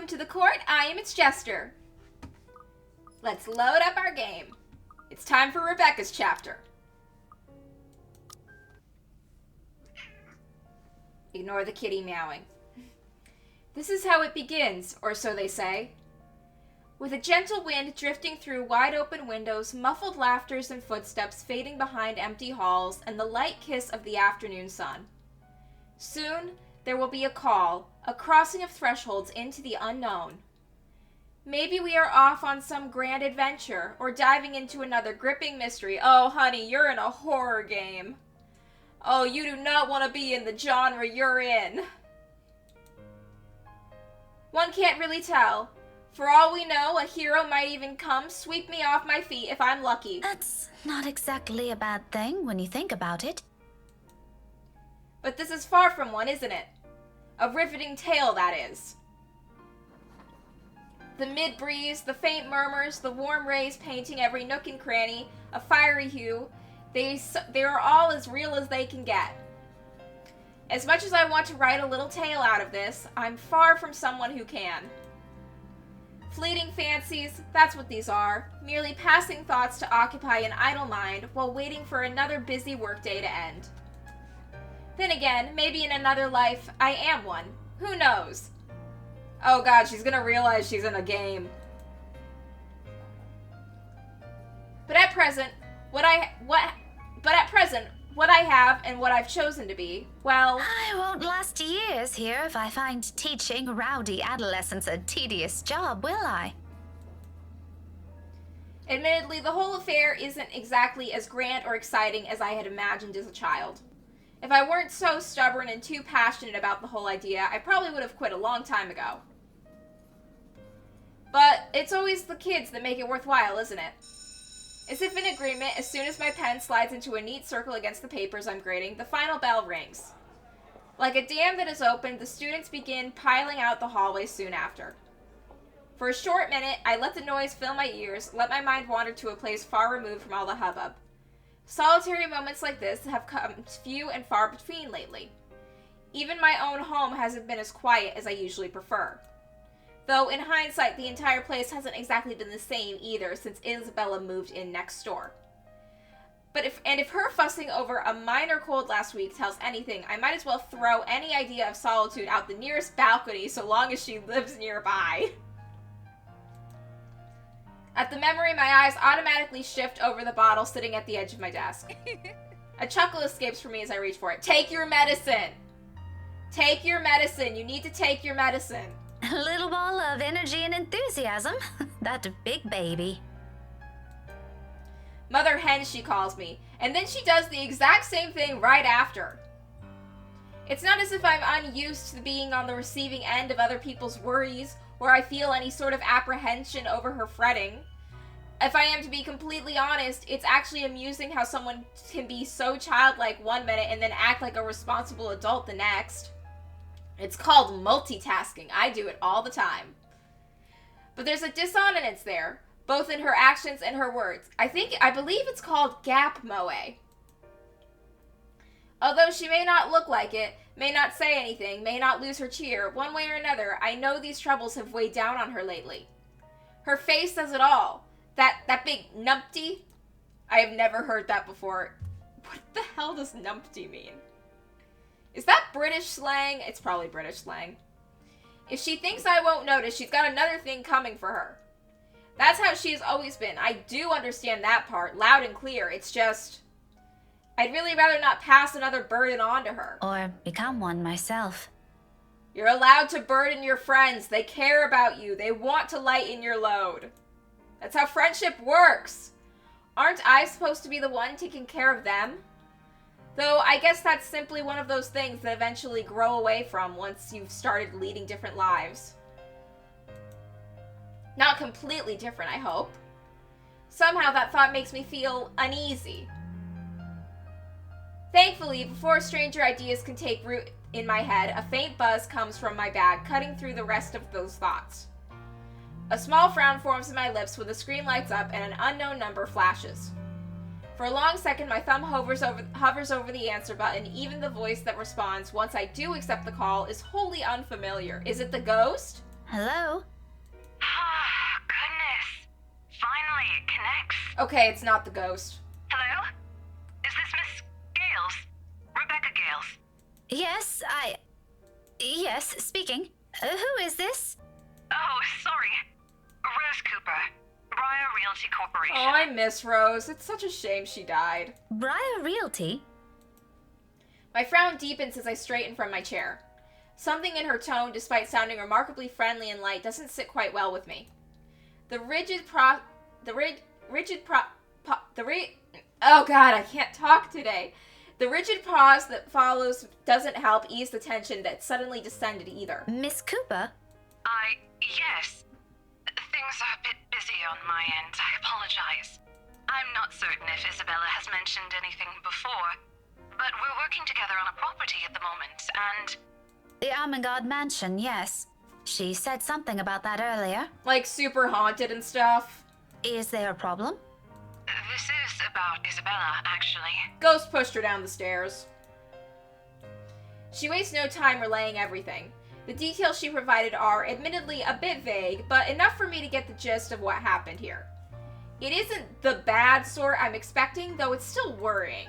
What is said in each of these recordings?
welcome to the court. I am its Jester. Let's load up our game. It's time for Rebecca's chapter. Ignore the kitty meowing. This is how it begins, or so they say. With a gentle wind drifting through wide-open windows, muffled laughters and footsteps fading behind empty halls, and the light kiss of the afternoon sun. Soon, there will be a call, a crossing of thresholds into the unknown. Maybe we are off on some grand adventure, or diving into another gripping mystery. Oh, honey, you're in a horror game. Oh, you do not want to be in the genre you're in. One can't really tell. For all we know, a hero might even come sweep me off my feet if I'm lucky. That's not exactly a bad thing when you think about it. But this is far from one, isn't it? A riveting tale, that is. The mid-breeze, the faint murmurs, the warm rays painting every nook and cranny, a fiery hue, they are all as real as they can get. As much as I want to write a little tale out of this, I'm far from someone who can. Fleeting fancies, that's what these are, merely passing thoughts to occupy an idle mind while waiting for another busy workday to end. Then again, maybe in another life, I am one. Who knows? Oh god, she's gonna realize she's in a game. But at present, what I have and what I've chosen to be, well... I won't last years here if I find teaching rowdy adolescents a tedious job, will I? Admittedly, the whole affair isn't exactly as grand or exciting as I had imagined as a child. If I weren't so stubborn and too passionate about the whole idea, I probably would have quit a long time ago. But it's always the kids that make it worthwhile, isn't it? As if in agreement, as soon as my pen slides into a neat circle against the papers I'm grading, the final bell rings. Like a dam that is opened, the students begin piling out the hallway soon after. For a short minute, I let the noise fill my ears, let my mind wander to a place far removed from all the hubbub. Solitary moments like this have come few and far between lately. Even my own home hasn't been as quiet as I usually prefer. Though, in hindsight, the entire place hasn't exactly been the same either since Isabella moved in next door. But if her fussing over a minor cold last week tells anything, I might as well throw any idea of solitude out the nearest balcony so long as she lives nearby. At the memory, my eyes automatically shift over the bottle sitting at the edge of my desk. A chuckle escapes from me as I reach for it. Take your medicine! Take your medicine! You need to take your medicine! A little ball of energy and enthusiasm. That big baby. Mother hen, she calls me, and then she does the exact same thing right after. It's not as if I'm unused to being on the receiving end of other people's worries, or I feel any sort of apprehension over her fretting. If I am to be completely honest, it's actually amusing how someone can be so childlike one minute and then act like a responsible adult the next. It's called multitasking. I do it all the time. But there's a dissonance there, both in her actions and her words. I believe it's called gap moe. Although she may not look like it, may not say anything, may not lose her cheer, one way or another, I know these troubles have weighed down on her lately. Her face says it all. That big numpty? I have never heard that before. What the hell does numpty mean? Is that British slang? It's probably British slang. If she thinks I won't notice, she's got another thing coming for her. That's how she's always been. I do understand that part, loud and clear. It's just... I'd really rather not pass another burden on to her. Or become one myself. You're allowed to burden your friends. They care about you. They want to lighten your load. That's how friendship works. Aren't I supposed to be the one taking care of them? Though I guess that's simply one of those things that eventually grow away from once you've started leading different lives. Not completely different, I hope. Somehow that thought makes me feel uneasy. Thankfully, before stranger ideas can take root in my head, a faint buzz comes from my bag, cutting through the rest of those thoughts. A small frown forms in my lips when the screen lights up and an unknown number flashes. For a long second, my thumb hovers over the answer button. Even the voice that responds once I do accept the call is wholly unfamiliar. Is it the ghost? Hello? Ah, goodness. Finally, it connects. Okay, it's not the ghost. Hello? Is this Miss Gales? Rebecca Gales? Yes, Yes, speaking. Who is this? Oh, sorry. Rose Cooper. Briar Realty Corporation. Oh, I miss Rose. It's such a shame she died. Briar Realty? My frown deepens as I straighten from my chair. Something in her tone, despite sounding remarkably friendly and light, doesn't sit quite well with me. Oh god, I can't talk today. The rigid pause that follows doesn't help ease the tension that suddenly descended either. Miss Cooper? Yes. Things are a bit busy on my end. I apologize. I'm not certain if Isabella has mentioned anything before, but we're working together on a property at the moment, and... The Armengard Mansion, yes. She said something about that earlier. Like super haunted and stuff. Is there a problem? This is about Isabella, actually. Ghost pushed her down the stairs. She wastes no time relaying everything. The details she provided are, admittedly, a bit vague, but enough for me to get the gist of what happened here. It isn't the bad sort I'm expecting, though it's still worrying.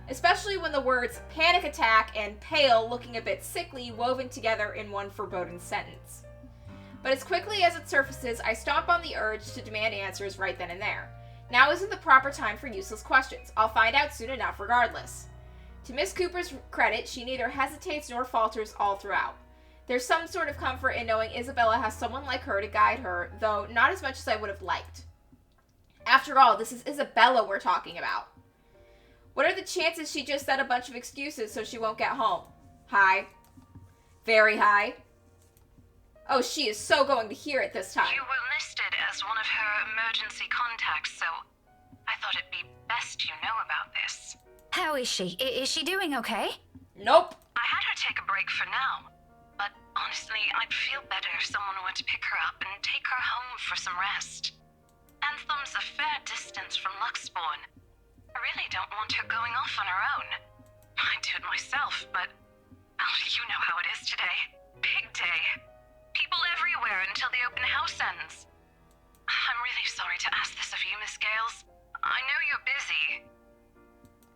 Especially when the words panic attack and pale, looking a bit sickly, woven together in one foreboding sentence. But as quickly as it surfaces, I stomp on the urge to demand answers right then and there. Now isn't the proper time for useless questions. I'll find out soon enough regardless. To Miss Cooper's credit, she neither hesitates nor falters all throughout. There's some sort of comfort in knowing Isabella has someone like her to guide her, though not as much as I would have liked. After all, this is Isabella we're talking about. What are the chances she just said a bunch of excuses so she won't get home? High. Very high. Oh, she is so going to hear it this time. You were listed as one of her emergency contacts, so I thought it'd be best you know about this. How is she? Is she doing okay? Nope. I had her take a break for now, but honestly, I'd feel better if someone were to pick her up and take her home for some rest. Anthem's a fair distance from Luxbourne. I really don't want her going off on her own. I'd do it myself, but well, you know how it is today. Big day. People everywhere until the open house ends. I'm really sorry to ask this of you, Miss Gales. I know you're busy.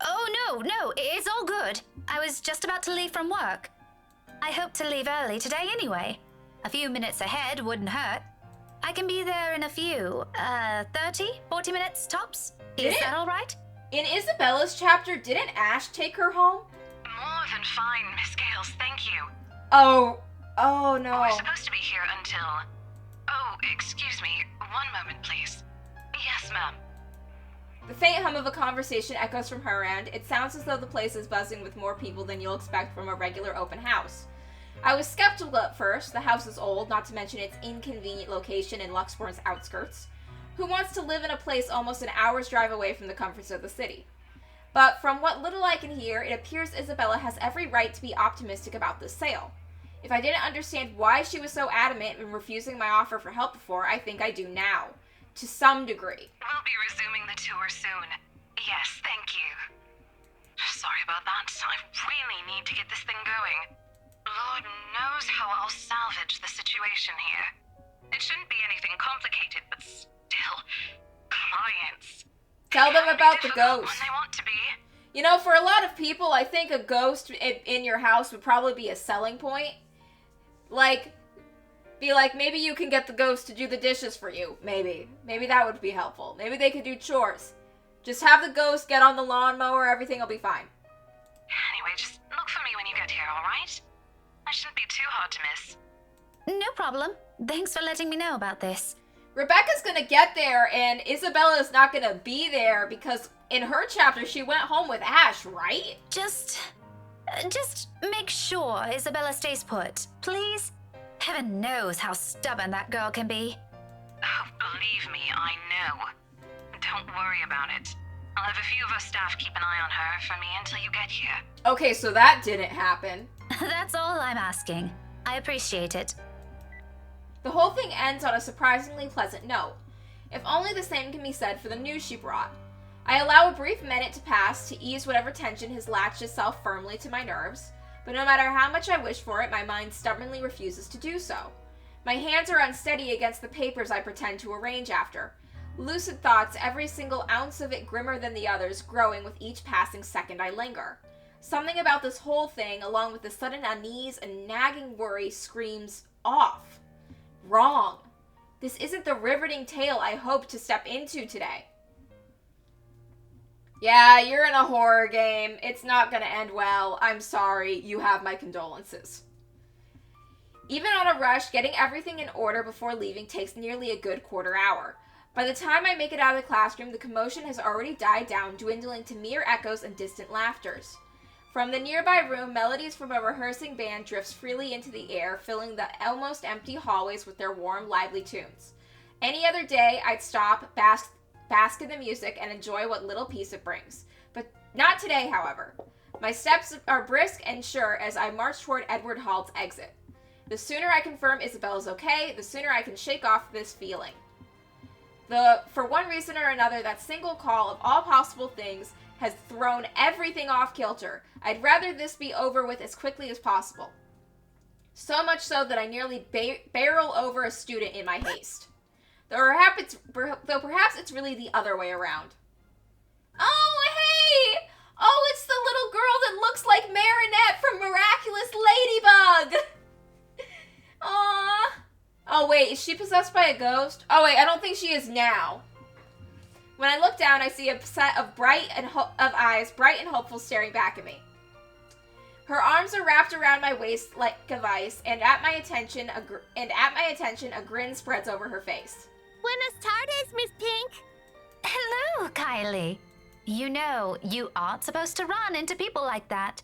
Oh, no, it's all good. I was just about to leave from work. I hope to leave early today anyway. A few minutes ahead wouldn't hurt. I can be there in a few, 40 minutes tops. Is that all right? In Isabella's chapter, didn't Ash take her home? More than fine, Miss Gales, thank you. Oh no. We're supposed to be here until... Oh, excuse me. One moment, please. Yes, ma'am. The faint hum of a conversation echoes from her end. It sounds as though the place is buzzing with more people than you'll expect from a regular open house. I was skeptical at first. The house is old, not to mention its inconvenient location in Luxbourne's outskirts. Who wants to live in a place almost an hour's drive away from the comforts of the city? But from what little I can hear, it appears Isabella has every right to be optimistic about this sale. If I didn't understand why she was so adamant in refusing my offer for help before, I think I do now. To some degree. We'll be resuming the tour soon. Yes, thank you. Sorry about that. I really need to get this thing going. Lord knows how I'll salvage the situation here. It shouldn't be anything complicated, but still, clients. Tell them about the Difficult ghost. when they want to be. You know, for a lot of people, I think a ghost in your house would probably be a selling point. Like, be like, maybe you can get the ghost to do the dishes for you. Maybe. Maybe that would be helpful. Maybe they could do chores. Just have the ghost get on the lawnmower, everything will be fine. Anyway, just look for me when you get here, alright? I shouldn't be too hard to miss. No problem. Thanks for letting me know about this. Rebecca's gonna get there, and Isabella's not gonna be there because in her chapter she went home with Ash, right? Just make sure Isabella stays put, please. Heaven knows how stubborn that girl can be. Oh, believe me, I know. Don't worry about it. I'll have a few of our staff keep an eye on her for me until you get here. Okay, so that didn't happen. That's all I'm asking. I appreciate it. The whole thing ends on a surprisingly pleasant note. If only the same can be said for the news she brought. I allow a brief minute to pass to ease whatever tension has latched itself firmly to my nerves, but no matter how much I wish for it, my mind stubbornly refuses to do so. My hands are unsteady against the papers I pretend to arrange after. Lucid thoughts, every single ounce of it grimmer than the others, growing with each passing second I linger. Something about this whole thing, along with the sudden unease and nagging worry, screams off. Wrong. This isn't the riveting tale I hoped to step into today. Yeah, you're in a horror game. It's not gonna end well. I'm sorry. You have my condolences. Even on a rush, getting everything in order before leaving takes nearly a good quarter hour. By the time I make it out of the classroom, the commotion has already died down, dwindling to mere echoes and distant laughters. From the nearby room, melodies from a rehearsing band drifts freely into the air, filling the almost empty hallways with their warm, lively tunes. Any other day, I'd stop, bask in the music, and enjoy what little peace it brings. But not today, however. My steps are brisk and sure as I march toward Edward Hall's exit. The sooner I confirm Isabel is okay, the sooner I can shake off this feeling. For one reason or another, that single call of all possible things has thrown everything off kilter. I'd rather this be over with as quickly as possible. So much so that I nearly barrel over a student in my haste. Though perhaps it's really the other way around. Oh, hey! Oh, it's the little girl that looks like Marinette from Miraculous Ladybug! Aww. Oh, wait, is she possessed by a ghost? Oh, wait, I don't think she is now. When I look down, I see a set of eyes, bright and hopeful, staring back at me. Her arms are wrapped around my waist like a vice, and at my attention, a grin spreads over her face. Buenas tardes, Miss Pink. Hello, Kylie. You know, you aren't supposed to run into people like that.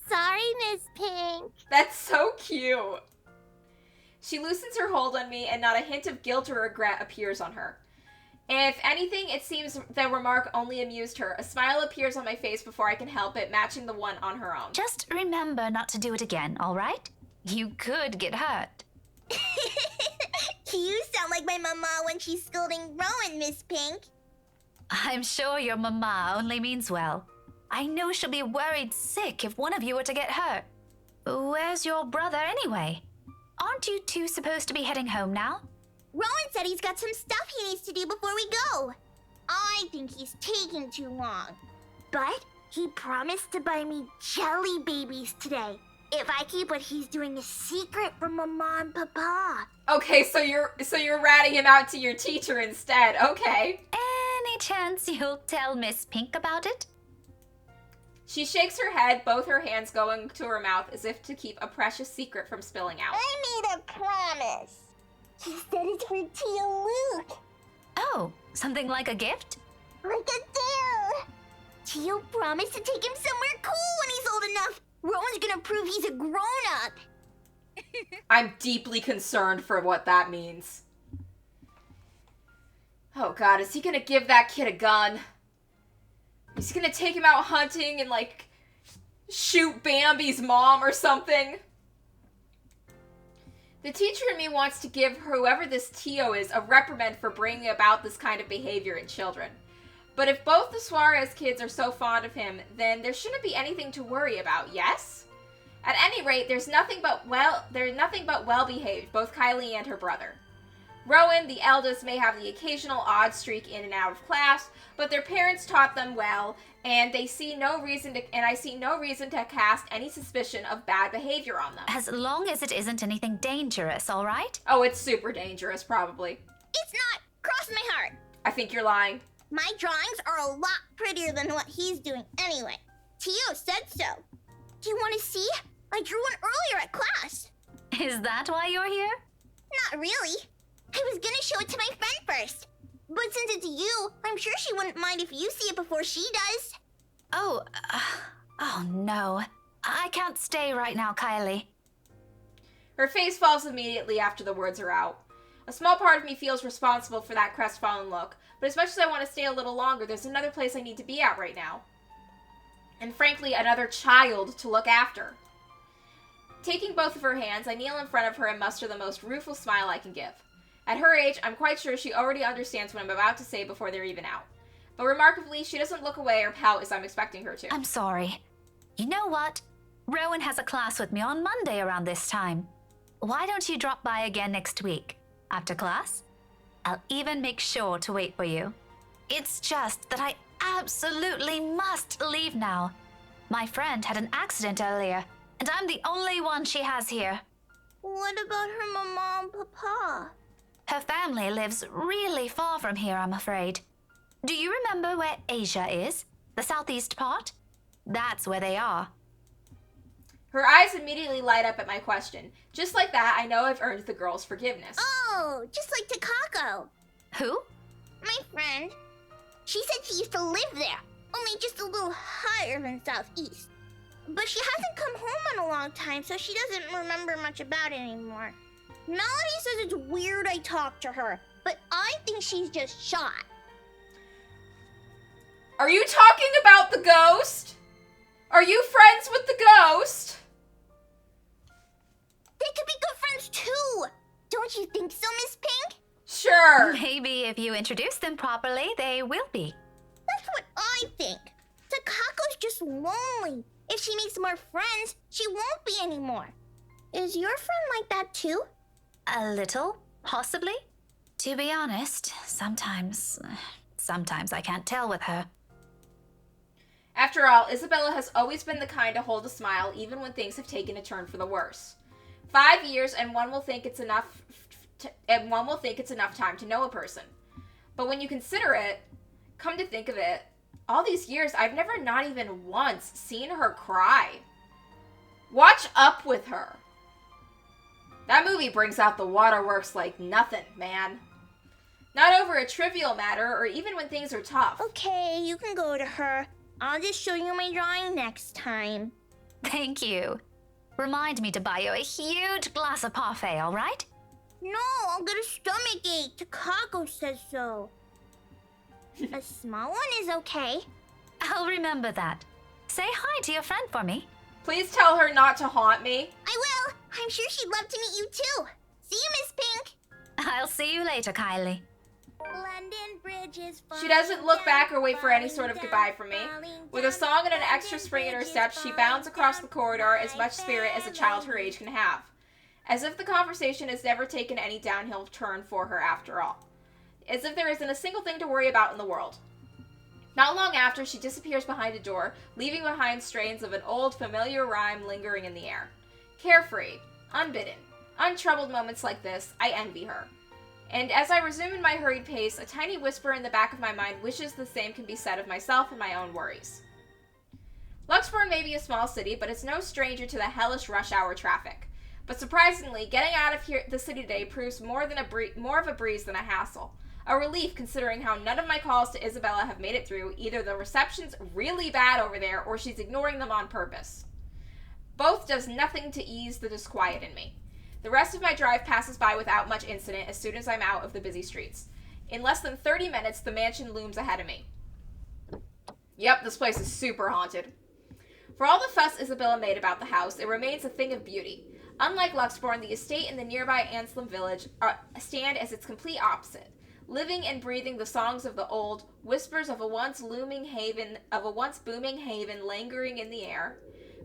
Sorry, Miss Pink. That's so cute. She loosens her hold on me, and not a hint of guilt or regret appears on her. If anything, it seems the remark only amused her. A smile appears on my face before I can help it, matching the one on her own. Just remember not to do it again, all right? You could get hurt. You sound like my mama when she's scolding Rowan, Miss Pink. I'm sure your mama only means well. I know she'll be worried sick if one of you were to get hurt. Where's your brother anyway? Aren't you two supposed to be heading home now? Rowan said he's got some stuff he needs to do before we go. I think he's taking too long. But he promised to buy me jelly babies today if I keep what he's doing a secret from Mama and Papa. Okay, so you're ratting him out to your teacher instead. Okay. Any chance you'll tell Miss Pink about it? She shakes her head, both her hands going to her mouth as if to keep a precious secret from spilling out. I made a promise. He said it's for Tio Luke. Oh, something like a gift? Like a deal. Tio promised to take him somewhere cool when he's old enough. Rowan's gonna prove he's a grown-up. I'm deeply concerned for what that means. Oh god, is he gonna give that kid a gun? Is he gonna take him out hunting and, like, shoot Bambi's mom or something? The teacher in me wants to give whoever this Tio is a reprimand for bringing about this kind of behavior in children. But if both the Suarez kids are so fond of him, then there shouldn't be anything to worry about, yes? At any rate, they're nothing but well-behaved, both Kylie and her brother. Rowan, the eldest, may have the occasional odd streak in and out of class, but their parents taught them well, and I see no reason to cast any suspicion of bad behavior on them. As long as it isn't anything dangerous, all right? Oh, it's super dangerous, probably. It's not. Cross my heart. I think you're lying. My drawings are a lot prettier than what he's doing anyway. Tio said so. Do you want to see? I drew one earlier at class. Is that why you're here? Not really. I was gonna show it to my friend first. But since it's you, I'm sure she wouldn't mind if you see it before she does. Oh no. I can't stay right now, Kylie. Her face falls immediately after the words are out. A small part of me feels responsible for that crestfallen look, but as much as I want to stay a little longer, there's another place I need to be at right now. And frankly, another child to look after. Taking both of her hands, I kneel in front of her and muster the most rueful smile I can give. At her age, I'm quite sure she already understands what I'm about to say before they're even out. But remarkably, she doesn't look away or pout as I'm expecting her to. I'm sorry. You know what? Rowan has a class with me on Monday around this time. why don't you drop by again next week, after class? I'll even make sure to wait for you. It's just that I absolutely must leave now. My friend had an accident earlier, and I'm the only one she has here. What about her mama and papa? Her family lives really far from here, I'm afraid. Do you remember where Asia is? The southeast part? That's where they are. Her eyes immediately light up at my question. Just like that, I know I've earned the girl's forgiveness. Oh, just like Takako. Who? My friend. She said she used to live there, only just a little higher than southeast. But she hasn't come home in a long time, so she doesn't remember much about it anymore. Melody says it's weird I talked to her, but I think she's just shy. Are you talking about the ghost? Are you friends with the ghost? They could be good friends too. Don't you think so, Miss Pink? Sure. Maybe if you introduce them properly, they will be. That's what I think. Takako's just lonely. If she makes more friends, she won't be anymore. Is your friend like that too? A little, possibly. To be honest, sometimes I can't tell with her. After all, Isabella has always been the kind to hold a smile even when things have taken a turn for the worse. 5 years and one will think it's enough time to know a person. But when you consider it, come to think of it, all these years I've never not even once seen her cry. Watch Up with her. That movie brings out the waterworks like nothing, man. Not over a trivial matter or even when things are tough. Okay, you can go to her. I'll just show you my drawing next time. Thank you. Remind me to buy you a huge glass of parfait, all right? No, I'll get a stomachache. Takako says so. A small one is okay. I'll remember that. Say hi to your friend for me. Please tell her not to haunt me. I will. I'm sure she'd love to meet you too. See you, Miss Pink. I'll see you later, Kylie. London Bridge is She doesn't look back or wait for any sort of goodbye from me. With a song and an extra spring in her step, she bounds across the corridor, as much spirit as a child her age can have. As if the conversation has never taken any downhill turn for her after all. As if there isn't a single thing to worry about in the world. Not long after, she disappears behind a door, leaving behind strains of an old familiar rhyme lingering in the air. Carefree, unbidden, untroubled moments like this, I envy her. And as I resume in my hurried pace, a tiny whisper in the back of my mind wishes the same can be said of myself and my own worries. Luxburn may be a small city, but it's no stranger to the hellish rush hour traffic. But surprisingly, getting out of the city today proves more of a breeze than a hassle. A relief considering how none of my calls to Isabella have made it through. Either the reception's really bad over there, or she's ignoring them on purpose. Both does nothing to ease the disquiet in me. The rest of my drive passes by without much incident as soon as I'm out of the busy streets. In less than 30 minutes, the mansion looms ahead of me. Yep, this place is super haunted. For all the fuss Isabella made about the house, it remains a thing of beauty. Unlike Luxborn, the estate and the nearby Anselm village stand as its complete opposite, living and breathing the songs of the old, whispers of a once booming haven lingering in the air.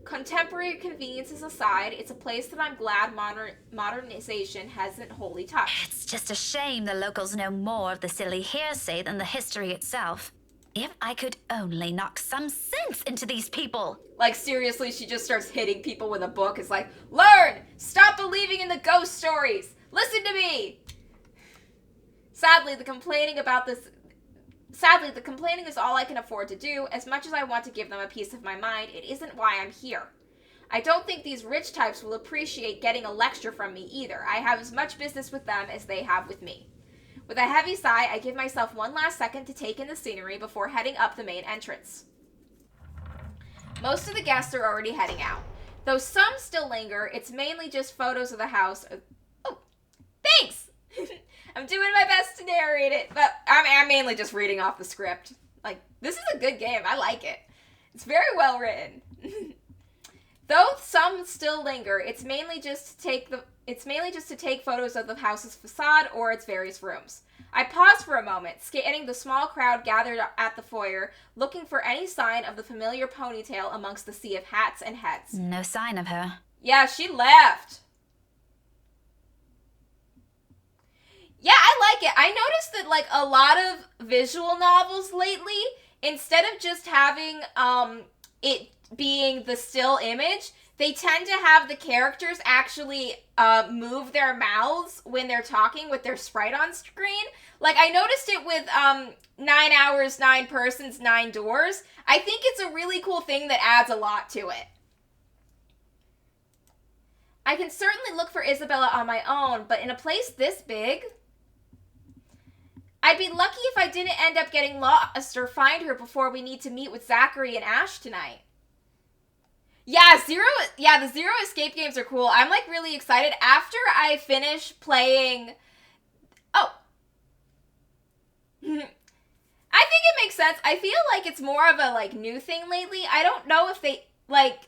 Contemporary conveniences aside, it's a place that I'm glad modernization hasn't wholly touched. It's just a shame the locals know more of the silly hearsay than the history itself. If I could only knock some sense into these people. Like, seriously, she just starts hitting people with a book. It's like, learn! Stop believing in the ghost stories! Listen to me! Sadly, the complaining is all I can afford to do. As much as I want to give them a piece of my mind, it isn't why I'm here. I don't think these rich types will appreciate getting a lecture from me either. I have as much business with them as they have with me. With a heavy sigh, I give myself one last second to take in the scenery before heading up the main entrance. Most of the guests are already heading out. Though some still linger, it's mainly just photos of the house. Oh, thanks! I'm doing my best to narrate it, but I'm mainly just reading off the script. Like, this is a good game. I like it. It's very well written. Though some still linger, it's mainly just to take photos of the house's facade or its various rooms. I pause for a moment, scanning the small crowd gathered at the foyer, looking for any sign of the familiar ponytail amongst the sea of hats and heads. No sign of her. Yeah, she left. I noticed that, like, a lot of visual novels lately, instead of just having it being the still image, they tend to have the characters actually move their mouths when they're talking with their sprite on screen. Like, I noticed it with 9 Hours, 9 Persons, 9 Doors. I think it's a really cool thing that adds a lot to it. I can certainly look for Isabella on my own, but in a place this big, I'd be lucky if I didn't end up getting lost or find her before we need to meet with Zachary and Ash tonight. Yeah, the Zero Escape games are cool. I'm, like, really excited. After I finish playing... Oh. I think it makes sense. I feel like it's more of a, like, new thing lately. I don't know if they, like...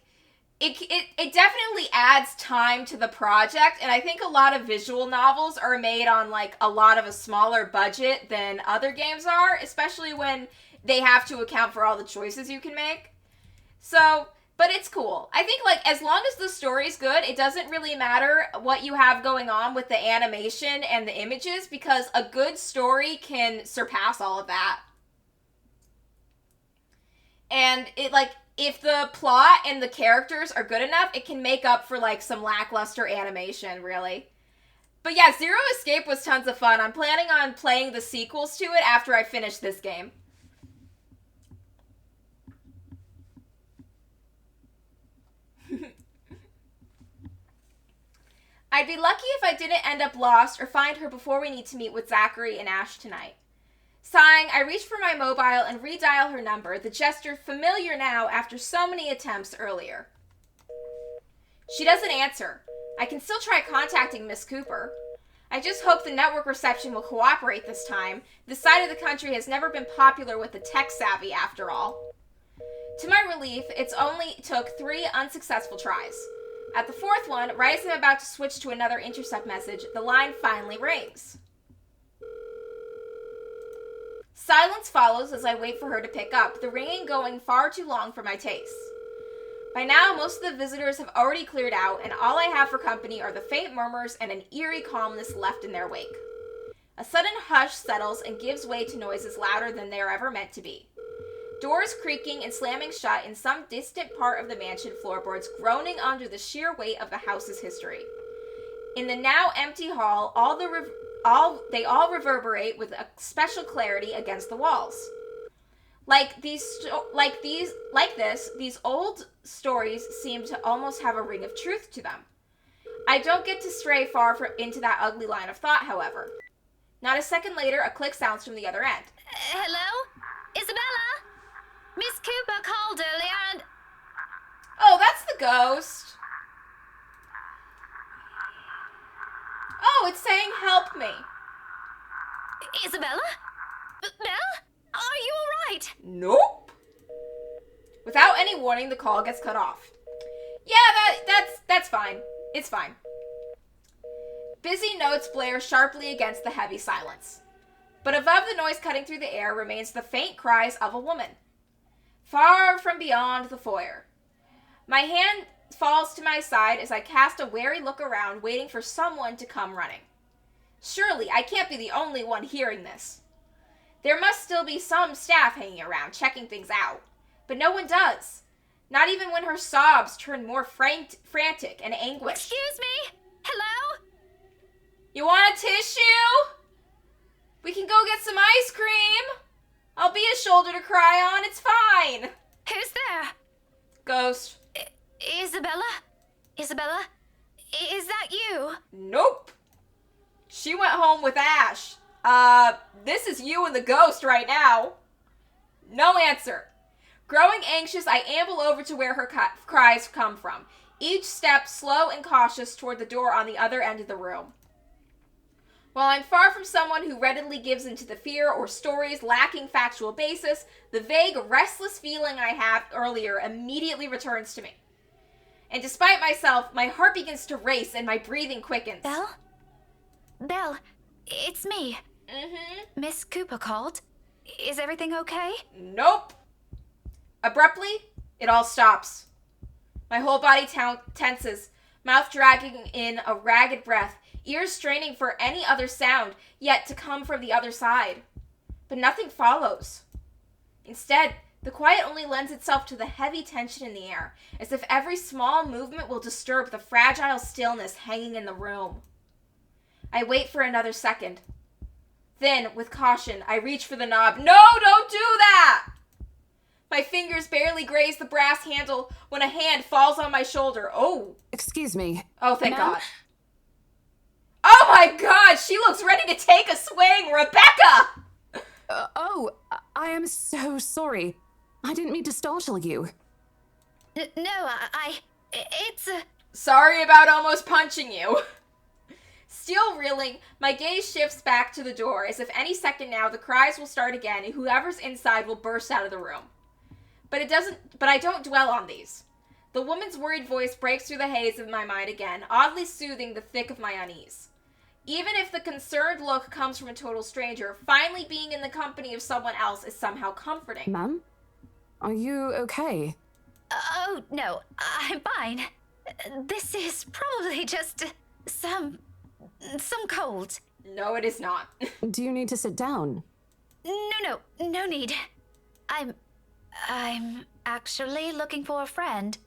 It definitely adds time to the project, and I think a lot of visual novels are made on, like, a lot of a smaller budget than other games are, especially when they have to account for all the choices you can make. So, but it's cool. I think, like, as long as the story's good, it doesn't really matter what you have going on with the animation and the images, because a good story can surpass all of that. And it, like... if the plot and the characters are good enough, it can make up for, like, some lackluster animation, really. But yeah, Zero Escape was tons of fun. I'm planning on playing the sequels to it after I finish this game. I'd be lucky if I didn't end up lost or find her before we need to meet with Zachary and Ash tonight. Sighing, I reach for my mobile and redial her number, the gesture familiar now after so many attempts earlier. She doesn't answer. I can still try contacting Miss Cooper. I just hope the network reception will cooperate this time. This side of the country has never been popular with the tech-savvy, after all. To my relief, it's only took 3 unsuccessful tries. At the 4th one, right as I'm about to switch to another intercept message, the line finally rings. Silence follows as I wait for her to pick up, the ringing going far too long for my taste. By now, most of the visitors have already cleared out, and all I have for company are the faint murmurs and an eerie calmness left in their wake. A sudden hush settles and gives way to noises louder than they are ever meant to be. Doors creaking and slamming shut in some distant part of the mansion, floorboards groaning under the sheer weight of the house's history. In the now empty hall, they all reverberate with a special clarity against the walls. These old stories seem to almost have a ring of truth to them. I don't get to stray far into that ugly line of thought, however. Not a second later, a click sounds from the other end. Hello? Isabella? Miss Cooper called earlier and... Oh, that's the ghost. Oh, it's saying help me. Isabella? Belle? Are you alright? Nope. Without any warning, the call gets cut off. Yeah, that's fine. It's fine. Busy notes blare sharply against the heavy silence. But above the noise cutting through the air remains the faint cries of a woman. Far from beyond the foyer. My hand falls to my side as I cast a wary look around, waiting for someone to come running. Surely, I can't be the only one hearing this. There must still be some staff hanging around, checking things out. But no one does. Not even when her sobs turn more frantic and anguished. Excuse me? Hello? You want a tissue? We can go get some ice cream. I'll be a shoulder to cry on. It's fine. Who's there? Ghost. Isabella? Isabella? Is that you? Nope. She went home with Ash. This is you and the ghost right now. No answer. Growing anxious, I amble over to where her cries come from, each step slow and cautious toward the door on the other end of the room. While I'm far from someone who readily gives into the fear or stories lacking factual basis, the vague, restless feeling I had earlier immediately returns to me. And despite myself, my heart begins to race and my breathing quickens. Belle? Belle, it's me. Mm-hmm. Miss Cooper called. Is everything okay? Nope. Abruptly, it all stops. My whole body tenses, mouth dragging in a ragged breath, ears straining for any other sound yet to come from the other side. But nothing follows. Instead, the quiet only lends itself to the heavy tension in the air, as if every small movement will disturb the fragile stillness hanging in the room. I wait for another second. Then, with caution, I reach for the knob. No, don't do that! My fingers barely graze the brass handle when a hand falls on my shoulder. Oh. Excuse me. Oh, thank Ma'am? God. Oh my God, she looks ready to take a swing, Rebecca! I am so sorry. I didn't mean to startle you. No, it's Sorry about almost punching you. Still reeling, my gaze shifts back to the door, as if any second now the cries will start again and whoever's inside will burst out of the room. But I don't dwell on these. The woman's worried voice breaks through the haze of my mind again, oddly soothing the thick of my unease. Even if the concerned look comes from a total stranger, finally being in the company of someone else is somehow comforting. Ma'am? Are you okay? Oh, no, I'm fine. This is probably just some cold. No, it is not. Do you need to sit down? No need. I'm actually looking for a friend.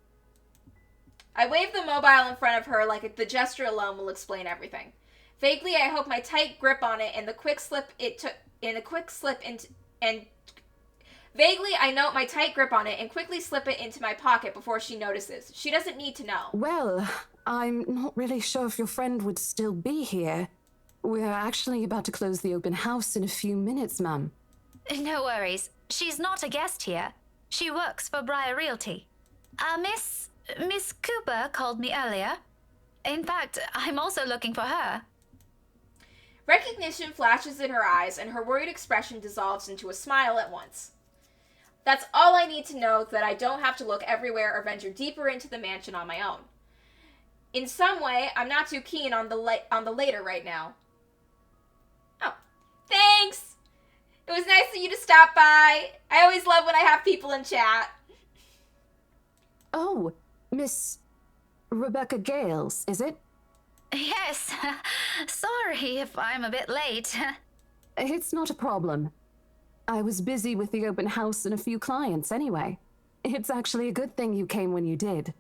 I wave the mobile in front of her like the gesture alone will explain everything. Vaguely, I hope my tight grip on it and the quick slip Vaguely, I note my tight grip on it and quickly slip it into my pocket before she notices. She doesn't need to know. Well, I'm not really sure if your friend would still be here. We're actually about to close the open house in a few minutes, ma'am. No worries. She's not a guest here. She works for Briar Realty. Miss Cooper called me earlier. In fact, I'm also looking for her. Recognition flashes in her eyes, and her worried expression dissolves into a smile at once. That's all I need to know, that I don't have to look everywhere or venture deeper into the mansion on my own. In some way, I'm not too keen on the later right now. Oh, thanks! It was nice of you to stop by. I always love when I have people in chat. Oh, Miss Rebecca Gales, is it? Yes. Sorry if I'm a bit late. It's not a problem. I was busy with the open house and a few clients anyway. It's actually a good thing you came when you did.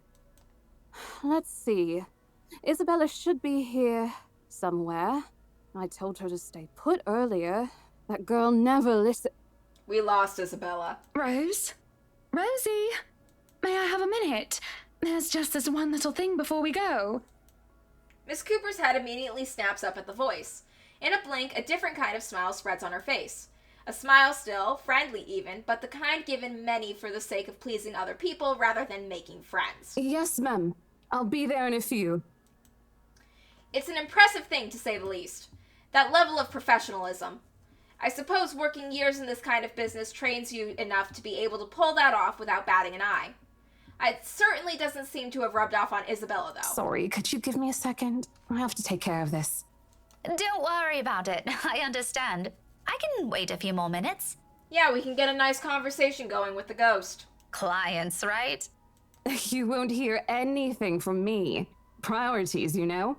Let's see. Isabella should be here somewhere. I told her to stay put earlier. That girl never listened. We lost Isabella. Rose? Rosie? May I have a minute? There's just this one little thing before we go. Miss Cooper's head immediately snaps up at the voice. In a blink, a different kind of smile spreads on her face. A smile still, friendly even, but the kind given many for the sake of pleasing other people rather than making friends. Yes, ma'am. I'll be there in a few. It's an impressive thing, to say the least. That level of professionalism. I suppose working years in this kind of business trains you enough to be able to pull that off without batting an eye. It certainly doesn't seem to have rubbed off on Isabella, though. Sorry, could you give me a second? I have to take care of this. Don't worry about it. I understand. I can wait a few more minutes. Yeah, we can get a nice conversation going with the ghost. Clients, right? You won't hear anything from me. Priorities, you know?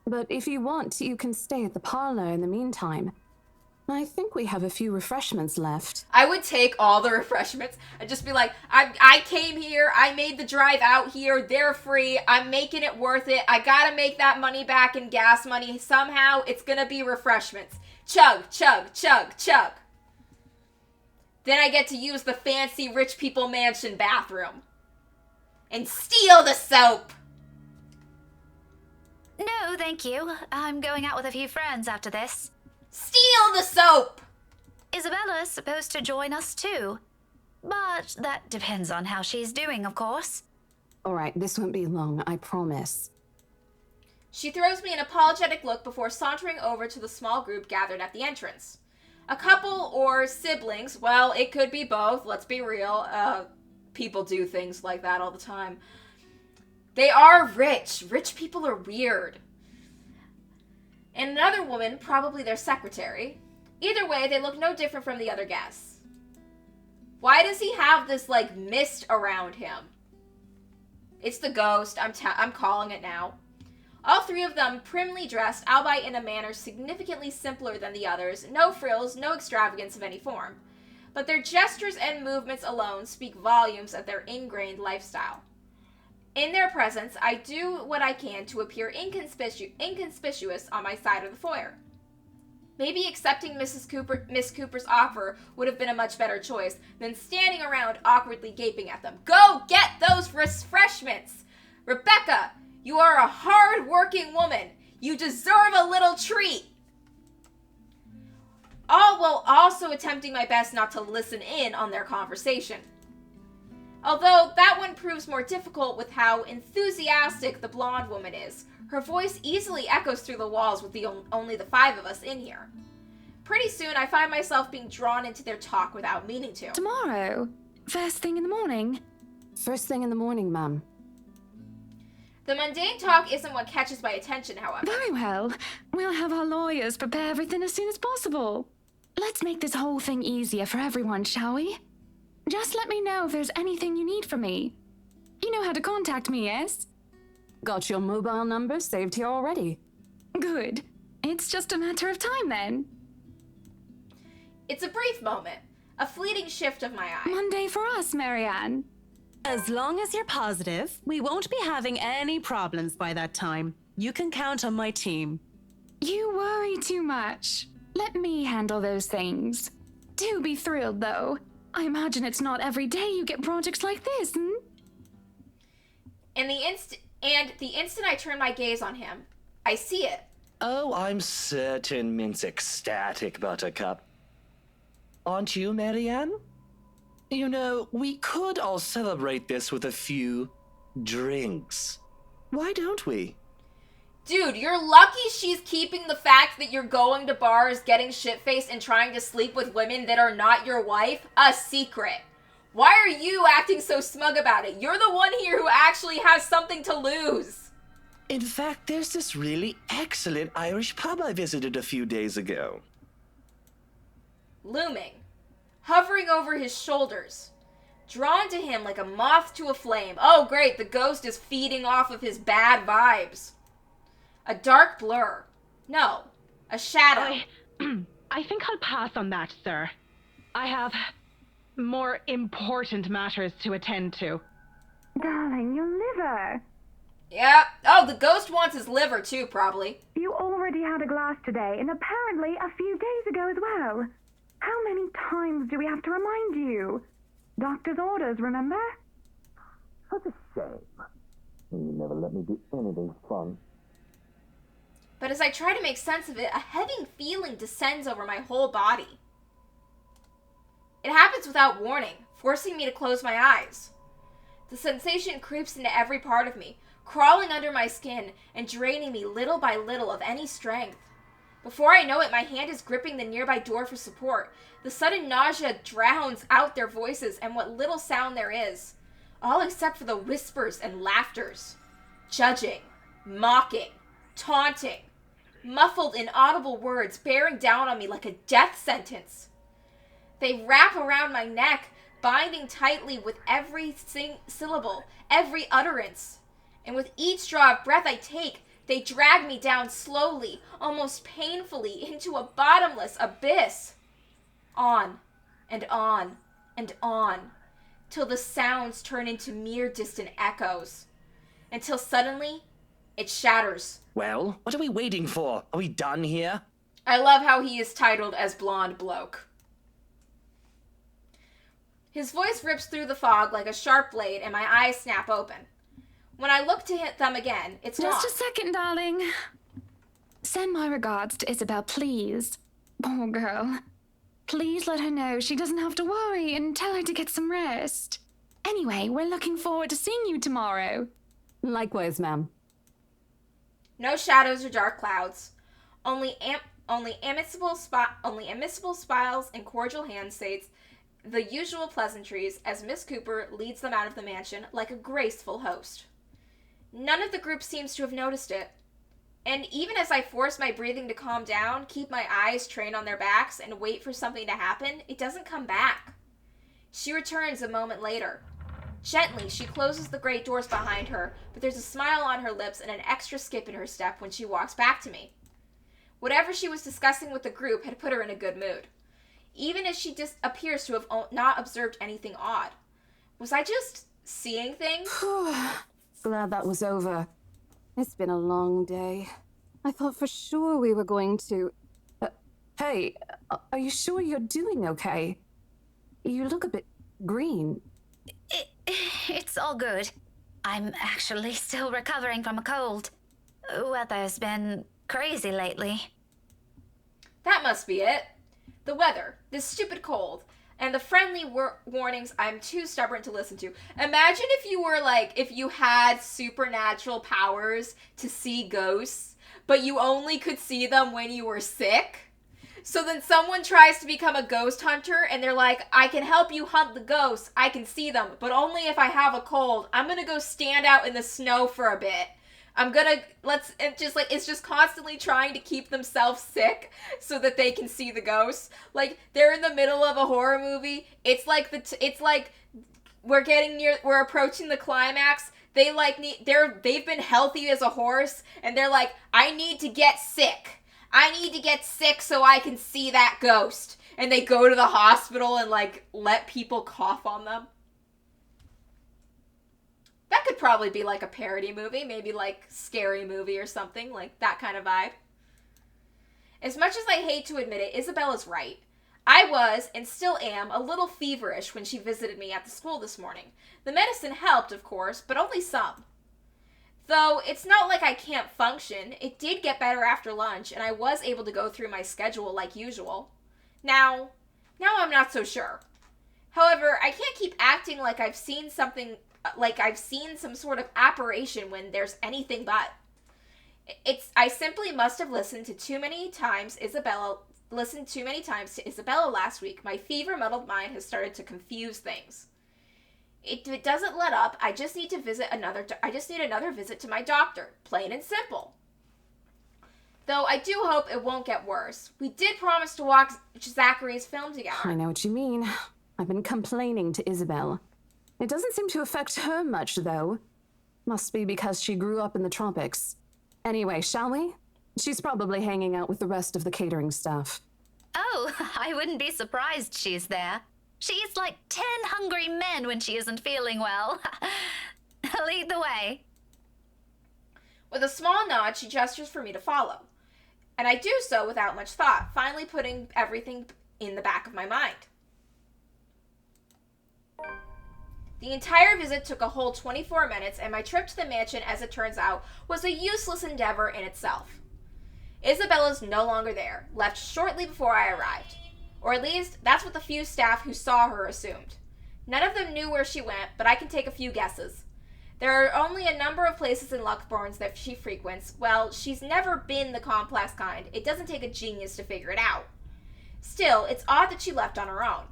But if you want, you can stay at the parlor in the meantime. I think we have a few refreshments left. I would take all the refreshments and just be like, I came here, I made the drive out here, they're free, I'm making it worth it, I gotta make that money back in gas money, somehow it's gonna be refreshments. Chug, chug, chug, chug. Then I get to use the fancy rich people mansion bathroom. And steal the soap! No, thank you. I'm going out with a few friends after this. Steal the soap! Isabella's supposed to join us too. But that depends on how she's doing, of course. All right, this won't be long, I promise. She throws me an apologetic look before sauntering over to the small group gathered at the entrance. A couple or siblings, well, it could be both, let's be real. People do things like that all the time. They are rich. Rich people are weird. And another woman, probably their secretary. Either way, they look no different from the other guests. Why does he have this, mist around him? It's the ghost. I'm calling it now. All three of them primly dressed, albeit in a manner significantly simpler than the others, no frills, no extravagance of any form. But their gestures and movements alone speak volumes of their ingrained lifestyle. In their presence, I do what I can to appear inconspicuous on my side of the foyer. Maybe accepting Miss Cooper's offer would have been a much better choice than standing around awkwardly gaping at them. Go get those refreshments! Rebecca, you are a hard-working woman. You deserve a little treat. All while also attempting my best not to listen in on their conversation. Although that one proves more difficult with how enthusiastic the blonde woman is. Her voice easily echoes through the walls with only the 5 of us in here. Pretty soon I find myself being drawn into their talk without meaning to. Tomorrow? First thing in the morning? First thing in the morning, ma'am. The mundane talk isn't what catches my attention, however. Very well. We'll have our lawyers prepare everything as soon as possible. Let's make this whole thing easier for everyone, shall we? Just let me know if there's anything you need from me. You know how to contact me, yes? Got your mobile number saved here already. Good. It's just a matter of time then. It's a brief moment, a fleeting shift of my eye. Monday for us, Marianne. As long as you're positive, we won't be having any problems by that time. You can count on my team. You worry too much. Let me handle those things. Do be thrilled, though. I imagine it's not every day you get projects like this, hmm? And the instant I turn my gaze on him, I see it. Oh, I'm certain Mint's ecstatic, Buttercup. Aren't you, Marianne? You know, we could all celebrate this with a few drinks. Why don't we? Dude, you're lucky she's keeping the fact that you're going to bars, getting shit-faced, and trying to sleep with women that are not your wife a secret. Why are you acting so smug about it? You're the one here who actually has something to lose. In fact, there's this really excellent Irish pub I visited a few days ago. Looming, hovering over his shoulders, drawn to him like a moth to a flame. Oh great, the ghost is feeding off of his bad vibes. A dark blur. No, a shadow. I think I'll pass on that, sir. I have more important matters to attend to. Darling, your liver. Yeah. Oh, the ghost wants his liver too, probably. You already had a glass today, and apparently a few days ago as well. How many times do we have to remind you? Doctor's orders, remember? Such a shame. You never let me do anything fun. But as I try to make sense of it, a heavy feeling descends over my whole body. It happens without warning, forcing me to close my eyes. The sensation creeps into every part of me, crawling under my skin and draining me little by little of any strength. Before I know it, my hand is gripping the nearby door for support. The sudden nausea drowns out their voices and what little sound there is, all except for the whispers and laughters. Judging, mocking, taunting, muffled inaudible words bearing down on me like a death sentence. They wrap around my neck, binding tightly with every syllable, every utterance. And with each draw of breath I take, they drag me down slowly, almost painfully, into a bottomless abyss. On, and on, and on, till the sounds turn into mere distant echoes. Until suddenly, it shatters. Well, what are we waiting for? Are we done here? I love how he is titled as Blonde Bloke. His voice rips through the fog like a sharp blade, and my eyes snap open. When I look to hit them again, it's not. Just a second, darling. Send my regards to Isabel, please. Poor girl. Please let her know she doesn't have to worry and tell her to get some rest. Anyway, we're looking forward to seeing you tomorrow. Likewise, ma'am. No shadows or dark clouds. Only immiscible smiles and cordial handshakes, the usual pleasantries as Miss Cooper leads them out of the mansion like a graceful host. None of the group seems to have noticed it. And even as I force my breathing to calm down, keep my eyes trained on their backs, and wait for something to happen, it doesn't come back. She returns a moment later, Gently, she closes the great doors behind her, but there's a smile on her lips and an extra skip in her step when she walks back to me. Whatever she was discussing with the group had put her in a good mood, even as she just appears to have not observed anything odd. Was I just seeing things? Glad that was over. It's been a long day. I thought for sure we were going to... hey, are you sure you're doing okay? You look a bit green. It's all good. I'm actually still recovering from a cold. Weather's been crazy lately. That must be it. The weather, this stupid cold, and the friendly warnings I'm too stubborn to listen to. Imagine if you were if you had supernatural powers to see ghosts, but you only could see them when you were sick. So then someone tries to become a ghost hunter, and they're like, I can help you hunt the ghosts. I can see them, but only if I have a cold. I'm gonna go stand out in the snow for a bit. It's just constantly trying to keep themselves sick so that they can see the ghosts. Like, they're in the middle of a horror movie. It's like we're approaching the climax. They've been healthy as a horse, and they're like, I need to get sick. I need to get sick so I can see that ghost. And they go to the hospital and let people cough on them. That could probably be a parody movie, maybe Scary Movie or something, that kind of vibe. As much as I hate to admit it, Isabella's right. I was, and still am, a little feverish when she visited me at the school this morning. The medicine helped, of course, but only some. Though, it's not like I can't function. It did get better after lunch, and I was able to go through my schedule like usual. Now I'm not so sure. However, I can't keep acting like I've seen some sort of apparition when there's anything but. I simply must have listened too many times to Isabella last week. My fever-muddled mind has started to confuse things. It doesn't let up. I just need another visit to my doctor, plain and simple. Though I do hope it won't get worse. We did promise to watch Zachary's film together. I know what you mean. I've been complaining to Isabel. It doesn't seem to affect her much, though. Must be because she grew up in the tropics. Anyway, shall we? She's probably hanging out with the rest of the catering staff. Oh, I wouldn't be surprised she's there. She eats like 10 hungry men when she isn't feeling well. Lead the way. With a small nod, she gestures for me to follow. And I do so without much thought, finally putting everything in the back of my mind. The entire visit took a whole 24 minutes, and my trip to the mansion, as it turns out, was a useless endeavor in itself. Isabella's no longer there, left shortly before I arrived. Or at least, that's what the few staff who saw her assumed. None of them knew where she went, but I can take a few guesses. There are only a number of places in Luxbourne that she frequents. Well, she's never been the complex kind. It doesn't take a genius to figure it out. Still, it's odd that she left on her own.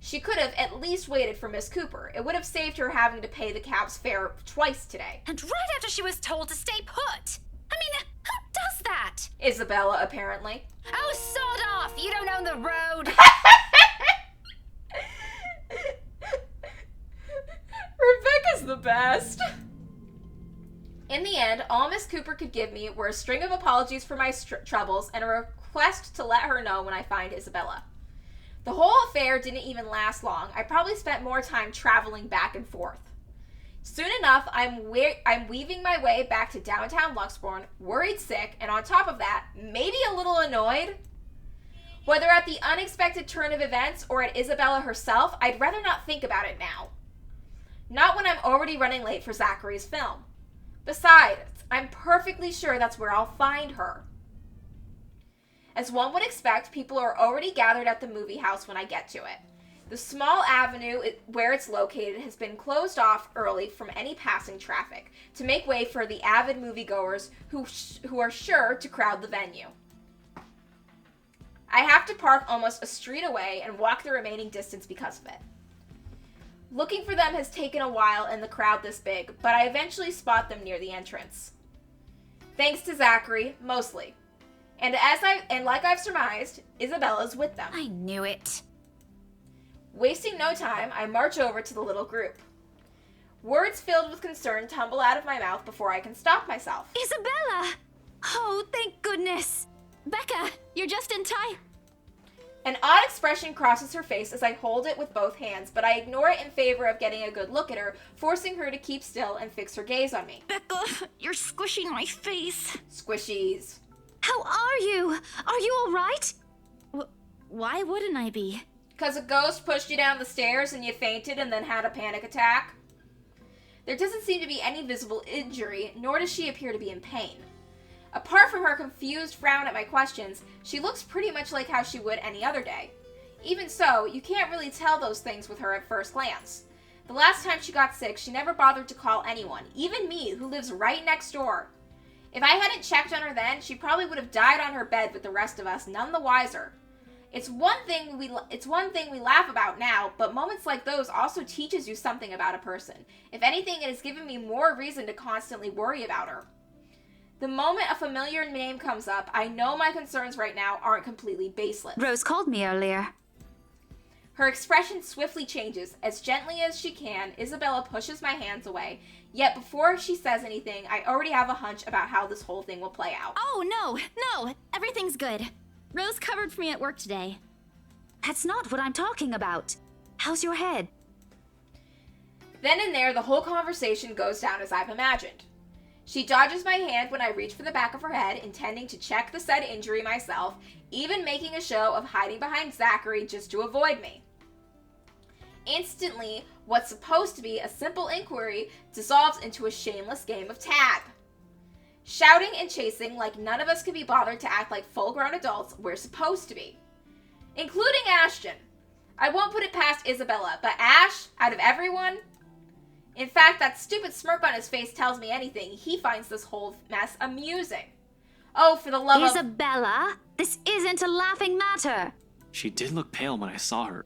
She could have at least waited for Miss Cooper. It would have saved her having to pay the cab's fare twice today. And right after she was told to stay put. I mean, who does that? Isabella, apparently. Oh, sod off! You don't own the road! Rebecca's the best. In the end, all Miss Cooper could give me were a string of apologies for my troubles and a request to let her know when I find Isabella. The whole affair didn't even last long. I probably spent more time traveling back and forth. Soon enough, I'm weaving my way back to downtown Luxbourne, worried sick, and on top of that, maybe a little annoyed. Whether at the unexpected turn of events or at Isabella herself, I'd rather not think about it now. Not when I'm already running late for Zachary's film. Besides, I'm perfectly sure that's where I'll find her. As one would expect, people are already gathered at the movie house when I get to it. The small avenue where it's located has been closed off early from any passing traffic to make way for the avid moviegoers who are sure to crowd the venue. I have to park almost a street away and walk the remaining distance because of it. Looking for them has taken a while in the crowd this big, but I eventually spot them near the entrance. Thanks to Zachary, mostly. And like I've surmised, Isabella's with them. I knew it. Wasting no time, I march over to the little group. Words filled with concern tumble out of my mouth before I can stop myself. Isabella! Oh, thank goodness. Becca, you're just in time. An odd expression crosses her face as I hold it with both hands, but I ignore it in favor of getting a good look at her, forcing her to keep still and fix her gaze on me. Becca, you're squishing my face. Squishies. How are you? Are you all right? Why wouldn't I be? 'Cause a ghost pushed you down the stairs and you fainted and then had a panic attack? There doesn't seem to be any visible injury, nor does she appear to be in pain. Apart from her confused frown at my questions, she looks pretty much like how she would any other day. Even so, you can't really tell those things with her at first glance. The last time she got sick, she never bothered to call anyone, even me, who lives right next door. If I hadn't checked on her then, she probably would have died on her bed with the rest of us, none the wiser. It's one thing we laugh about now, but moments like those also teaches you something about a person. If anything, it has given me more reason to constantly worry about her. The moment a familiar name comes up, I know my concerns right now aren't completely baseless. Rose called me earlier. Her expression swiftly changes. As gently as she can, Isabella pushes my hands away. Yet before she says anything, I already have a hunch about how this whole thing will play out. Oh, no, everything's good. Rose covered for me at work today. That's not what I'm talking about. How's your head? Then and there, the whole conversation goes down as I've imagined. She dodges my hand when I reach for the back of her head, intending to check the said injury myself, even making a show of hiding behind Zachary just to avoid me. Instantly, what's supposed to be a simple inquiry dissolves into a shameless game of tag. Shouting and chasing like none of us can be bothered to act like full-grown adults we're supposed to be. Including Ashton. I won't put it past Isabella, but Ash, out of everyone... In fact, that stupid smirk on his face tells me anything. He finds this whole mess amusing. Oh, for the love of... Isabella, this isn't a laughing matter. She did look pale when I saw her.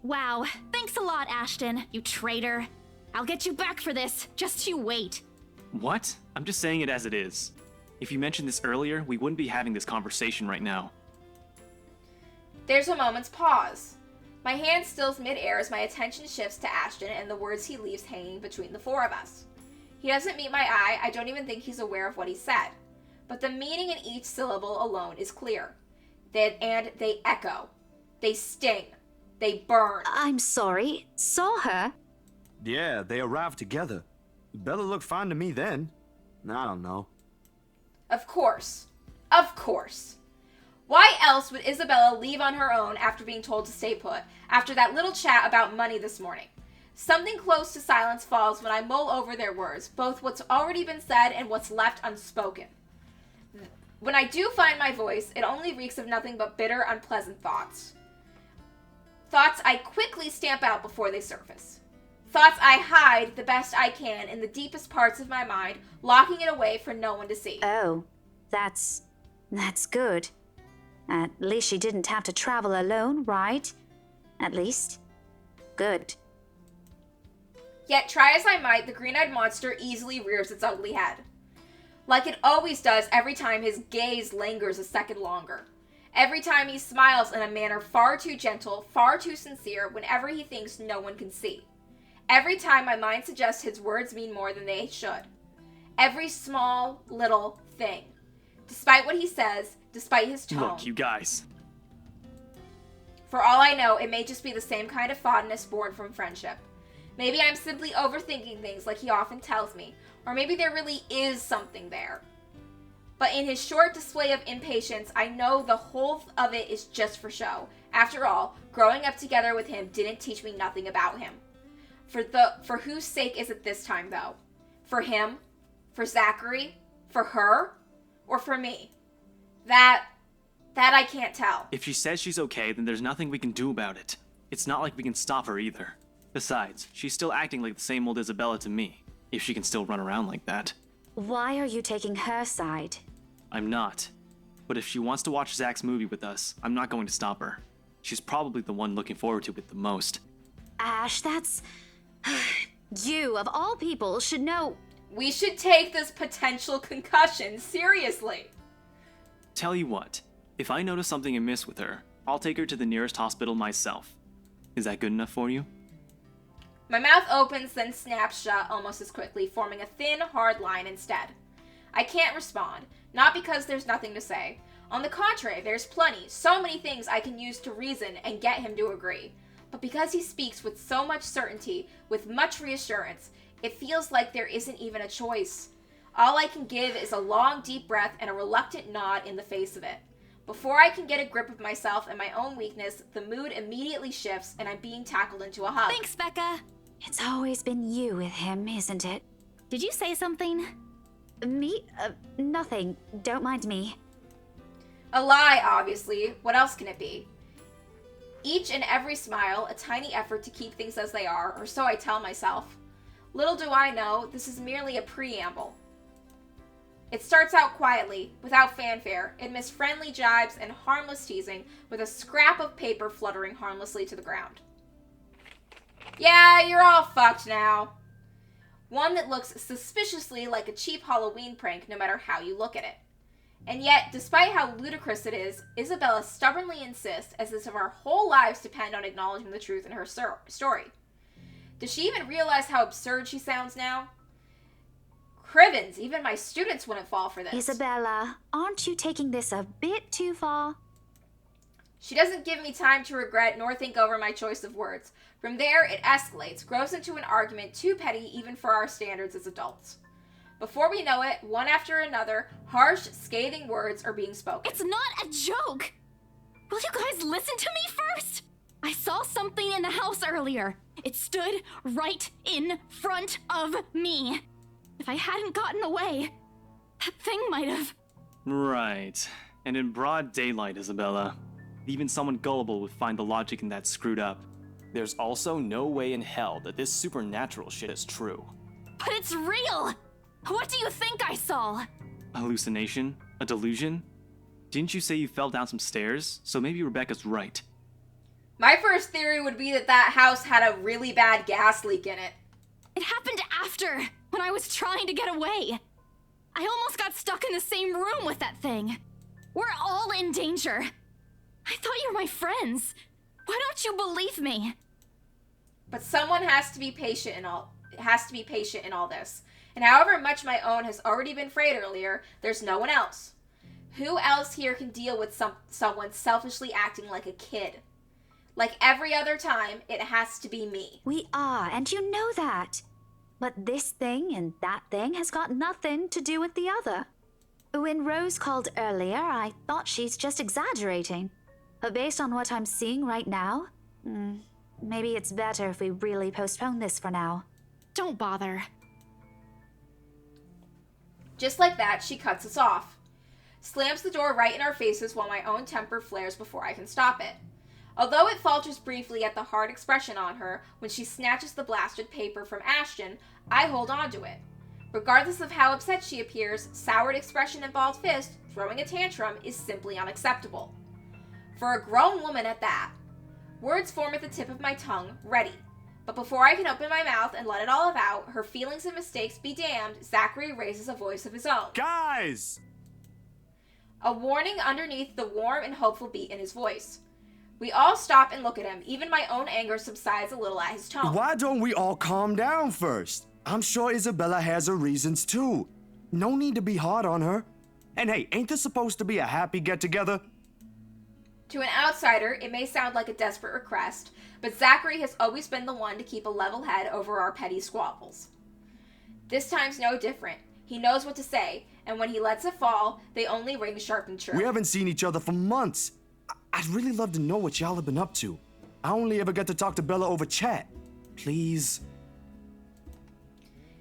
Wow, thanks a lot, Ashton, you traitor. I'll get you back for this. Just you wait. What? I'm just saying it as it is. If you mentioned this earlier, we wouldn't be having this conversation right now. There's a moment's pause. My hand stills mid-air as my attention shifts to Ashton and the words he leaves hanging between the four of us. He doesn't meet my eye, I don't even think he's aware of what he said. But the meaning in each syllable alone is clear. And they echo. They sting. They burn. I'm sorry. Saw her? Yeah, they arrived together. Bella looked fine to me then. I don't know. Of course. Of course. Why else would Isabella leave on her own after being told to stay put, after that little chat about money this morning? Something close to silence falls when I mull over their words, both what's already been said and what's left unspoken. When I do find my voice, it only reeks of nothing but bitter, unpleasant thoughts. Thoughts I quickly stamp out before they surface. Thoughts I hide the best I can in the deepest parts of my mind, locking it away for no one to see. Oh, that's good. At least she didn't have to travel alone, right? At least. Good. Yet, try as I might, the green-eyed monster easily rears its ugly head. Like it always does every time his gaze lingers a second longer. Every time he smiles in a manner far too gentle, far too sincere, whenever he thinks no one can see. Every time my mind suggests his words mean more than they should. Every small, little thing. Despite what he says, despite his tone. Look, you guys. For all I know, it may just be the same kind of fondness born from friendship. Maybe I'm simply overthinking things like he often tells me, or maybe there really is something there. But in his short display of impatience, I know the whole of it is just for show. After all, growing up together with him didn't teach me nothing about him. For whose sake is it this time, though? For him? For Zachary? For her? Or for me? That I can't tell. If she says she's okay, then there's nothing we can do about it. It's not like we can stop her either. Besides, she's still acting like the same old Isabella to me, if she can still run around like that. Why are you taking her side? I'm not. But if she wants to watch Zach's movie with us, I'm not going to stop her. She's probably the one looking forward to it the most. Ash, that's... You, of all people, should know... We should take this potential concussion seriously. Tell you what, if I notice something amiss with her, I'll take her to the nearest hospital myself. Is that good enough for you? My mouth opens, then snaps shut almost as quickly, forming a thin, hard line instead. I can't respond, not because there's nothing to say. On the contrary, there's plenty, so many things I can use to reason and get him to agree. But because he speaks with so much certainty, with much reassurance, it feels like there isn't even a choice. All I can give is a long, deep breath and a reluctant nod in the face of it. Before I can get a grip of myself and my own weakness, the mood immediately shifts and I'm being tackled into a hug. Thanks, Becca. It's always been you with him, isn't it? Did you say something? Me? Nothing. Don't mind me. A lie, obviously. What else can it be? Each and every smile, a tiny effort to keep things as they are, or so I tell myself. Little do I know, this is merely a preamble. It starts out quietly, without fanfare, amidst friendly jibes and harmless teasing, with a scrap of paper fluttering harmlessly to the ground. Yeah, you're all fucked now. One that looks suspiciously like a cheap Halloween prank no matter how you look at it. And yet, despite how ludicrous it is, Isabella stubbornly insists as if our whole lives depend on acknowledging the truth in her story. Does she even realize how absurd she sounds now? Crivens, even my students wouldn't fall for this. Isabella, aren't you taking this a bit too far? She doesn't give me time to regret nor think over my choice of words. From there, it escalates, grows into an argument too petty even for our standards as adults. Before we know it, one after another, harsh, scathing words are being spoken. It's not a joke! Will you guys listen to me first? I saw something in the house earlier. It stood right in front of me. If I hadn't gotten away, that thing might have... Right. And in broad daylight, Isabella. Even someone gullible would find the logic in that screwed up. There's also no way in hell that this supernatural shit is true. But it's real! What do you think I saw? A hallucination? A delusion? Didn't you say you fell down some stairs? So maybe Rebecca's right. My first theory would be that that house had a really bad gas leak in it. It happened after, when I was trying to get away. I almost got stuck in the same room with that thing. We're all in danger. I thought you were my friends. Why don't you believe me? But someone has to be patient in all this. And however much my own has already been frayed earlier, there's no one else. Who else here can deal with someone selfishly acting like a kid? Like every other time, it has to be me. We are, and you know that. But this thing and that thing has got nothing to do with the other. When Rose called earlier, I thought she's just exaggerating. But based on what I'm seeing right now, maybe it's better if we really postpone this for now. Don't bother. Just like that, she cuts us off. Slams the door right in our faces while my own temper flares before I can stop it. Although it falters briefly at the hard expression on her when she snatches the blasted paper from Ashton, I hold on to it. Regardless of how upset she appears, soured expression and balled fist, throwing a tantrum is simply unacceptable. For a grown woman at that. Words form at the tip of my tongue, ready. But before I can open my mouth and let it all out, her feelings and mistakes be damned, Zachary raises a voice of his own. Guys! A warning underneath the warm and hopeful beat in his voice. We all stop and look at him. Even my own anger subsides a little at his tone. Why don't we all calm down first? I'm sure Isabella has her reasons too. No need to be hard on her. And hey, ain't this supposed to be a happy get-together? To an outsider, it may sound like a desperate request, but Zachary has always been the one to keep a level head over our petty squabbles. This time's no different. He knows what to say, and when he lets it fall, they only ring sharp and true. We haven't seen each other for months. I'd really love to know what y'all have been up to. I only ever get to talk to Bella over chat. Please.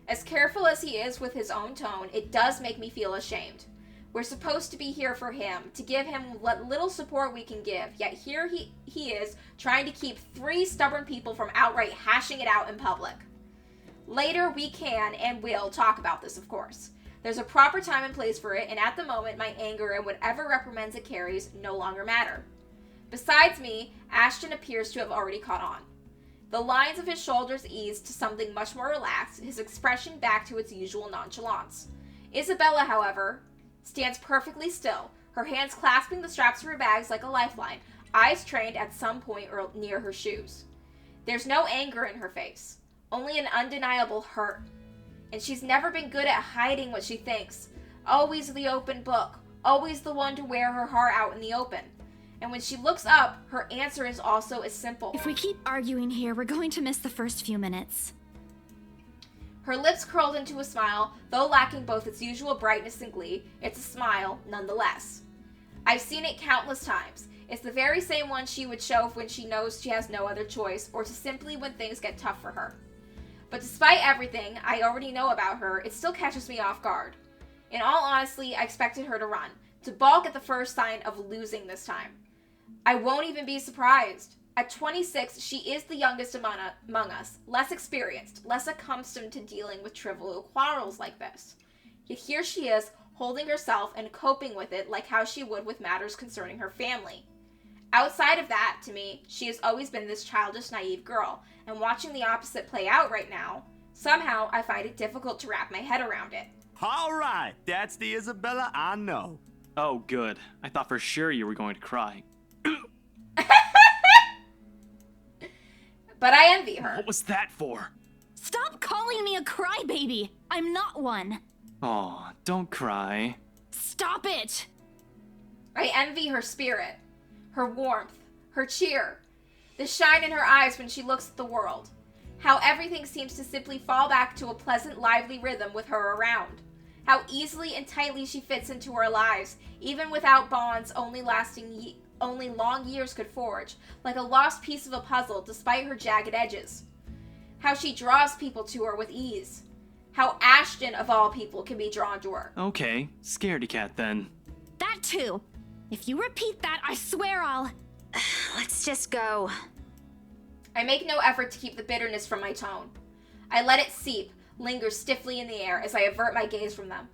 As careful as he is with his own tone, it does make me feel ashamed. We're supposed to be here for him, to give him what little support we can give, yet here he is, trying to keep 3 stubborn people from outright hashing it out in public. Later, we can and will talk about this, of course. There's a proper time and place for it, and at the moment, my anger and whatever reprimands it carries no longer matter. Besides me, Ashton appears to have already caught on. The lines of his shoulders ease to something much more relaxed, his expression back to its usual nonchalance. Isabella, however, stands perfectly still, her hands clasping the straps of her bags like a lifeline, eyes trained at some point or near her shoes. There's no anger in her face. only an undeniable hurt. And she's never been good at hiding what she thinks. Always the open book, always the one to wear her heart out in the open. And when she looks up, her answer is also as simple. If we keep arguing here, we're going to miss the first few minutes. Her lips curled into a smile, though lacking both its usual brightness and glee, it's a smile nonetheless. I've seen it countless times. It's the very same one she would show when she knows she has no other choice, or to simply when things get tough for her. But despite everything I already know about her, it still catches me off guard. In all honesty, I expected her to run, to balk at the first sign of losing this time. I won't even be surprised. At 26, she is the youngest among us, less experienced, less accustomed to dealing with trivial quarrels like this. Yet here she is, holding herself and coping with it like how she would with matters concerning her family. Outside of that, to me, she has always been this childish, naive girl, and watching the opposite play out right now, somehow I find it difficult to wrap my head around it. All right, that's the Isabella I know. Oh, good. I thought for sure you were going to cry. But I envy her. What was that for? Stop calling me a crybaby! I'm not one! Aw, don't cry. Stop it! I envy her spirit, her warmth, her cheer, the shine in her eyes when she looks at the world, how everything seems to simply fall back to a pleasant, lively rhythm with her around, how easily and tightly she fits into our lives, even without bonds only long years could forge, like a lost piece of a puzzle despite her jagged edges. How she draws people to her with ease. How Ashton, of all people, can be drawn to her. Okay, scaredy cat then. That too. If you repeat that, I swear I'll... Let's just go. I make no effort to keep the bitterness from my tone. I let it seep, linger stiffly in the air as I avert my gaze from them.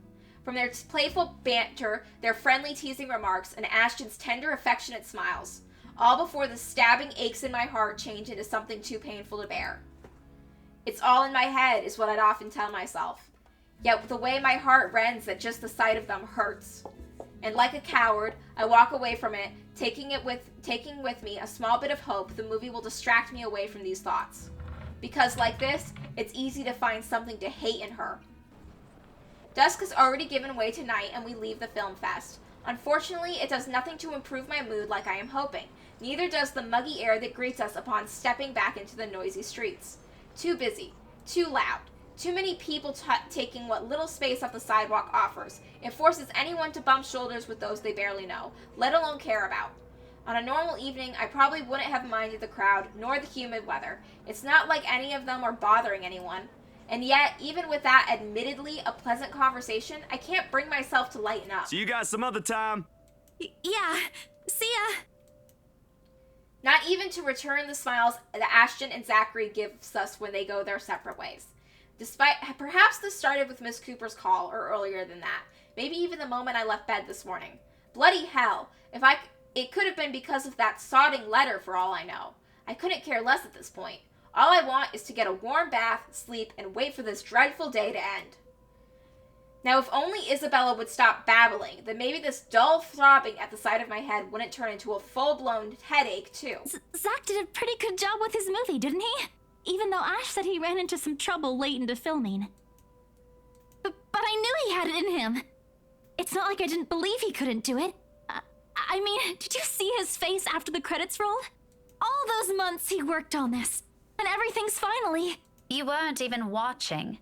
From their playful banter, their friendly teasing remarks, and Ashton's tender, affectionate smiles, all before the stabbing aches in my heart change into something too painful to bear. It's all in my head, is what I'd often tell myself. Yet the way my heart rends at just the sight of them hurts. And like a coward, I walk away from it, taking with me a small bit of hope the movie will distract me away from these thoughts. Because like this, it's easy to find something to hate in her. Dusk has already given way to night and we leave the film fest. Unfortunately, it does nothing to improve my mood like I am hoping. Neither does the muggy air that greets us upon stepping back into the noisy streets. Too busy, too loud, too many people taking what little space off the sidewalk offers. It forces anyone to bump shoulders with those they barely know, let alone care about. On a normal evening, I probably wouldn't have minded the crowd, nor the humid weather. It's not like any of them are bothering anyone. And yet, even with that admittedly a pleasant conversation, I can't bring myself to lighten up. See you guys some other time. Yeah, see ya! Not even to return the smiles that Ashton and Zachary gives us when they go their separate ways. Despite, perhaps this started with Miss Cooper's call, or earlier than that. Maybe even the moment I left bed this morning. Bloody hell, it could have been because of that sodding letter for all I know. I couldn't care less at this point. All I want is to get a warm bath, sleep, and wait for this dreadful day to end. Now, if only Isabella would stop babbling, then maybe this dull throbbing at the side of my head wouldn't turn into a full-blown headache, too. Zach did a pretty good job with his movie, didn't he? Even though Ash said he ran into some trouble late into filming. But I knew he had it in him. It's not like I didn't believe he couldn't do it. I mean, did you see his face after the credits rolled? All those months he worked on this. And everything's finally... You weren't even watching.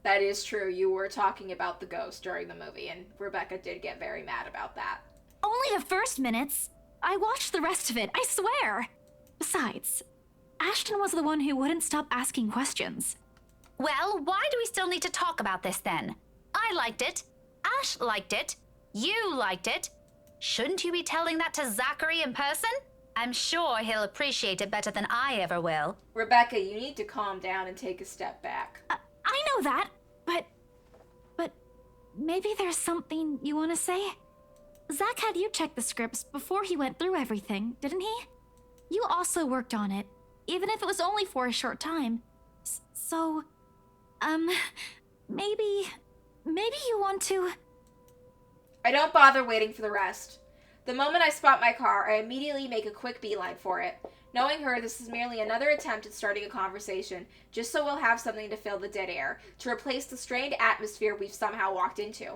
That is true. You were talking about the ghost during the movie, and Rebecca did get very mad about that. Only the first minutes. I watched the rest of it, I swear. Besides, Ashton was the one who wouldn't stop asking questions. Well, why do we still need to talk about this then? I liked it. Ash liked it. You liked it. Shouldn't you be telling that to Zachary in person? I'm sure he'll appreciate it better than I ever will. Rebecca, you need to calm down and take a step back. I know that, but maybe there's something you want to say? Zach had you check the scripts before he went through everything, didn't he? You also worked on it, even if it was only for a short time. So, maybe you want to... I don't bother waiting for the rest. The moment I spot my car, I immediately make a quick beeline for it. Knowing her, this is merely another attempt at starting a conversation, just so we'll have something to fill the dead air, to replace the strained atmosphere we've somehow walked into.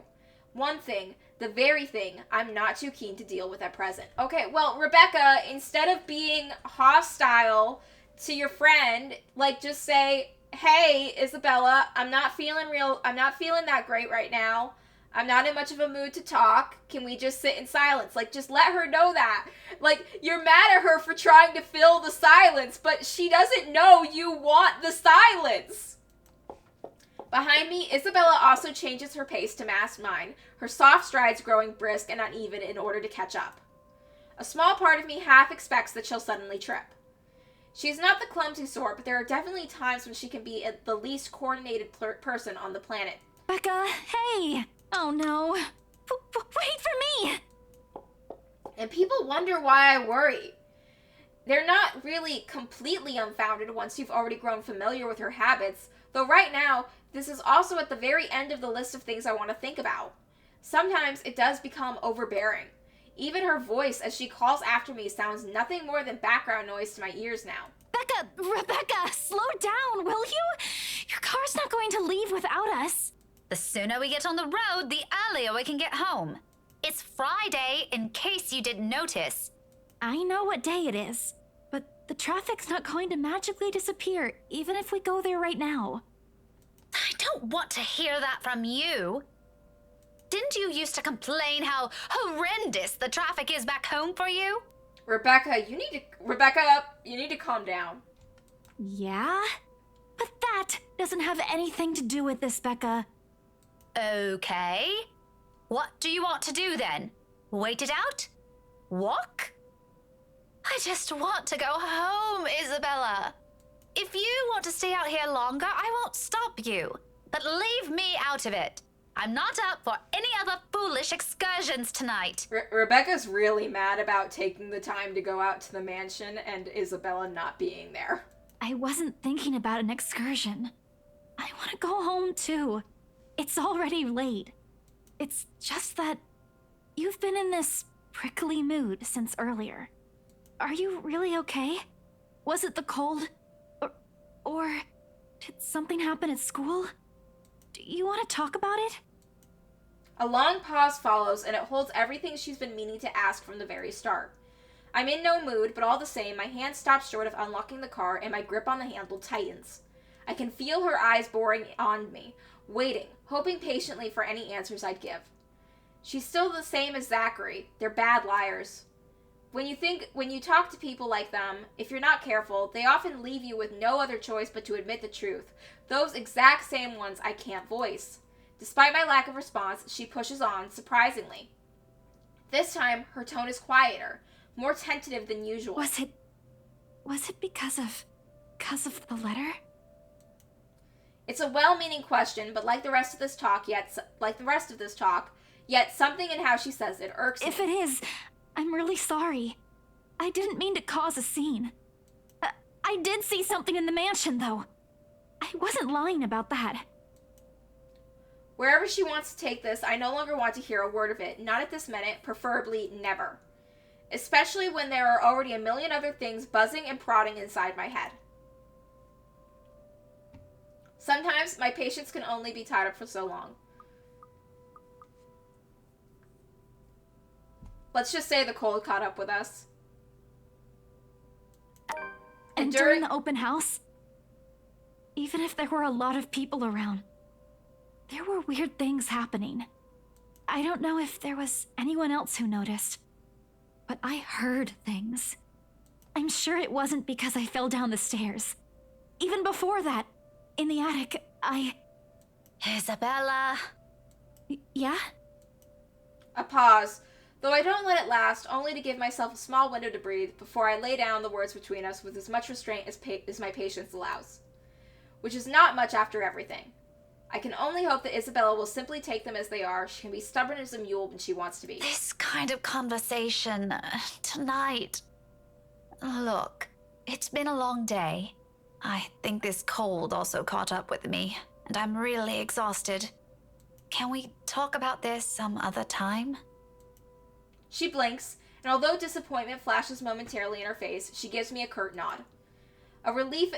One thing, the very thing, I'm not too keen to deal with at present. Okay, well, Rebecca, instead of being hostile to your friend, like, just say, hey, Isabella, I'm not feeling that great right now. I'm not in much of a mood to talk. Can we just sit in silence? Like, just let her know that. Like, you're mad at her for trying to fill the silence, but she doesn't know you want the silence. Behind me, Isabella also changes her pace to match mine, her soft strides growing brisk and uneven in order to catch up. A small part of me half expects that she'll suddenly trip. She's not the clumsy sort, but there are definitely times when she can be the least coordinated person on the planet. Becca, hey! Oh no. Wait for me! And people wonder why I worry. They're not really completely unfounded once you've already grown familiar with her habits, though right now, this is also at the very end of the list of things I want to think about. Sometimes it does become overbearing. Even her voice as she calls after me sounds nothing more than background noise to my ears now. Rebecca, slow down, will you? Your car's not going to leave without us. The sooner we get on the road, the earlier we can get home. It's Friday, in case you didn't notice. I know what day it is, but the traffic's not going to magically disappear, even if we go there right now. I don't want to hear that from you. Didn't you used to complain how horrendous the traffic is back home for you? Rebecca, you need to calm down. Yeah? But that doesn't have anything to do with this, Becca. Okay. What do you want to do then? Wait it out? Walk? I just want to go home, Isabella. If you want to stay out here longer, I won't stop you. But leave me out of it. I'm not up for any other foolish excursions tonight. Rebecca's really mad about taking the time to go out to the mansion and Isabella not being there. I wasn't thinking about an excursion. I want to go home too. It's already late. It's just that you've been in this prickly mood since earlier. Are you really okay? Was it the cold? Or did something happen at school? Do you want to talk about it? A long pause follows, and it holds everything she's been meaning to ask from the very start. I'm in no mood, but all the same, my hand stops short of unlocking the car, and my grip on the handle tightens. I can feel her eyes boring on me, waiting, hoping patiently for any answers I'd give. She's still the same as Zachary. They're bad liars. When you talk to people like them, if you're not careful, they often leave you with no other choice but to admit the truth. Those exact same ones I can't voice. Despite my lack of response, she pushes on, surprisingly. This time, her tone is quieter, more tentative than usual. Was it because of the letter? It's a well-meaning question, but like the rest of this talk, yet something in how she says it irks me. If it is, I'm really sorry. I didn't mean to cause a scene. I did see something in the mansion, though. I wasn't lying about that. Wherever she wants to take this, I no longer want to hear a word of it. Not at this minute, preferably never. Especially when there are already a million other things buzzing and prodding inside my head. Sometimes my patience can only be tied up for so long. Let's just say the cold caught up with us. And during the open house, even if there were a lot of people around, there were weird things happening. I don't know if there was anyone else who noticed, but I heard things. I'm sure it wasn't because I fell down the stairs. Even before that, in the attic, Isabella. Yeah? A pause, though I don't let it last, only to give myself a small window to breathe before I lay down the words between us with as much restraint as my patience allows. Which is not much after everything. I can only hope that Isabella will simply take them as they are. She can be stubborn as a mule when she wants to be. This kind of conversation tonight. Look, it's been a long day. I think this cold also caught up with me, and I'm really exhausted. Can we talk about this some other time? She blinks, and although disappointment flashes momentarily in her face, she gives me a curt nod. A relief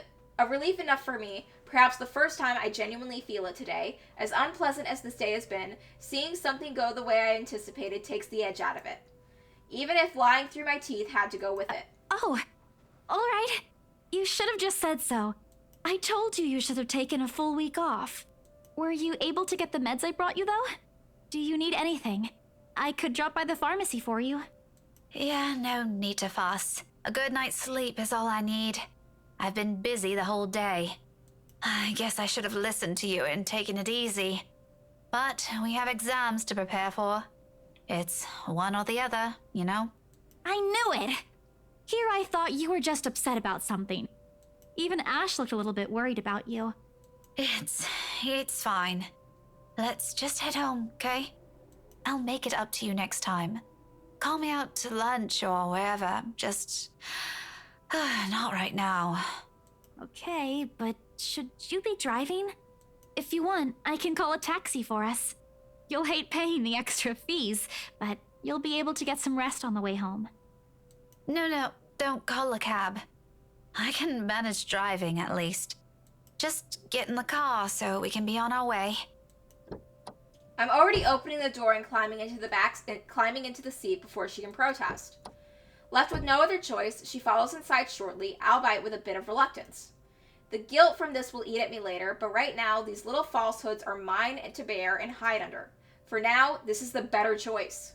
enough for me, perhaps the first time I genuinely feel it today. As unpleasant as this day has been, seeing something go the way I anticipated takes the edge out of it. Even if lying through my teeth had to go with it. Oh, all right. You should have just said so. I told you should have taken a full week off. Were you able to get the meds I brought you, though? Do you need anything? I could drop by the pharmacy for you. Yeah, no need to fuss. A good night's sleep is all I need. I've been busy the whole day. I guess I should have listened to you and taken it easy. But we have exams to prepare for. It's one or the other, you know? I knew it! Here I thought you were just upset about something. Even Ash looked a little bit worried about you. It's fine. Let's just head home, okay? I'll make it up to you next time. Call me out to lunch or wherever. Just... not right now. Okay, but should you be driving? If you want, I can call a taxi for us. You'll hate paying the extra fees, but you'll be able to get some rest on the way home. No, don't call a cab. I can manage driving at least. Just get in the car so we can be on our way. I'm already opening the door and climbing into the seat before she can protest. Left with no other choice, she follows inside shortly, albeit with a bit of reluctance. The guilt from this will eat at me later, but right now, these little falsehoods are mine to bear and hide under. For now, this is the better choice.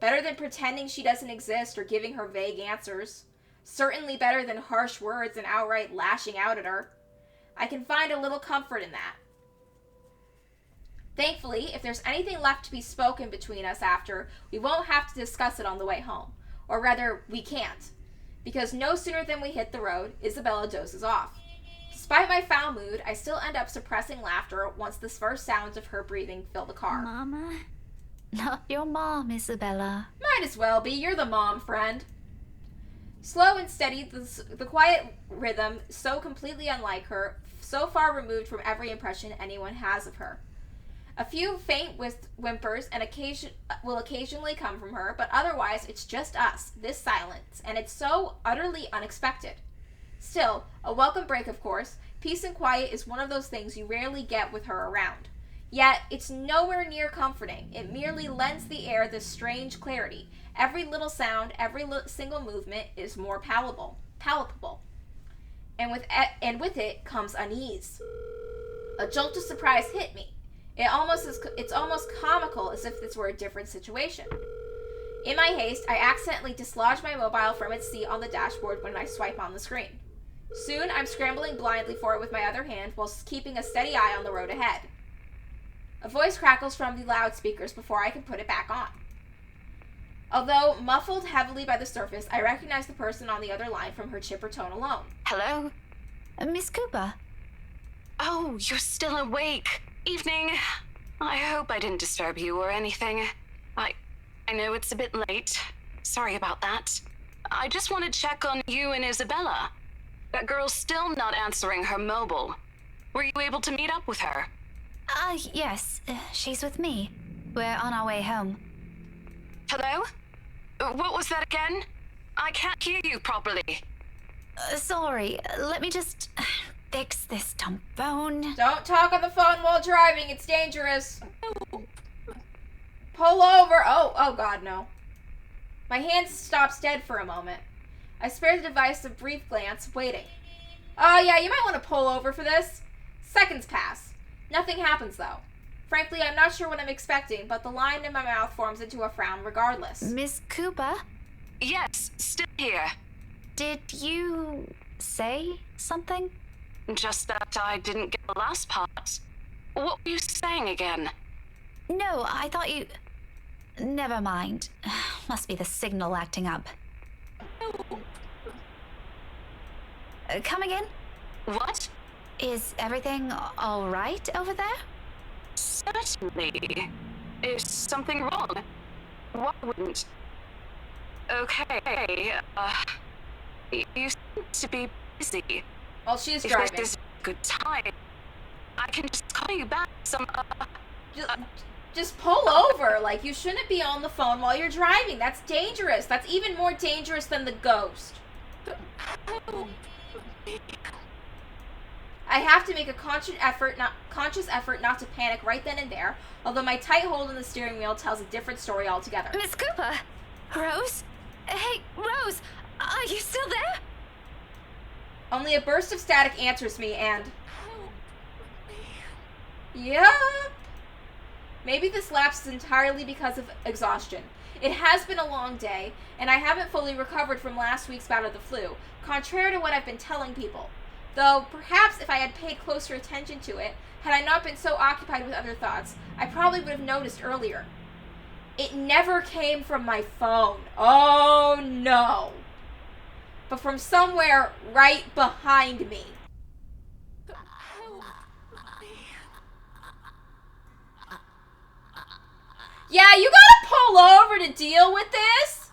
Better than pretending she doesn't exist or giving her vague answers. Certainly better than harsh words and outright lashing out at her. I can find a little comfort in that. Thankfully, if there's anything left to be spoken between us after, we won't have to discuss it on the way home. Or rather, we can't. Because no sooner than we hit the road, Isabella dozes off. Despite my foul mood, I still end up suppressing laughter once the first sounds of her breathing fill the car. Mama? Not your mom, Isabella. Might as well be. You're the mom, friend. Slow and steady, the quiet rhythm, so completely unlike her, so far removed from every impression anyone has of her. A few faint whimpers will occasionally come from her, but otherwise it's just us, this silence, and it's so utterly unexpected. Still, a welcome break, of course. Peace and quiet is one of those things you rarely get with her around. Yet, it's nowhere near comforting. It merely lends the air this strange clarity. Every little sound, every single movement is more palpable. And with it comes unease. A jolt of surprise hit me. It's almost comical, as if this were a different situation. In my haste, I accidentally dislodge my mobile from its seat on the dashboard when I swipe on the screen. Soon, I'm scrambling blindly for it with my other hand while keeping a steady eye on the road ahead. A voice crackles from the loudspeakers before I can put it back on. Although muffled heavily by the surface, I recognize the person on the other line from her chipper tone alone. Hello? Miss Cooper? Oh, you're still awake. Evening. I hope I didn't disturb you or anything. I know it's a bit late. Sorry about that. I just want to check on you and Isabella. That girl's still not answering her mobile. Were you able to meet up with her? Yes. She's with me. We're on our way home. Hello? What was that again? I can't hear you properly. Sorry. Let me just fix this dumb phone. Don't talk on the phone while driving. It's dangerous. Pull over. Oh God, no. My hand stops dead for a moment. I spare the device a brief glance, waiting. Oh yeah, you might want to pull over for this. Seconds pass. Nothing happens though. Frankly, I'm not sure what I'm expecting, but the line in my mouth forms into a frown regardless. Miss Cooper? Yes, still here. Did you say something? Just that I didn't get the last part. What were you saying again? No, I thought you... Never mind. Must be the signal acting up. Come again? What? Is everything all right over there? Certainly. Is something wrong? Why wouldn't? Okay, you seem to be busy. Well, she's if driving. If this is a good time, I can just call you back some, Just pull over. Like, you shouldn't be on the phone while you're driving. That's dangerous. That's even more dangerous than the ghost. I have to make a conscious effort not to panic right then and there, although my tight hold on the steering wheel tells a different story altogether. Miss Cooper? Rose? Hey, Rose, are you still there? Only a burst of static answers me, and... Yep. Maybe this lapse is entirely because of exhaustion. It has been a long day, and I haven't fully recovered from last week's bout of the flu, contrary to what I've been telling people. Though, perhaps if I had paid closer attention to it, had I not been so occupied with other thoughts, I probably would have noticed earlier. It never came from my phone. Oh no. But from somewhere right behind me. Yeah, you gotta pull over to deal with this.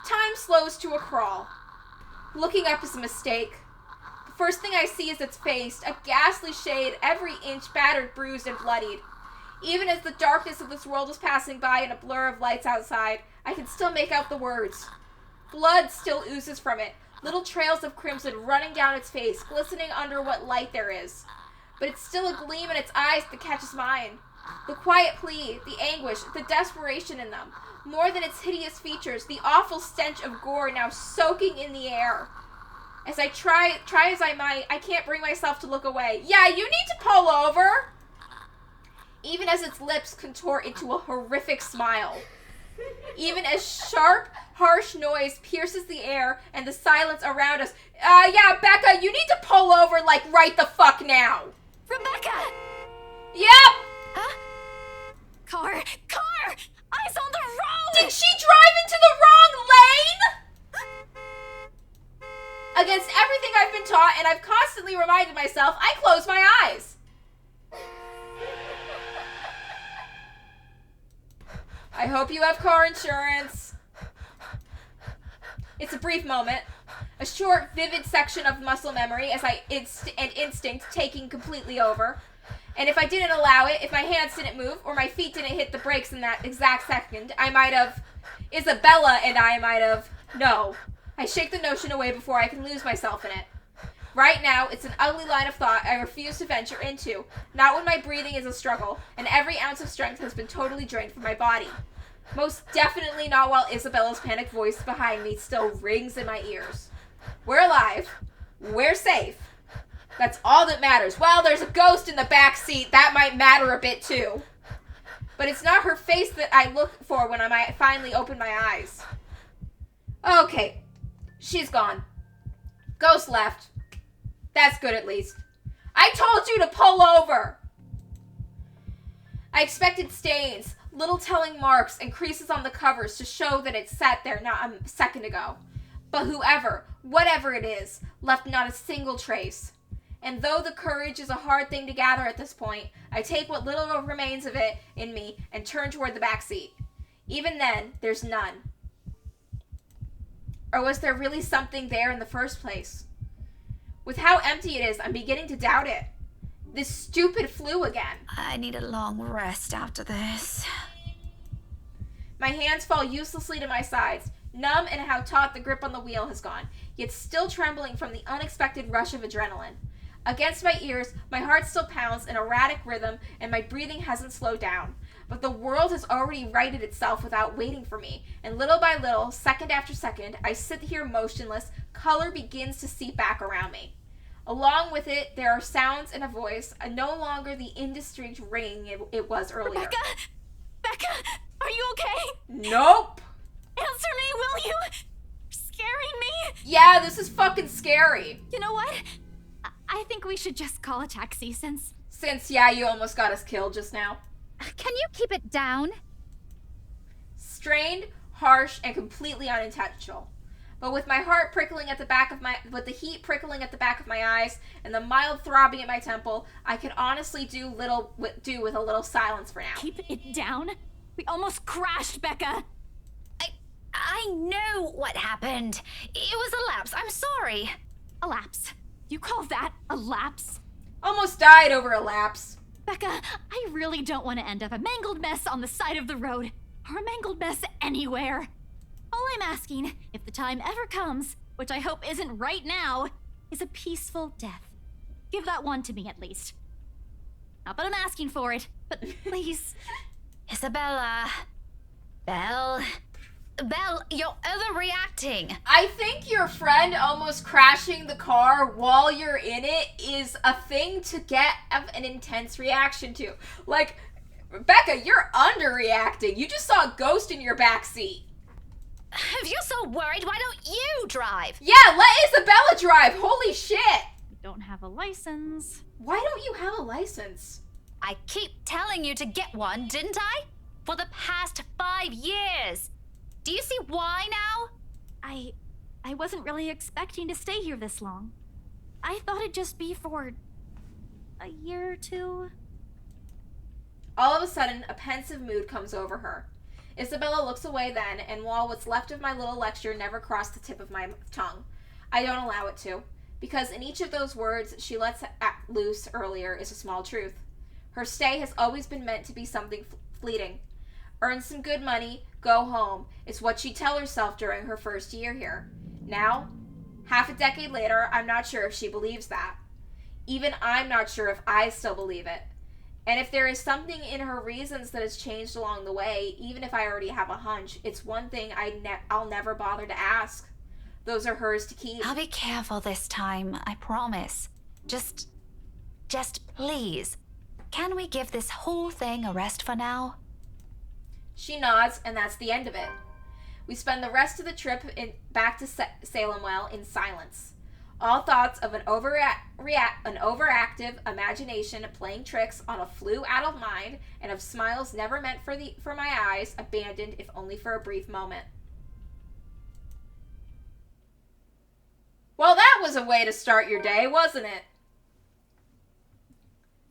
Time slows to a crawl. Looking up is a mistake. The first thing I see is its face, a ghastly shade, every inch battered, bruised, and bloodied. Even as the darkness of this world is passing by in a blur of lights outside, I can still make out the words. Blood still oozes from it, little trails of crimson running down its face, glistening under what light there is. But it's still a gleam in its eyes that catches mine. The quiet plea, the anguish, the desperation in them. More than its hideous features, the awful stench of gore now soaking in the air. As I try as I might, I can't bring myself to look away. Yeah, you need to pull over! Even as its lips contort into a horrific smile. Even as sharp, harsh noise pierces the air and the silence around us. Yeah, Becca, you need to pull over, like, right the fuck now. Rebecca! Yep! Huh? Car! Eyes on the road! Did she drive into the wrong lane? Against everything I've been taught, and I've constantly reminded myself, I close my eyes. I hope you have car insurance. It's a brief moment. A short, vivid section of muscle memory as and instinct taking completely over. And if I didn't allow it, if my hands didn't move, or my feet didn't hit the brakes in that exact second, I might have... Isabella and I might have... No. I shake the notion away before I can lose myself in it. Right now, it's an ugly line of thought I refuse to venture into, not when my breathing is a struggle, and every ounce of strength has been totally drained from my body. Most definitely not while Isabella's panicked voice behind me still rings in my ears. We're alive. We're safe. That's all that matters. Well, there's a ghost in the back seat. That might matter a bit too. But it's not her face that I look for when I finally open my eyes. Okay. She's gone. Ghost left. That's good at least. I told you to pull over! I expected stains, little telling marks, and creases on the covers to show that it sat there not a second ago. But whatever it is, left not a single trace. And though the courage is a hard thing to gather at this point, I take what little remains of it in me and turn toward the back seat. Even then, there's none. Or was there really something there in the first place? With how empty it is, I'm beginning to doubt it. This stupid flu again. I need a long rest after this. My hands fall uselessly to my sides, numb and how taut the grip on the wheel has gone, yet still trembling from the unexpected rush of adrenaline. Against my ears, my heart still pounds in erratic rhythm, and my breathing hasn't slowed down. But the world has already righted itself without waiting for me, and little by little, second after second, I sit here motionless, color begins to seep back around me. Along with it, there are sounds and a voice, no longer the indistinct ringing it was earlier. Becca, are you okay? Nope! Answer me, will you? You're scaring me. Yeah, this is fucking scary. You know what? I think we should just call a taxi since, yeah, you almost got us killed just now. Can you keep it down? Strained, harsh, and completely unintentional. But with my heart prickling at the back of with the heat prickling at the back of my eyes and the mild throbbing at my temple, I can honestly do with a little silence for now. Keep it down? We almost crashed, Becca. I know what happened. It was a lapse. I'm sorry. A lapse? You call that a lapse? Almost died over a lapse. Becca, I really don't want to end up a mangled mess on the side of the road, or a mangled mess anywhere. All I'm asking, if the time ever comes, which I hope isn't right now, is a peaceful death. Give that one to me at least. Not that I'm asking for it, but please. Isabella. Belle, you're overreacting. I think your friend almost crashing the car while you're in it is a thing to get an intense reaction to. Like, Becca, you're underreacting. You just saw a ghost in your back seat. If you're so worried, why don't you drive? Yeah, let Isabella drive. Holy shit. You don't have a license. Why don't you have a license? I keep telling you to get one, didn't I? For the past 5 years. Do you see why now? I wasn't really expecting to stay here this long. I thought it'd just be for a year or two. All of a sudden, a pensive mood comes over her. Isabella looks away then, and while what's left of my little lecture never crossed the tip of my tongue, I don't allow it to, because in each of those words she lets loose earlier is a small truth. Her stay has always been meant to be something fleeting. Earn some good money, go home, is what she'd tell herself during her first year here. Now, half a decade later, I'm not sure if she believes that. Even I'm not sure if I still believe it. And if there is something in her reasons that has changed along the way, even if I already have a hunch, it's one thing I'll never bother to ask. Those are hers to keep. I'll be careful this time, I promise. Just please, can we give this whole thing a rest for now? She nods, and that's the end of it. We spend the rest of the trip back to Salemwell in silence. All thoughts of an overactive imagination playing tricks on a flu-addled mind, and of smiles never meant for my eyes, abandoned if only for a brief moment. Well, that was a way to start your day, wasn't it?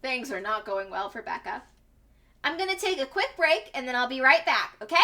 Things are not going well for Becca. I'm going to take a quick break, and then I'll be right back, okay?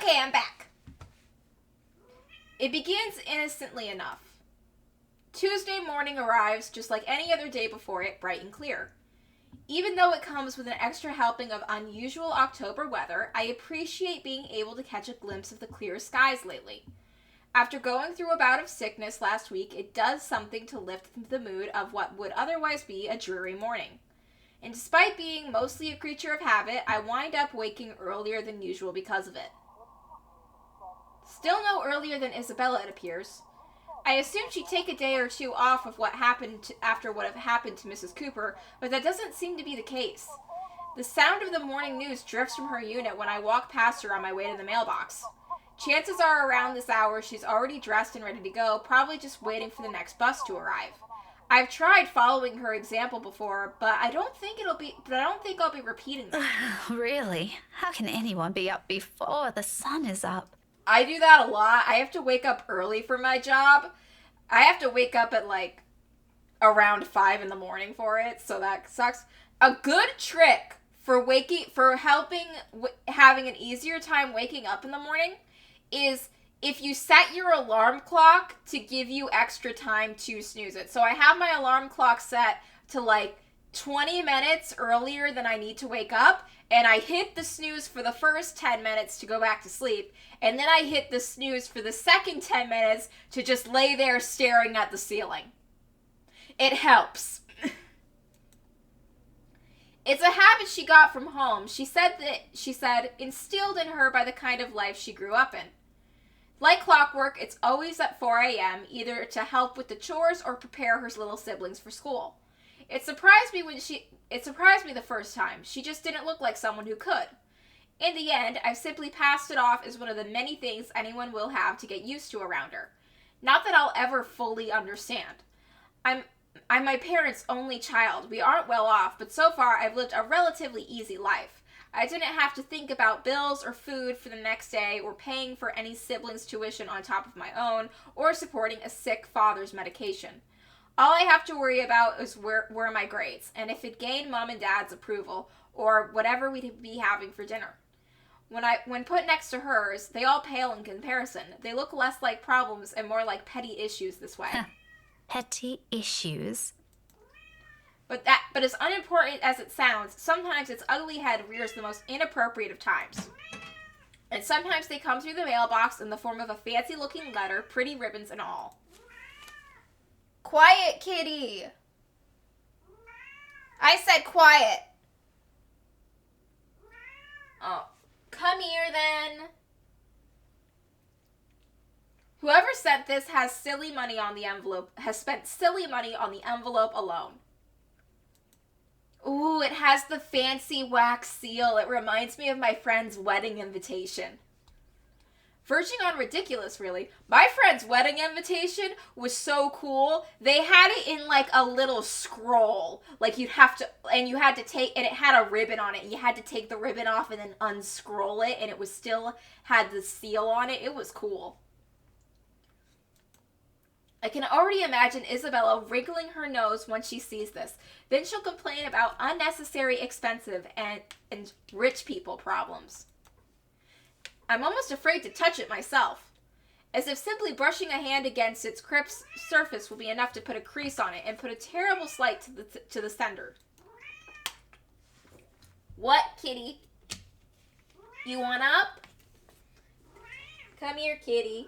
Okay, I'm back. It begins innocently enough. Tuesday morning arrives just like any other day before it, bright and clear. Even though it comes with an extra helping of unusual October weather, I appreciate being able to catch a glimpse of the clear skies lately. After going through a bout of sickness last week, it does something to lift the mood of what would otherwise be a dreary morning. And despite being mostly a creature of habit, I wind up waking earlier than usual because of it. Still no earlier than Isabella, it appears. I assumed she'd take a day or two off of what happened after what had happened to Mrs. Cooper, but that doesn't seem to be the case. The sound of the morning news drifts from her unit when I walk past her on my way to the mailbox. Chances are around this hour she's already dressed and ready to go, probably just waiting for the next bus to arrive. I've tried following her example before, but I don't think I'll be repeating that. Really? How can anyone be up before the sun is up? I do that a lot. I have to wake up early for my job. I have to wake up at like around 5 in the morning for it, so that sucks. A good trick for having an easier time waking up in the morning is if you set your alarm clock to give you extra time to snooze it. So I have my alarm clock set to like 20 minutes earlier than I need to wake up, and I hit the snooze for the first 10 minutes to go back to sleep, and then I hit the snooze for the second 10 minutes to just lay there staring at the ceiling. It helps. It's a habit she got from home. She said instilled in her by the kind of life she grew up in. Like clockwork, it's always at 4 a.m., either to help with the chores or prepare her little siblings for school. It surprised me the first time. She just didn't look like someone who could. In the end, I've simply passed it off as one of the many things anyone will have to get used to around her. Not that I'll ever fully understand. I'm my parents' only child. We aren't well off, but so far I've lived a relatively easy life. I didn't have to think about bills or food for the next day, or paying for any siblings' tuition on top of my own, or supporting a sick father's medication. All I have to worry about is where my grades, and if it gained Mom and Dad's approval, or whatever we'd be having for dinner. When put next to hers, they all pale in comparison. They look less like problems and more like petty issues this way. Petty issues? But as unimportant as it sounds, sometimes its ugly head rears the most inappropriate of times. And sometimes they come through the mailbox in the form of a fancy-looking letter, pretty ribbons and all. Quiet, kitty! I said quiet! Oh, come here then. Whoever sent this has spent silly money on the envelope alone. Ooh, it has the fancy wax seal. It reminds me of my friend's wedding invitation. Verging on ridiculous, really. My friend's wedding invitation was so cool. They had it in like a little scroll. Like you had to take, and it had a ribbon on it. You had to take the ribbon off and then unscroll it, and it was still had the seal on it. It was cool. I can already imagine Isabella wrinkling her nose when she sees this. Then she'll complain about unnecessary, expensive, and rich people problems. I'm almost afraid to touch it myself. As if simply brushing a hand against its crisp surface will be enough to put a crease on it and put a terrible slight to the sender. What, kitty? You want up? Come here, kitty.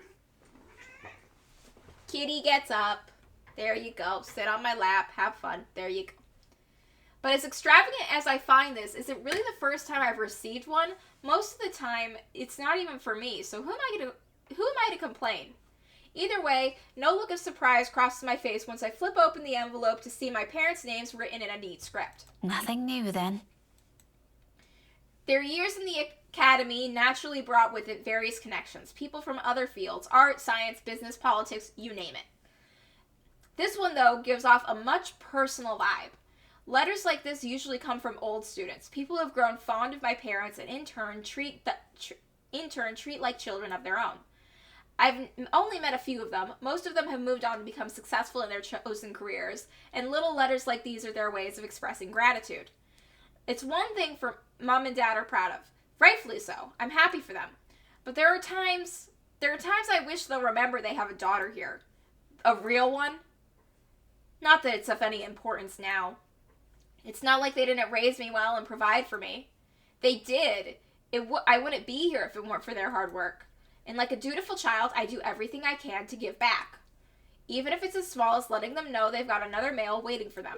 Kitty gets up. There you go. Sit on my lap. Have fun. There you go. But as extravagant as I find this, is it really the first time I've received one? Most of the time, it's not even for me, so who am I to complain? Either way, no look of surprise crosses my face once I flip open the envelope to see my parents' names written in a neat script. Nothing new then. Their years in the academy naturally brought with it various connections. People from other fields, art, science, business, politics, you name it. This one, though, gives off a much personal vibe. Letters like this usually come from old students, people who have grown fond of my parents and in turn treat like children of their own. I've only met a few of them. Most of them have moved on to become successful in their chosen careers, and little letters like these are their ways of expressing gratitude. It's one thing for Mom and Dad are proud of. Rightfully so. I'm happy for them. But there are times I wish they'll remember they have a daughter here. A real one. Not that it's of any importance now. It's not like they didn't raise me well and provide for me. They did. I wouldn't be here if it weren't for their hard work. And like a dutiful child, I do everything I can to give back. Even if it's as small as letting them know they've got another mail waiting for them.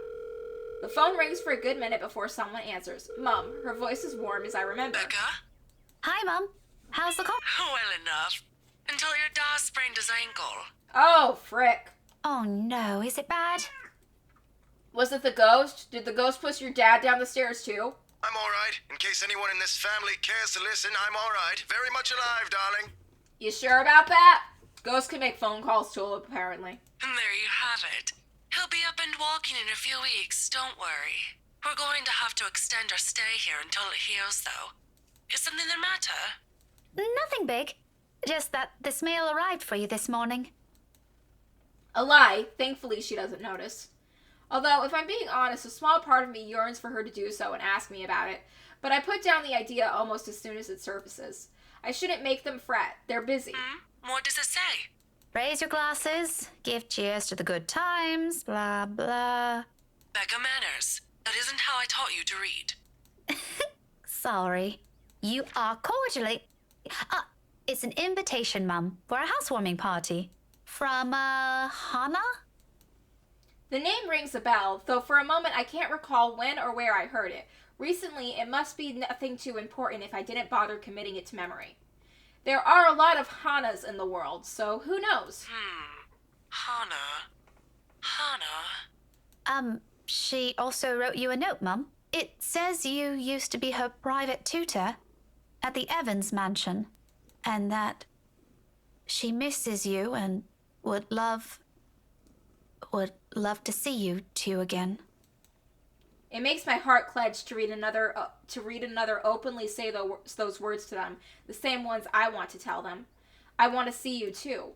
The phone rings for a good minute before someone answers. Mum, her voice is warm as I remember. Becca? Hi, Mum. How's the call? Well enough. Until your dad sprained his ankle. Oh, frick. Oh no, is it bad? Was it the ghost? Did the ghost push your dad down the stairs too? I'm alright. In case anyone in this family cares to listen, I'm alright. Very much alive, darling. You sure about that? Ghosts can make phone calls too, apparently. And there you have it. He'll be up and walking in a few weeks, don't worry. We're going to have to extend our stay here until it heals, though. Is something the matter? Nothing big. Just that this mail arrived for you this morning. A lie. Thankfully, she doesn't notice. Although, if I'm being honest, a small part of me yearns for her to do so and ask me about it. But I put down the idea almost as soon as it surfaces. I shouldn't make them fret. They're busy. What does it say? Raise your glasses, give cheers to the good times, blah, blah. Becca manners. That isn't how I taught you to read. Sorry. You are cordially... it's an invitation, Mum, for a housewarming party. From, Hannah? The name rings a bell, though for a moment I can't recall when or where I heard it. Recently, it must be nothing too important if I didn't bother committing it to memory. There are a lot of Hannahs in the world, so who knows? Hannah. She also wrote you a note, Mum. It says you used to be her private tutor at the Evans mansion, and that she misses you and would love to see you two again. It makes my heart clench to read another openly say those words to them, the same ones I want to tell them. I want to see you too.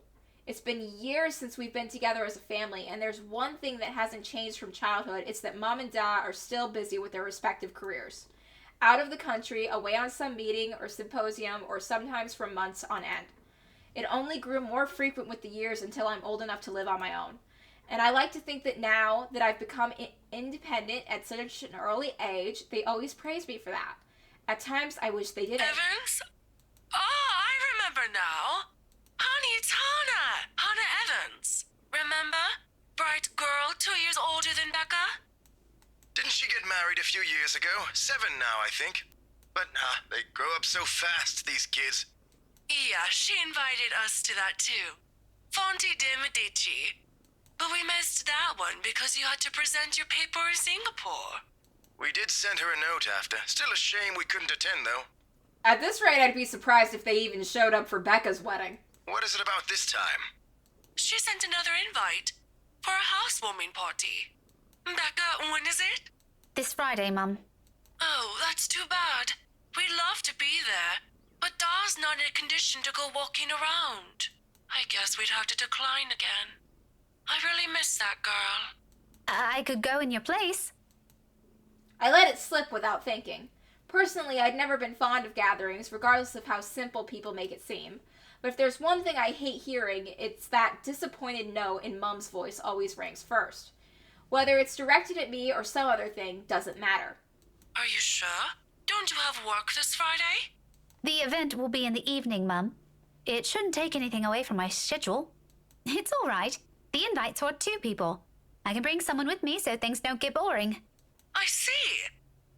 It's been years since we've been together as a family, and there's one thing that hasn't changed from childhood. It's that Mom and Dad are still busy with their respective careers. Out of the country, away on some meeting or symposium, or sometimes for months on end. It only grew more frequent with the years until I'm old enough to live on my own. And I like to think that now that I've become independent at such an early age, they always praise me for that. At times, I wish they didn't. Evans? Oh, I remember now. Honey, it's Hannah. Hannah Evans. Remember? Bright girl, 2 years older than Becca? Didn't she get married a few years ago? 7 now, I think. But, they grow up so fast, these kids. Yeah, she invited us to that too. Fonte de Medici. But we missed that one because you had to present your paper in Singapore. We did send her a note after. Still a shame we couldn't attend, though. At this rate, I'd be surprised if they even showed up for Becca's wedding. What is it about this time? She sent another invite for a housewarming party. Becca, when is it? This Friday, Mum. Oh, that's too bad. We'd love to be there, but Da's not in a condition to go walking around. I guess we'd have to decline again. I really miss that girl. I could go in your place. I let it slip without thinking. Personally, I'd never been fond of gatherings, regardless of how simple people make it seem. But if there's one thing I hate hearing, it's that disappointed note in Mum's voice always rings first. Whether it's directed at me or some other thing doesn't matter. Are you sure? Don't you have work this Friday? The event will be in the evening, Mum. It shouldn't take anything away from my schedule. It's all right. The invite's for 2 people. I can bring someone with me so things don't get boring. I see.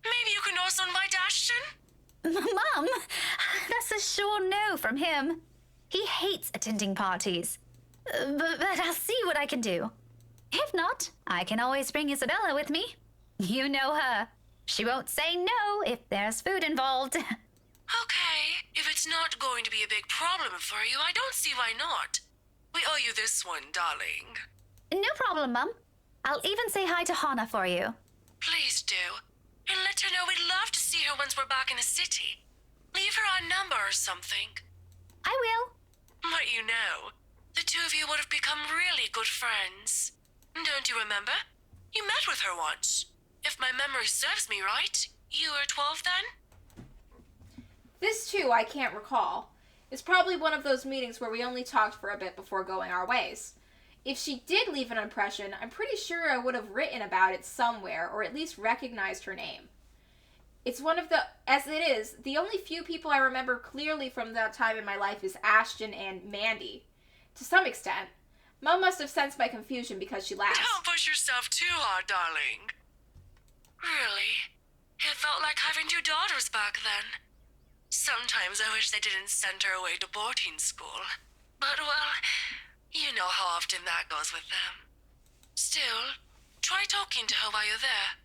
Maybe you can also invite Ashton? Mum, that's a sure no from him. He hates attending parties. But I'll see what I can do. If not, I can always bring Isabella with me. You know her. She won't say no if there's food involved. Okay, if it's not going to be a big problem for you, I don't see why not. We owe you this one, darling. No problem, Mum. I'll even say hi to Hannah for you. Please do. And let her know we'd love to see her once we're back in the city. Leave her our number or something. I will. But you know, the two of you would have become really good friends. Don't you remember? You met with her once. If my memory serves me right, you were 12 then? This too I can't recall. It's probably one of those meetings where we only talked for a bit before going our ways. If she did leave an impression, I'm pretty sure I would have written about it somewhere, or at least recognized her name. It's one of the, as it is, the only few people I remember clearly from that time in my life is Ashton and Mandy. To some extent. Mom must have sensed my confusion because she laughed. Don't push yourself too hard, darling. Really? It felt like having two daughters back then. Sometimes I wish they didn't send her away to boarding school. But, well, you know how often that goes with them. Still, try talking to her while you're there.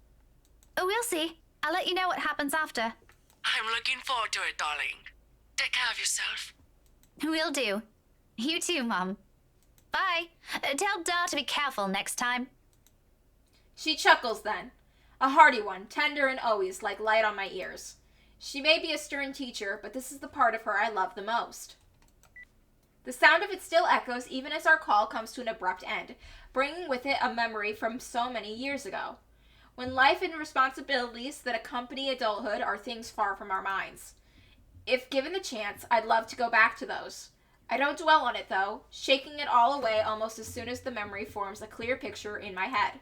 Oh, we'll see. I'll let you know what happens after. I'm looking forward to it, darling. Take care of yourself. Will do. You too, Mom. Bye. Tell Dar to be careful next time. She chuckles then. A hearty one, tender and always like light on my ears. She may be a stern teacher, but this is the part of her I love the most. The sound of it still echoes even as our call comes to an abrupt end, bringing with it a memory from so many years ago, when life and responsibilities that accompany adulthood are things far from our minds. If given the chance, I'd love to go back to those. I don't dwell on it though, shaking it all away almost as soon as the memory forms a clear picture in my head.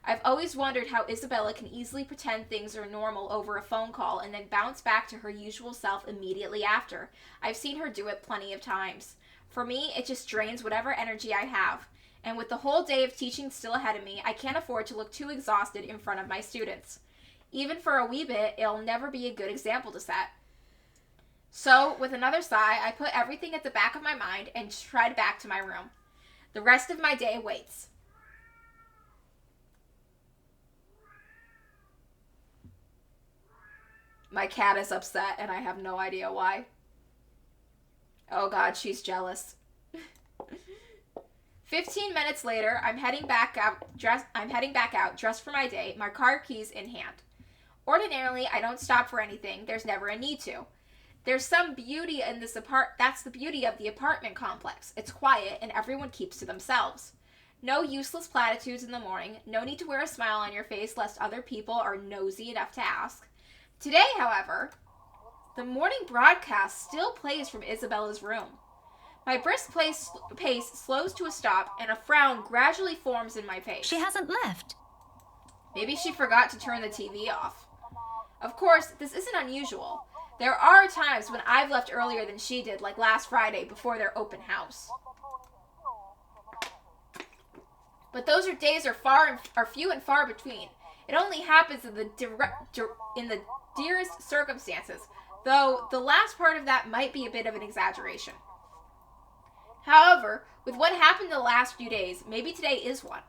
I've always wondered how Isabella can easily pretend things are normal over a phone call and then bounce back to her usual self immediately after. I've seen her do it plenty of times. For me, it just drains whatever energy I have. And with the whole day of teaching still ahead of me, I can't afford to look too exhausted in front of my students. Even for a wee bit, it'll never be a good example to set. So, with another sigh, I put everything at the back of my mind and tread back to my room. The rest of my day waits. My cat is upset and I have no idea why. Oh God, she's jealous. 15 minutes later, I'm heading back out dressed for my day, my car keys in hand. Ordinarily, I don't stop for anything. There's never a need to. There's some beauty in this that's the beauty of the apartment complex. It's quiet and everyone keeps to themselves. No useless platitudes in the morning, no need to wear a smile on your face lest other people are nosy enough to ask. Today, however, the morning broadcast still plays from Isabella's room. My brisk pace slows to a stop and a frown gradually forms in my face. She hasn't left. Maybe she forgot to turn the TV off. Of course, this isn't unusual. There are times when I've left earlier than she did, like last Friday before their open house. But those days are few and far between. It only happens in the dearest circumstances, though the last part of that might be a bit of an exaggeration. However, with what happened the last few days, maybe today is one.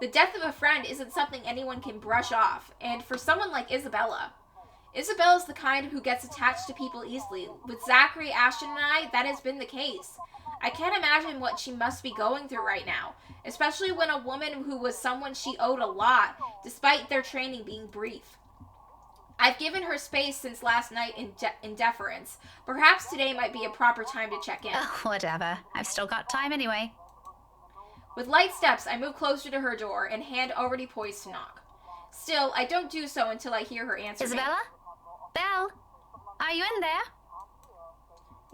The death of a friend isn't something anyone can brush off, and for someone like Isabella's the kind who gets attached to people easily. With Zachary, Ashton, and I, that has been the case. I can't imagine what she must be going through right now, especially when a woman who was someone she owed a lot, despite their training being brief. I've given her space since last night in deference. Perhaps today might be a proper time to check in. Oh, whatever. I've still got time anyway. With light steps, I move closer to her door and hand already poised to knock. Still, I don't do so until I hear her answer Isabella? me. Belle? Are you in there?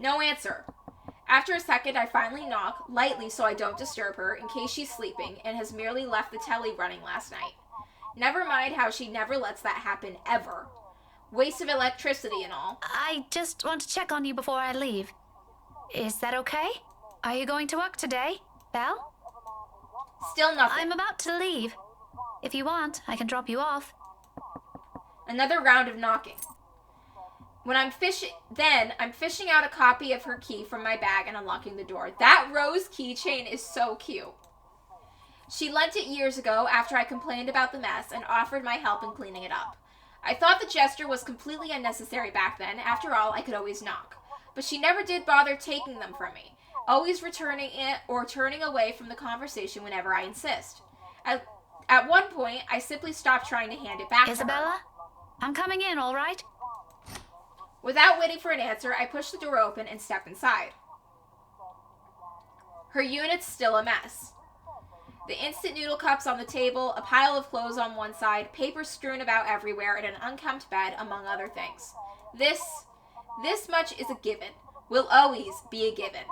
No answer. After a second, I finally knock, lightly so I don't disturb her in case she's sleeping and has merely left the telly running last night. Never mind how she never lets that happen ever. Waste of electricity and all. I just want to check on you before I leave. Is that okay? Are you going to work today, Belle? Still nothing. I'm about to leave. If you want, I can drop you off. Another round of knocking. I'm fishing out a copy of her key from my bag and unlocking the door. That rose keychain is so cute. She lent it years ago after I complained about the mess and offered my help in cleaning it up. I thought the gesture was completely unnecessary back then. After all, I could always knock. But she never did bother taking them from me, always returning it or turning away from the conversation whenever I insist. At one point, I simply stopped trying to hand it back to her. Isabella? I'm coming in, all right? Without waiting for an answer, I pushed the door open and stepped inside. Her unit's still a mess. The instant noodle cups on the table, a pile of clothes on one side, paper strewn about everywhere, and an unkempt bed, among other things. This much is a given. will always be a given.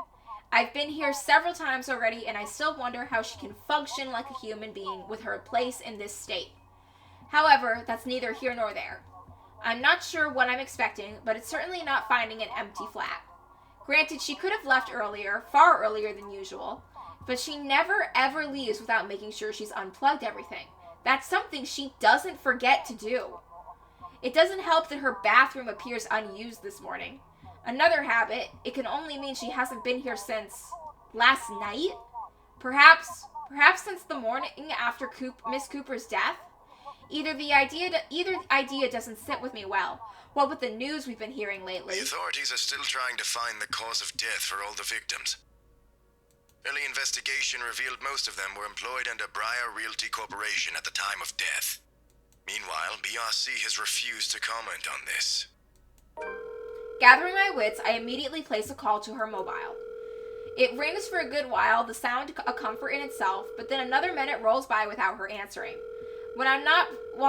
I've been here several times already, and I still wonder how she can function like a human being with her place in this state. However, that's neither here nor there. I'm not sure what I'm expecting, but it's certainly not finding an empty flat. Granted, she could have left earlier, far earlier than usual, but she never ever leaves without making sure she's unplugged everything. That's something she doesn't forget to do. It doesn't help that her bathroom appears unused this morning. Another habit, it can only mean she hasn't been here since last night? Perhaps since the morning after Miss Cooper's death? Either idea doesn't sit with me well. What with the news we've been hearing lately. The authorities are still trying to find the cause of death for all the victims. Early investigation revealed most of them were employed under Briar Realty Corporation at the time of death. Meanwhile, BRC has refused to comment on this. Gathering my wits, I immediately place a call to her mobile. It rings for a good while, the sound a comfort in itself, but then another minute rolls by without her answering. While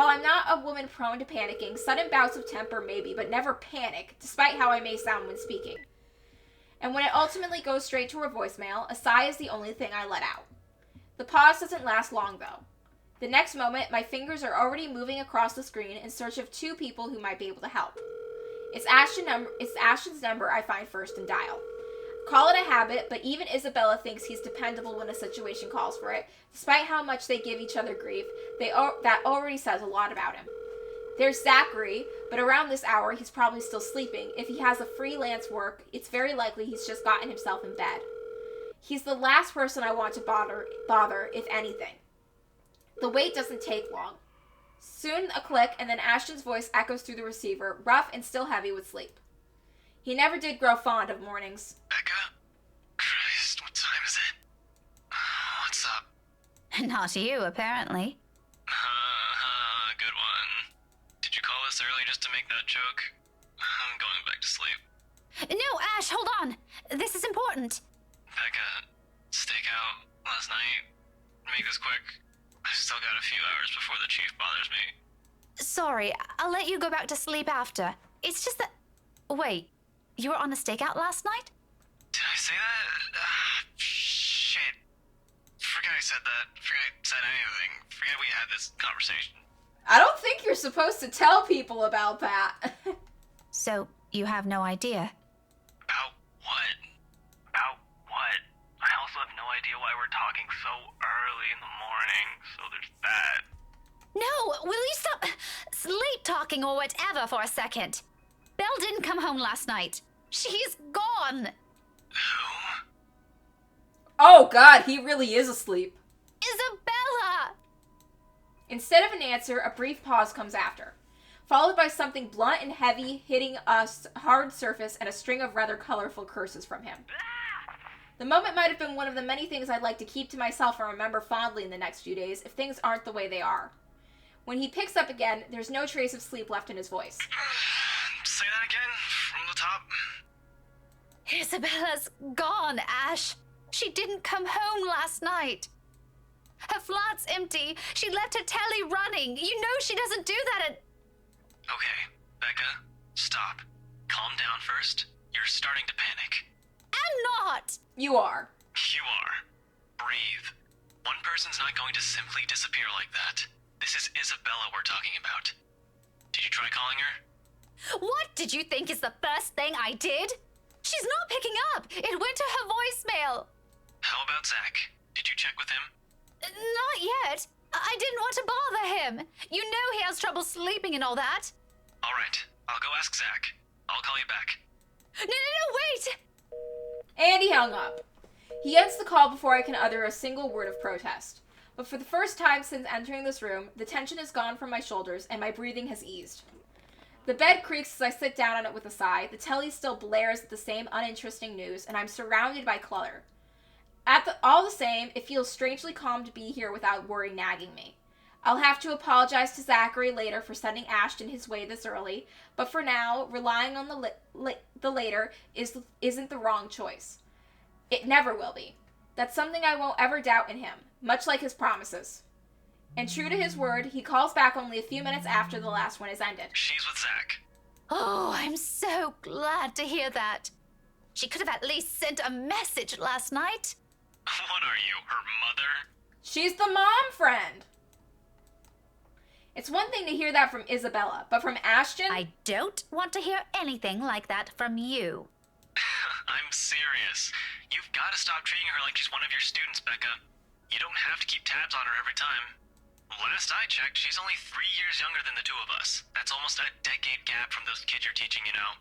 I'm not a woman prone to panicking, sudden bouts of temper maybe, but never panic, despite how I may sound when speaking. And when it ultimately goes straight to her voicemail, a sigh is the only thing I let out. The pause doesn't last long, though. The next moment, my fingers are already moving across the screen in search of two people who might be able to help. It's Ashton's number I find first and dial. Call it a habit, but even Isabella thinks he's dependable when a situation calls for it. Despite how much they give each other grief, that already says a lot about him. There's Zachary, but around this hour, he's probably still sleeping. If he has a freelance work, it's very likely he's just gotten himself in bed. He's the last person I want to bother, if anything. The wait doesn't take long. Soon a click, and then Ashton's voice echoes through the receiver, rough and still heavy with sleep. He never did grow fond of mornings. Becca? Christ, what time is it? What's up? Not you, apparently. Good one. Did you call this early just to make that joke? I'm going back to sleep. No, Ash, hold on. This is important. Becca, stakeout last night. Make this quick. I've still got a few hours before the chief bothers me. Sorry, I'll let you go back to sleep after. It's just that... Wait, you were on a stakeout last night? Did I say that? Shit. Forget I said that. Forget I said anything. Forget we had this conversation. I don't think you're supposed to tell people about that. So, you have no idea? About what? About what? I also have no idea why we're talking so early in the morning, so there's that. No, will you stop sleep talking or whatever for a second? Belle didn't come home last night. She's gone. Who? Oh god, he really is asleep. Isabella! Instead of an answer, a brief pause comes after, followed by something blunt and heavy hitting a hard surface and a string of rather colorful curses from him. The moment might have been one of the many things I'd like to keep to myself and remember fondly in the next few days if things aren't the way they are. When he picks up again, there's no trace of sleep left in his voice. Say that again, from the top. Isabella's gone, Ash. She didn't come home last night. Her flat's empty. She left her telly running. You know she doesn't do that at... Okay, Becca, stop. Calm down first. You're starting to panic. I'm not! You are. You are. Breathe. One person's not going to simply disappear like that. This is Isabella we're talking about. Did you try calling her? What did you think is the first thing I did? She's not picking up. It went to her voicemail. How about Zach? Did you check with him? Not yet. I didn't want to bother him. You know he has trouble sleeping and all that. All right, I'll go ask Zach. I'll call you back. No, wait! And he hung up. He ends the call before I can utter a single word of protest. But for the first time since entering this room, the tension is gone from my shoulders and my breathing has eased. The bed creaks as I sit down on it with a sigh, the telly still blares at the same uninteresting news, and I'm surrounded by clutter. All the same, it feels strangely calm to be here without worry nagging me. I'll have to apologize to Zachary later for sending Ashton his way this early, but for now, relying on the later isn't the wrong choice. It never will be. That's something I won't ever doubt in him, much like his promises. And true to his word, he calls back only a few minutes after the last one is ended. She's with Zach. Oh, I'm so glad to hear that. She could have at least sent a message last night. What are you, her mother? She's the mom friend. It's one thing to hear that from Isabella, but from Ashton? I don't want to hear anything like that from you. I'm serious. You've got to stop treating her like she's one of your students, Becca. You don't have to keep tabs on her every time. Last I checked, she's only 3 years younger than the two of us. That's almost a decade gap from those kids you're teaching, you know.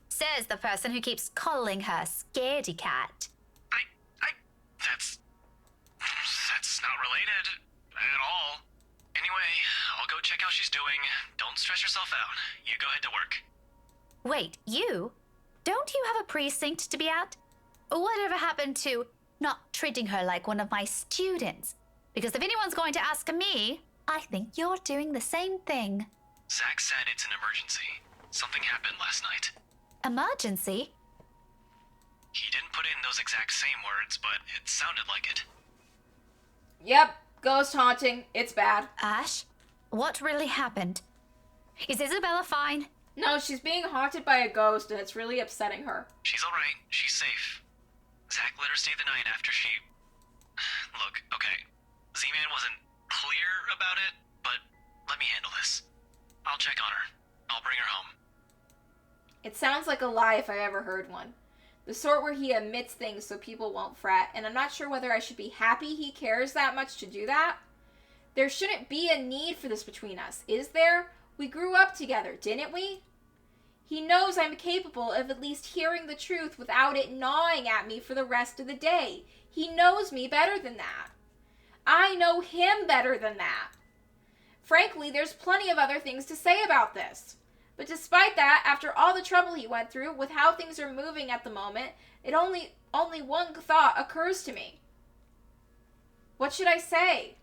Says the person who keeps calling her Scaredy Cat. That's not related at all. Anyway, I'll go check how she's doing. Don't stress yourself out. You go ahead to work. Wait, you? Don't you have a precinct to be at? Whatever happened to not treating her like one of my students? Because if anyone's going to ask me, I think you're doing the same thing. Zach said it's an emergency. Something happened last night. Emergency? He didn't put in those exact same words, but it sounded like it. Yep, ghost haunting. It's bad. Ash, what really happened? Is Isabella fine? No, she's being haunted by a ghost and it's really upsetting her. She's alright. She's safe. Zach let her stay the night after she... Look, okay. Z-Man wasn't clear about it, but let me handle this. I'll check on her. I'll bring her home. It sounds like a lie if I ever heard one. The sort where he admits things so people won't fret, and I'm not sure whether I should be happy he cares that much to do that. There shouldn't be a need for this between us, is there? We grew up together, didn't we? He knows I'm capable of at least hearing the truth without it gnawing at me for the rest of the day. He knows me better than that. I know him better than that. Frankly, there's plenty of other things to say about this. But despite that, after all the trouble he went through with how things are moving at the moment, only one thought occurs to me. What should I say?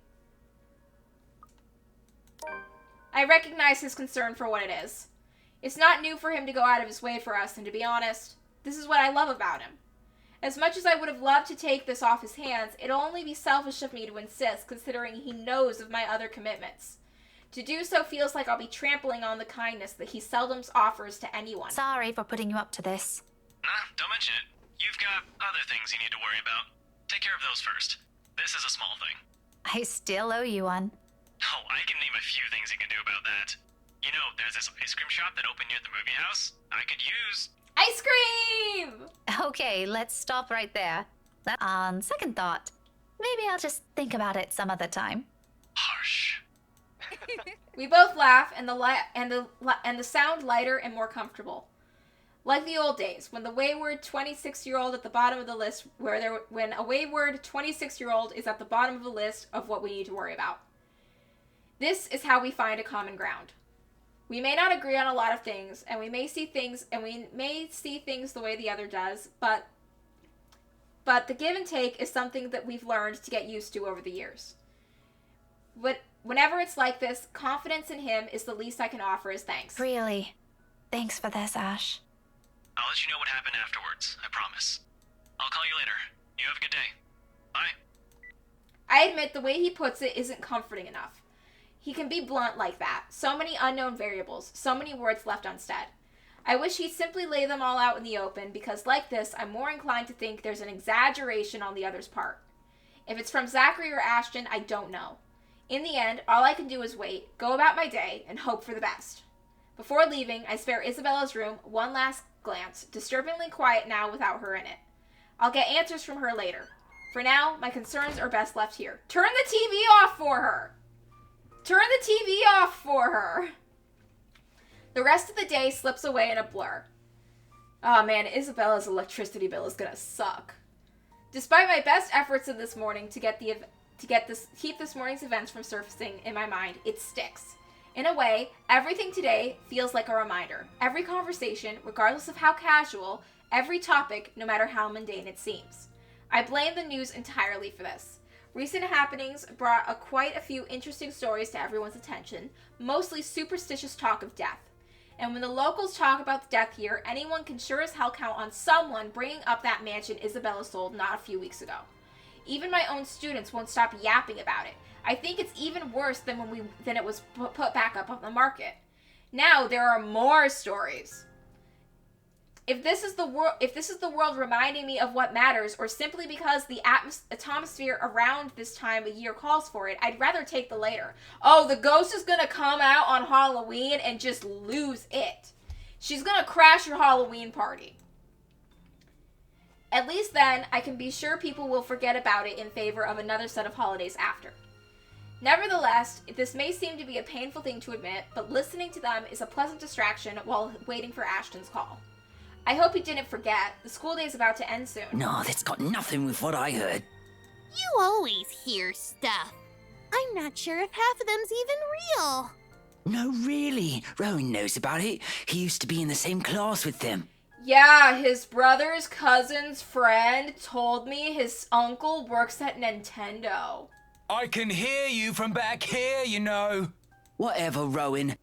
I recognize his concern for what it is. It's not new for him to go out of his way for us, and to be honest, this is what I love about him. As much as I would have loved to take this off his hands, it'll only be selfish of me to insist, considering he knows of my other commitments. To do so feels like I'll be trampling on the kindness that he seldom offers to anyone. Sorry for putting you up to this. Nah, don't mention it. You've got other things you need to worry about. Take care of those first. This is a small thing. I still owe you one. Oh, I can name a few things you can do about that. You know, there's this ice cream shop that opened near the movie house. I could use... Ice cream! Okay, let's stop right there. On second thought, maybe I'll just think about it some other time. Harsh. We both laugh, and the sound lighter and more comfortable. Like the old days, when the wayward 26-year-old at the bottom of the list, when a wayward 26-year-old is at the bottom of the list of what we need to worry about. This is how we find a common ground. We may not agree on a lot of things, and we may see things the way the other does, but the give and take is something that we've learned to get used to over the years. Whenever it's like this, confidence in him is the least I can offer as thanks. Really? Thanks for this, Ash. I'll let you know what happened afterwards, I promise. I'll call you later. You have a good day. Bye. I admit the way he puts it isn't comforting enough. He can be blunt like that. So many unknown variables, so many words left unsaid. I wish he'd simply lay them all out in the open, because like this, I'm more inclined to think there's an exaggeration on the other's part. If it's from Zachary or Ashton, I don't know. In the end, all I can do is wait, go about my day, and hope for the best. Before leaving, I spare Isabella's room one last glance, disturbingly quiet now without her in it. I'll get answers from her later. For now, my concerns are best left here. Turn the TV off for her! Turn the TV off for her! The rest of the day slips away in a blur. Oh man, Isabella's electricity bill is gonna suck. Despite my best efforts in this morning to keep this morning's events from surfacing in my mind, it sticks. In a way, everything today feels like a reminder. Every conversation, regardless of how casual, every topic, no matter how mundane it seems. I blame the news entirely for this. Recent happenings brought quite a few interesting stories to everyone's attention, mostly superstitious talk of death. And when the locals talk about death here, anyone can sure as hell count on someone bringing up that mansion Isabella sold not a few weeks ago. Even my own students won't stop yapping about it. I think it's even worse than when it was put back up on the market. Now there are more stories. if this is the world reminding me of what matters, or simply because the atmosphere around this time of year calls for it, I'd rather take the later. Oh, the ghost is gonna come out on Halloween and just lose it. She's gonna crash your Halloween party. At least then, I can be sure people will forget about it in favor of another set of holidays after. Nevertheless, this may seem to be a painful thing to admit, but listening to them is a pleasant distraction while waiting for Ashton's call. I hope he didn't forget. The school day is about to end soon. No, that's got nothing with what I heard. You always hear stuff. I'm not sure if half of them's even real. No, really. Rowan knows about it. He used to be in the same class with them. Yeah, his brother's cousin's friend told me his uncle works at Nintendo. I can hear you from back here, you know. Whatever, Rowan.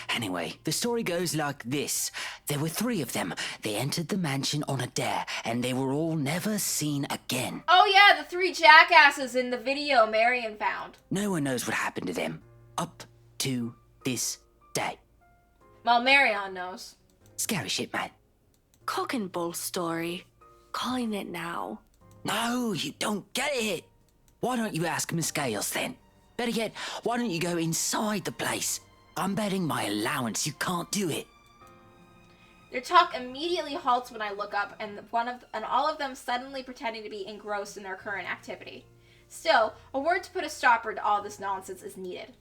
Anyway, the story goes like this. There were 3 of them. They entered the mansion on a dare, and they were all never seen again. Oh yeah, the 3 jackasses in the video Marion found. No one knows what happened to them. Up to this day. Well, Marion knows. Scary shit, man. Cock and bull story. Calling it now. No, you don't get it. Why don't you ask Miss Gales then? Better yet, why don't you go inside the place? I'm betting my allowance you can't do it. Their talk immediately halts when I look up, and all of them suddenly pretending to be engrossed in their current activity. Still, a word to put a stopper to all this nonsense is needed.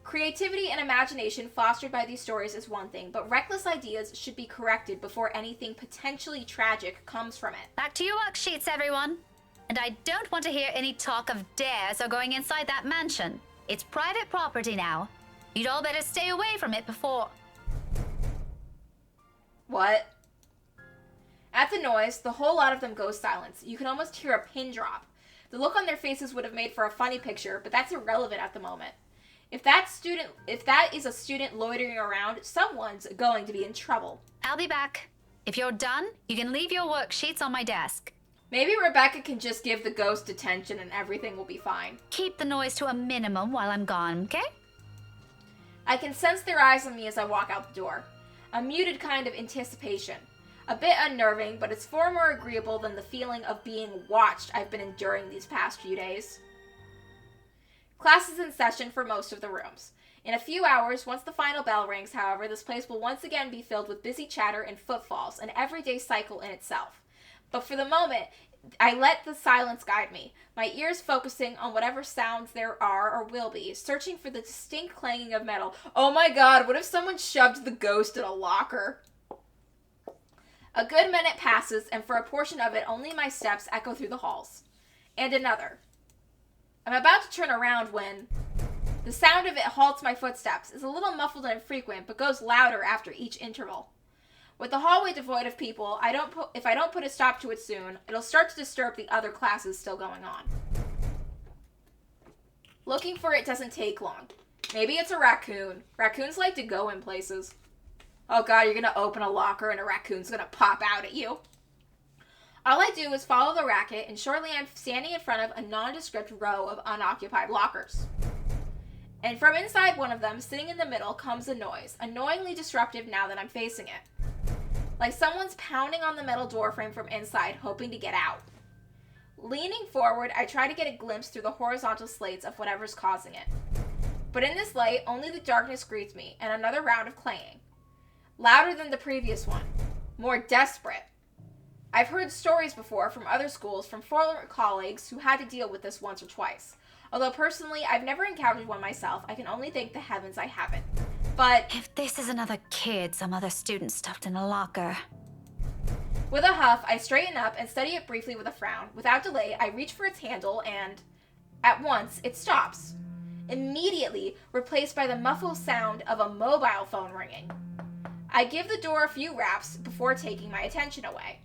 Creativity and imagination fostered by these stories is one thing, but reckless ideas should be corrected before anything potentially tragic comes from it. Back to your worksheets, everyone. And I don't want to hear any talk of dares or going inside that mansion. It's private property now. You'd all better stay away from it before... What? At the noise, the whole lot of them go silent. You can almost hear a pin drop. The look on their faces would have made for a funny picture, but that's irrelevant at the moment. If that is a student loitering around, someone's going to be in trouble. I'll be back. If you're done, you can leave your worksheets on my desk. Maybe Rebecca can just give the ghost attention and everything will be fine. Keep the noise to a minimum while I'm gone, okay? I can sense their eyes on me as I walk out the door. A muted kind of anticipation. A bit unnerving, but it's far more agreeable than the feeling of being watched I've been enduring these past few days. Class is in session for most of the rooms. In a few hours, once the final bell rings, however, this place will once again be filled with busy chatter and footfalls, an everyday cycle in itself. But for the moment, I let the silence guide me, my ears focusing on whatever sounds there are or will be, searching for the distinct clanging of metal. Oh my god, what if someone shoved the ghost in a locker? A good minute passes, and for a portion of it, only my steps echo through the halls. And another. I'm about to turn around when the sound of it halts my footsteps. It's a little muffled and infrequent, but goes louder after each interval. With the hallway devoid of people, if I don't put a stop to it soon, it'll start to disturb the other classes still going on. Looking for it doesn't take long. Maybe it's a raccoon. Raccoons like to go in places. Oh god, you're gonna open a locker and a raccoon's gonna pop out at you. All I do is follow the racket, and shortly I'm standing in front of a nondescript row of unoccupied lockers. And from inside one of them, sitting in the middle, comes a noise, annoyingly disruptive now that I'm facing it. Like someone's pounding on the metal doorframe from inside, hoping to get out. Leaning forward, I try to get a glimpse through the horizontal slates of whatever's causing it. But in this light, only the darkness greets me, and another round of clanging. Louder than the previous one. More desperate. I've heard stories before from other schools from former colleagues who had to deal with this once or twice. Although personally, I've never encountered one myself, I can only thank the heavens I haven't. But if this is another kid some other student stuffed in a locker. With a huff, I straighten up and study it briefly with a frown. Without delay, I reach for its handle and, at once, it stops. Immediately replaced by the muffled sound of a mobile phone ringing. I give the door a few raps before taking my attention away.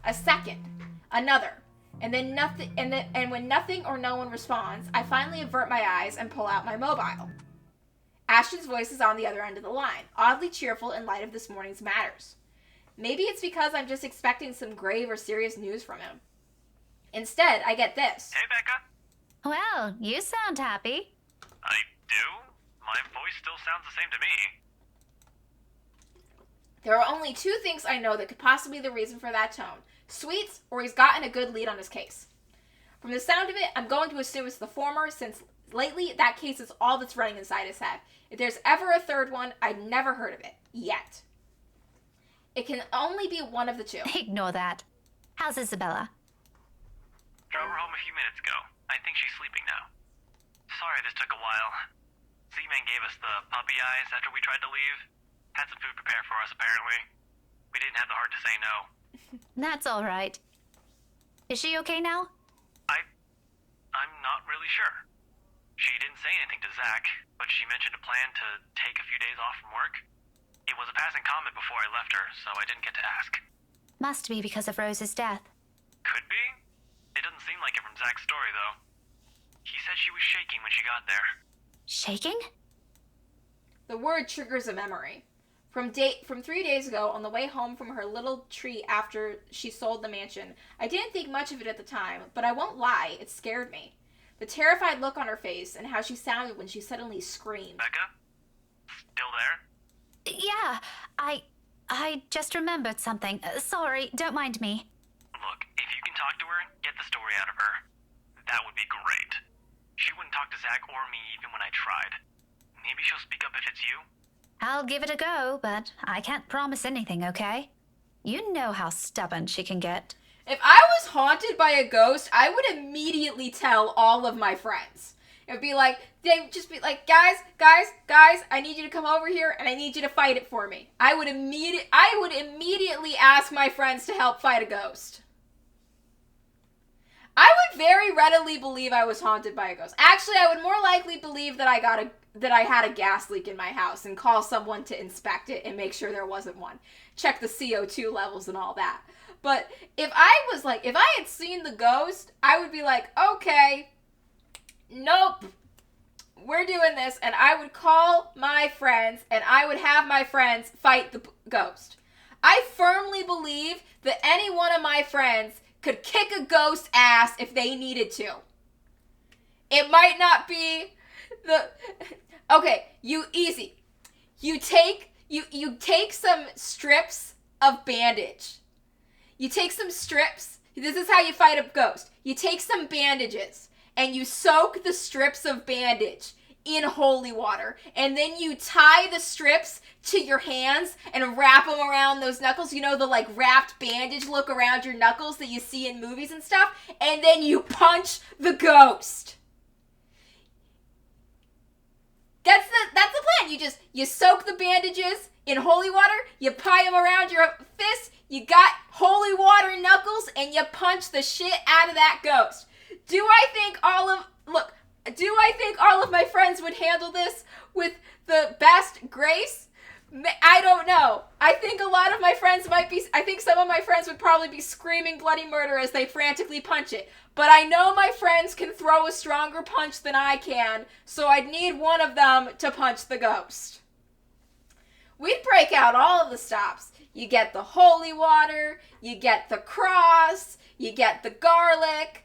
A second, another, and then nothing. And when nothing or no one responds, I finally avert my eyes and pull out my mobile. Ashton's voice is on the other end of the line, oddly cheerful in light of this morning's matters. Maybe it's because I'm just expecting some grave or serious news from him. Instead, I get this. Hey, Becca. Well, you sound happy. I do? My voice still sounds the same to me. There are only two things I know that could possibly be the reason for that tone. Sweets, or he's gotten a good lead on his case. From the sound of it, I'm going to assume it's the former, since lately that case is all that's running inside his head. If there's ever a third one, I've never heard of it. Yet. It can only be one of the two. Ignore that. How's Isabella? Drove her home a few minutes ago. I think she's sleeping now. Sorry this took a while. Z-Man gave us the puppy eyes after we tried to leave. Had some food prepared for us, apparently. We didn't have the heart to say no. That's all right. Is she okay now? I'm not really sure. She didn't say anything to Zach, but she mentioned a plan to take a few days off from work. It was a passing comment before I left her, so I didn't get to ask. Must be because of Rose's death. Could be. It doesn't seem like it from Zach's story, though. He said she was shaking when she got there. Shaking? The word triggers a memory. From 3 days ago, on the way home from her little treat after she sold the mansion, I didn't think much of it at the time, but I won't lie, it scared me. The terrified look on her face and how she sounded when she suddenly screamed. Becca? Still there? Yeah, I just remembered something. Sorry, don't mind me. Look, if you can talk to her, get the story out of her. That would be great. She wouldn't talk to Zach or me even when I tried. Maybe she'll speak up if it's you? I'll give it a go, but I can't promise anything, okay? You know how stubborn she can get. If I was haunted by a ghost, I would immediately tell all of my friends. It would be like, they'd just be like, guys, I need you to come over here and I need you to fight it for me. I would immediately ask my friends to help fight a ghost. I would very readily believe I was haunted by a ghost. Actually, I would more likely believe that I had a gas leak in my house and call someone to inspect it and make sure there wasn't one. Check the CO2 levels and all that. But if I had seen the ghost, I would be like, okay, nope, we're doing this. And I would call my friends and I would have my friends fight the ghost. I firmly believe that any one of my friends could kick a ghost ass if they needed to. It might not be okay, you take some strips of bandage. You take some strips. This is how you fight a ghost. You take some bandages and you soak the strips of bandage in holy water. And then you tie the strips to your hands and wrap them around those knuckles. You know, the like wrapped bandage look around your knuckles that you see in movies and stuff. And then you punch the ghost. That's the plan. You soak the bandages in holy water, you tie them around your fist, you got holy water knuckles, and you punch the shit out of that ghost. Do I think all of my friends would handle this with the best grace? I don't know. I think some of my friends would probably be screaming bloody murder as they frantically punch it. But I know my friends can throw a stronger punch than I can, so I'd need one of them to punch the ghost. We'd break out all of the stops. You get the holy water, you get the cross, you get the garlic.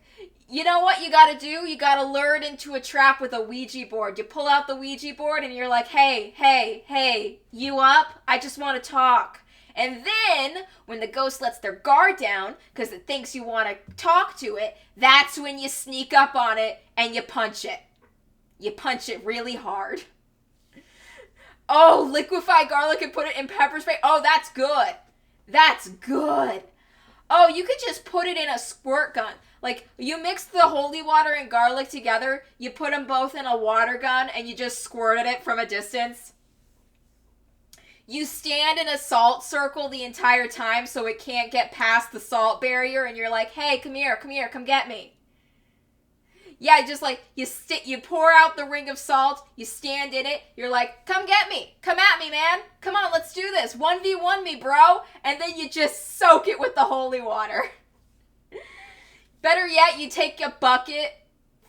You know what you gotta do? You gotta lure it into a trap with a Ouija board. You pull out the Ouija board and you're like, hey, you up? I just want to talk. And then, when the ghost lets their guard down, because it thinks you want to talk to it, that's when you sneak up on it and you punch it. You punch it really hard. Oh, liquefy garlic and put it in pepper spray. Oh, that's good. That's good. Oh, you could just put it in a squirt gun. Like, you mix the holy water and garlic together, you put them both in a water gun, and you just squirt at it from a distance. You stand in a salt circle the entire time so it can't get past the salt barrier, and you're like, hey, come here, come get me. Yeah, just like, you pour out the ring of salt, you stand in it, you're like, come get me, come at me, man. Come on, let's do this, 1v1 me, bro. And then you just soak it with the holy water. Better yet, you take a bucket,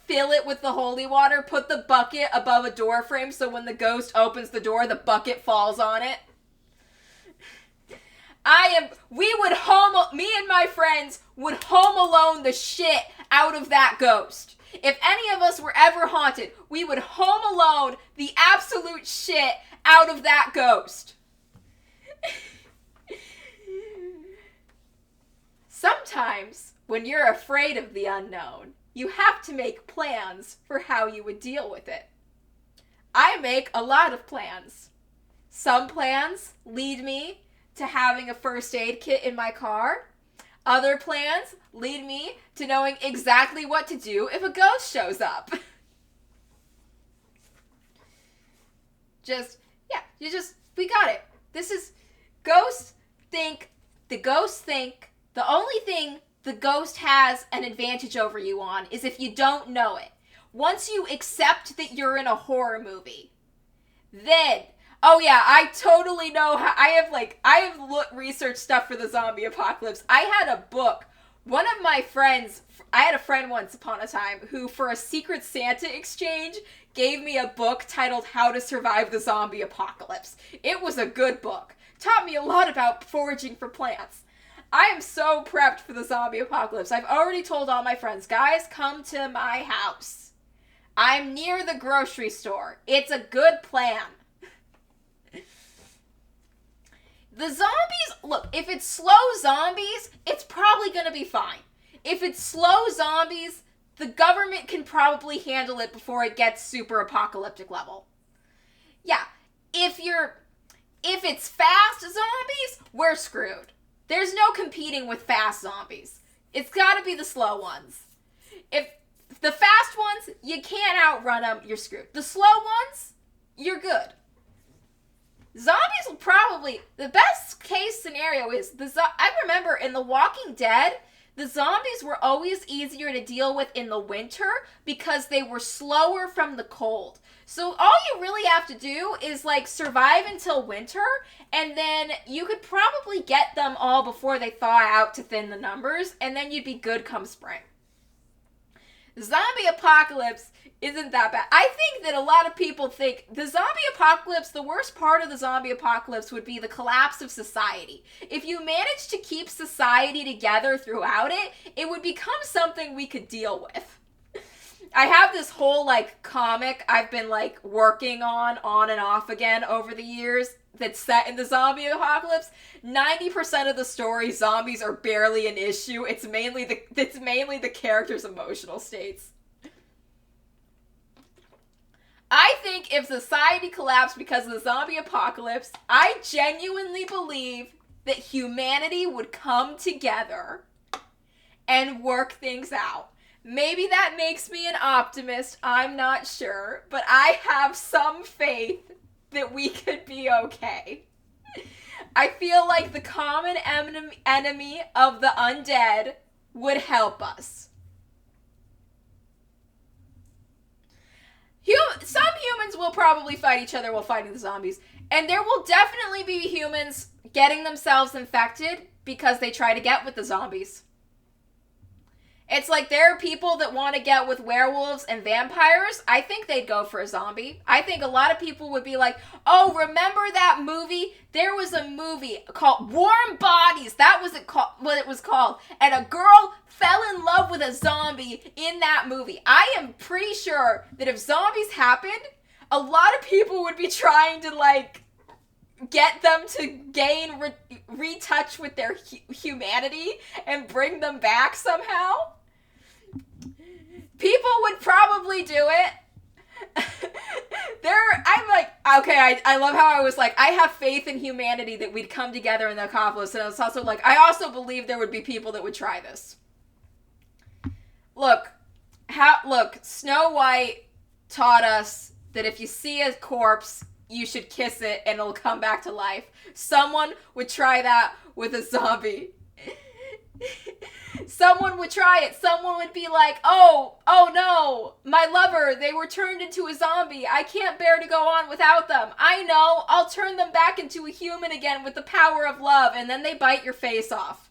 fill it with the holy water, put the bucket above a door frame so when the ghost opens the door, the bucket falls on it. Me and my friends would home alone the shit out of that ghost. If any of us were ever haunted, we would home alone the absolute shit out of that ghost. sometimes, when you're afraid of the unknown, you have to make plans for how you would deal with it. I make a lot of plans. Some plans lead me to having a first aid kit in my car. Other plans lead me to knowing exactly what to do if a ghost shows up. We got it. This is, ghosts think, the only thing the ghost has an advantage over you on is if you don't know it. Once you accept that you're in a horror movie, then, oh yeah, I totally know how, I have researched stuff for the zombie apocalypse. I had a book. One of my friends, I had a friend once upon a time who, for a Secret Santa exchange, gave me a book titled How to Survive the Zombie Apocalypse. It was a good book. Taught me a lot about foraging for plants. I am so prepped for the zombie apocalypse. I've already told all my friends, guys, come to my house. I'm near the grocery store. It's a good plan. The zombies, look, if it's slow zombies, it's probably going to be fine. If it's slow zombies, the government can probably handle it before it gets super apocalyptic level. Yeah, if it's fast zombies, we're screwed. There's no competing with fast zombies. It's got to be the slow ones. If the fast ones, you can't outrun them, you're screwed. The slow ones, you're good. Zombies will probably, the best case scenario is, I remember in The Walking Dead, the zombies were always easier to deal with in the winter because they were slower from the cold. So all you really have to do is like survive until winter, and then you could probably get them all before they thaw out to thin the numbers, and then you'd be good come spring. Zombie apocalypse isn't that bad. I think that a lot of people think the zombie apocalypse, the worst part of the zombie apocalypse would be the collapse of society. If you manage to keep society together throughout it, it would become something we could deal with. I have this whole like comic I've been like working on and off again over the years that's set in the zombie apocalypse. 90% of the story, zombies are barely an issue. It's mainly the characters' emotional states. I think if society collapsed because of the zombie apocalypse, I genuinely believe that humanity would come together and work things out. Maybe that makes me an optimist, I'm not sure, but I have some faith that we could be okay. I feel like the common enemy of the undead would help us. Some humans will probably fight each other while fighting the zombies. And there will definitely be humans getting themselves infected because they try to get with the zombies. It's like there are people that want to get with werewolves and vampires. I think they'd go for a zombie. I think a lot of people would be like, oh, remember that movie? There was a movie called Warm Bodies. That was what it was called. And a girl fell in love with a zombie in that movie. I am pretty sure that if zombies happened, a lot of people would be trying to like get them to gain retouch with their humanity and bring them back somehow. People would probably do it. I'm like, okay, I love how I was like, I have faith in humanity that we'd come together in the apocalypse, and I was also like, I also believe there would be people that would try this. Look, Snow White taught us that if you see a corpse, you should kiss it and it'll come back to life. Someone would try that with a zombie. Someone would try it. Someone would be like, oh no, my lover, they were turned into a zombie. I can't bear to go on without them. I know, I'll turn them back into a human again with the power of love. And then they bite your face off.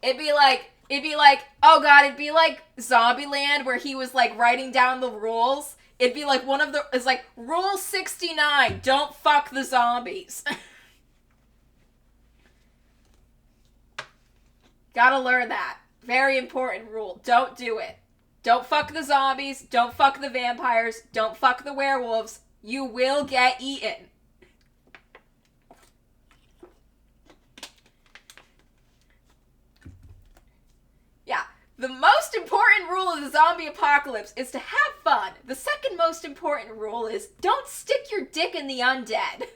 It'd be like, oh god, it'd be like Zombieland where he was like writing down the rules. It'd be like it's like, Rule 69, don't fuck the zombies. Gotta learn that. Very important rule. Don't do it. Don't fuck the zombies. Don't fuck the vampires. Don't fuck the werewolves. You will get eaten. The most important rule of the zombie apocalypse is to have fun. The second most important rule is don't stick your dick in the undead.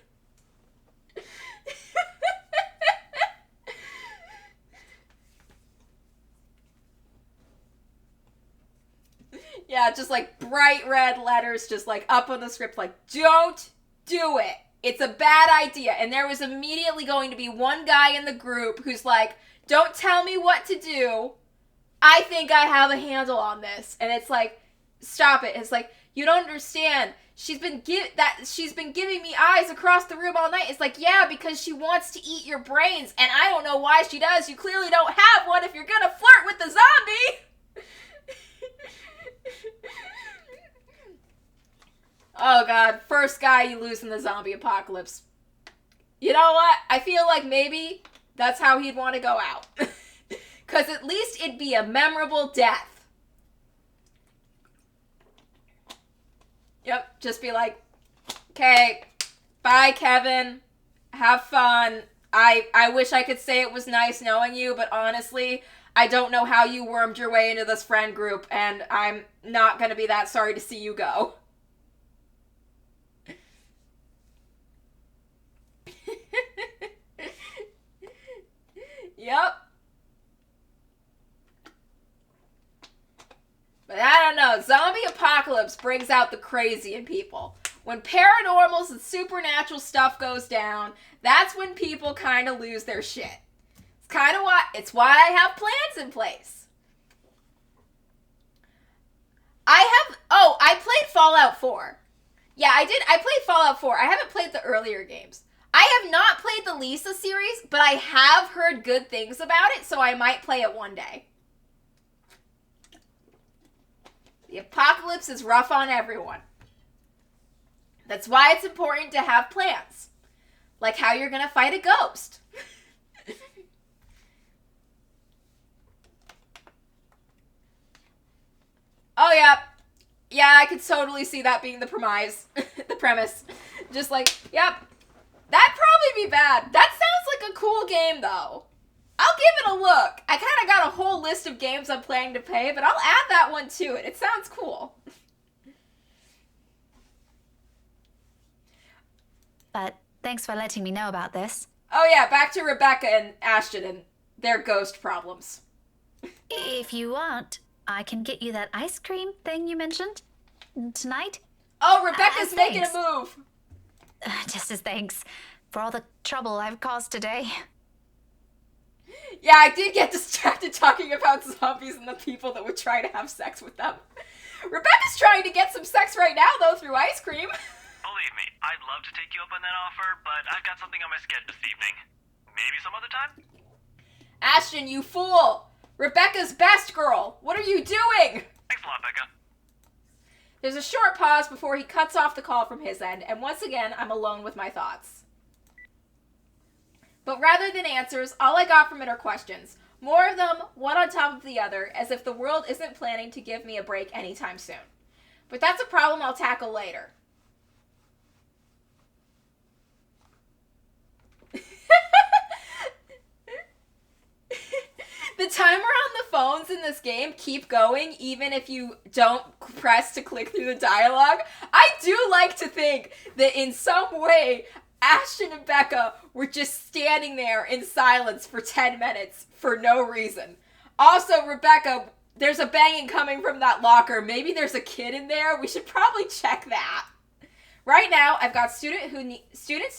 Yeah, just like bright red letters just like up on the script like, don't do it. It's a bad idea. And there was immediately going to be one guy in the group who's like, don't tell me what to do. I think I have a handle on this. And it's like, stop it. It's like, you don't understand. She's been giving me eyes across the room all night. It's like, yeah, because she wants to eat your brains. And I don't know why she does. You clearly don't have one if you're gonna flirt with the zombie. Oh god, first guy you lose in the zombie apocalypse. You know what? I feel like maybe that's how he'd want to go out. Because at least it'd be a memorable death. Yep, just be like, okay, bye Kevin, have fun. I wish I could say it was nice knowing you, but honestly, I don't know how you wormed your way into this friend group, and I'm not gonna be that sorry to see you go. Yep. But I don't know, zombie apocalypse brings out the crazy in people. When paranormals and supernatural stuff goes down, that's when people kind of lose their shit. It's why I have plans in place. I played Fallout 4. Yeah, I did. I played Fallout 4. I haven't played the earlier games. I have not played the Lisa series, but I have heard good things about it, so I might play it one day. The apocalypse is rough on everyone. That's why it's important to have plans. Like how you're gonna fight a ghost. Oh, yeah. Yeah, I could totally see that being the premise. The premise. Just like, yep. That'd probably be bad. That sounds like a cool game, though. I'll give it a look. I kind of got a whole list of games I'm planning to play, but I'll add that one to it. It sounds cool. But thanks for letting me know about this. Oh yeah, back to Rebecca and Ashton and their ghost problems. If you want, I can get you that ice cream thing you mentioned tonight. Oh, Rebecca's making a move. Just as thanks for all the trouble I've caused today. Yeah, I did get distracted talking about zombies and the people that would try to have sex with them. Rebecca's trying to get some sex right now, though, through ice cream. Believe me, I'd love to take you up on that offer, but I've got something on my schedule this evening. Maybe some other time? Ashton, you fool! Rebecca's best girl! What are you doing? Thanks a lot, Becca. There's a short pause before he cuts off the call from his end, and once again, I'm alone with my thoughts. But rather than answers, all I got from it are questions. More of them, one on top of the other, as if the world isn't planning to give me a break anytime soon. But that's a problem I'll tackle later. The timer on the phones in this game keep going even if you don't press to click through the dialogue. I do like to think that in some way Ashton and Becca were just standing there in silence for 10 minutes for no reason. Also, Rebecca, there's a banging coming from that locker. Maybe there's a kid in there. We should probably check that. Right now, I've got students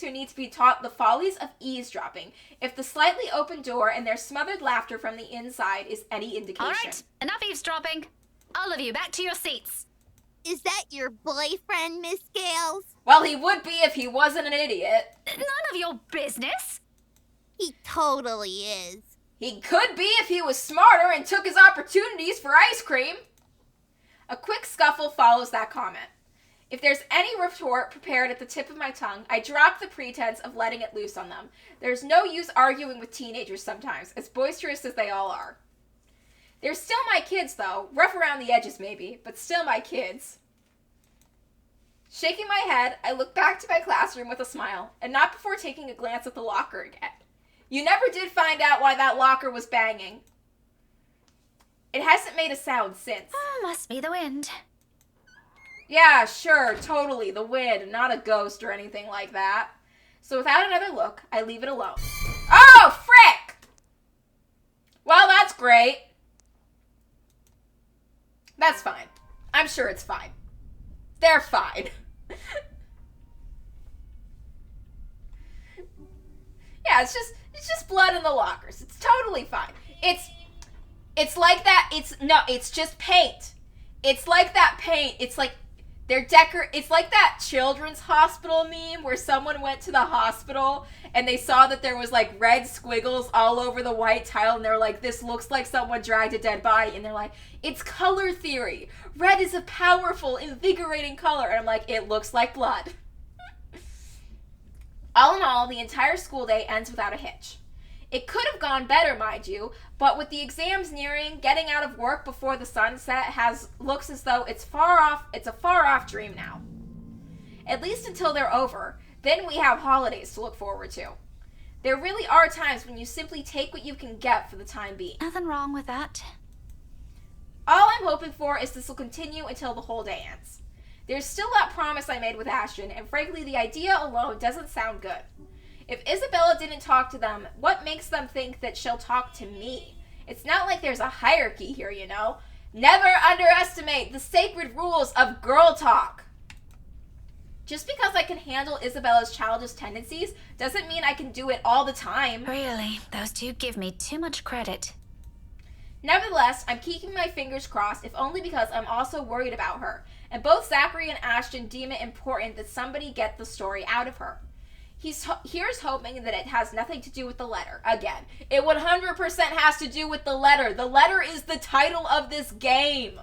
who need to be taught the follies of eavesdropping. If the slightly open door and their smothered laughter from the inside is any indication. All right, enough eavesdropping. All of you, back to your seats. Is that your boyfriend, Miss Gales? Well, he would be if he wasn't an idiot. None of your business. He totally is. He could be if he was smarter and took his opportunities for ice cream. A quick scuffle follows that comment. If there's any retort prepared at the tip of my tongue, I drop the pretense of letting it loose on them. There's no use arguing with teenagers sometimes, as boisterous as they all are. They're still my kids, though. Rough around the edges, maybe, but still my kids. Shaking my head, I look back to my classroom with a smile, and not before taking a glance at the locker again. You never did find out why that locker was banging. It hasn't made a sound since. Oh, must be the wind. Yeah, sure, totally, the wind, not a ghost or anything like that. So without another look, I leave it alone. Oh, frick! Well, that's great. That's fine. I'm sure it's fine. They're fine. Yeah, it's just blood in the lockers. It's totally fine. It's like that. It's just paint. It's like that paint. It's like it's like that children's hospital meme where someone went to the hospital and they saw that there was like red squiggles all over the white tile and they're like, this looks like someone dragged a dead body, and they're like, it's color theory. Red is a powerful, invigorating color. And I'm like, it looks like blood. All in all, the entire school day ends without a hitch. It could have gone better, mind you, but with the exams nearing, getting out of work before the sunset looks as though it's a far off dream now. At least until they're over. Then we have holidays to look forward to. There really are times when you simply take what you can get for the time being. Nothing wrong with that. All I'm hoping for is this will continue until the whole day ends. There's still that promise I made with Ashton, and frankly, the idea alone doesn't sound good. If Isabella didn't talk to them, what makes them think that she'll talk to me? It's not like there's a hierarchy here, you know? Never underestimate the sacred rules of girl talk. Just because I can handle Isabella's childish tendencies doesn't mean I can do it all the time. Really, those two give me too much credit. Nevertheless, I'm keeping my fingers crossed, if only because I'm also worried about her, and both Zachary and Ashton deem it important that somebody get the story out of her. Here's hoping that it has nothing to do with the letter. Again, it 100% has to do with the letter. The letter is the title of this game.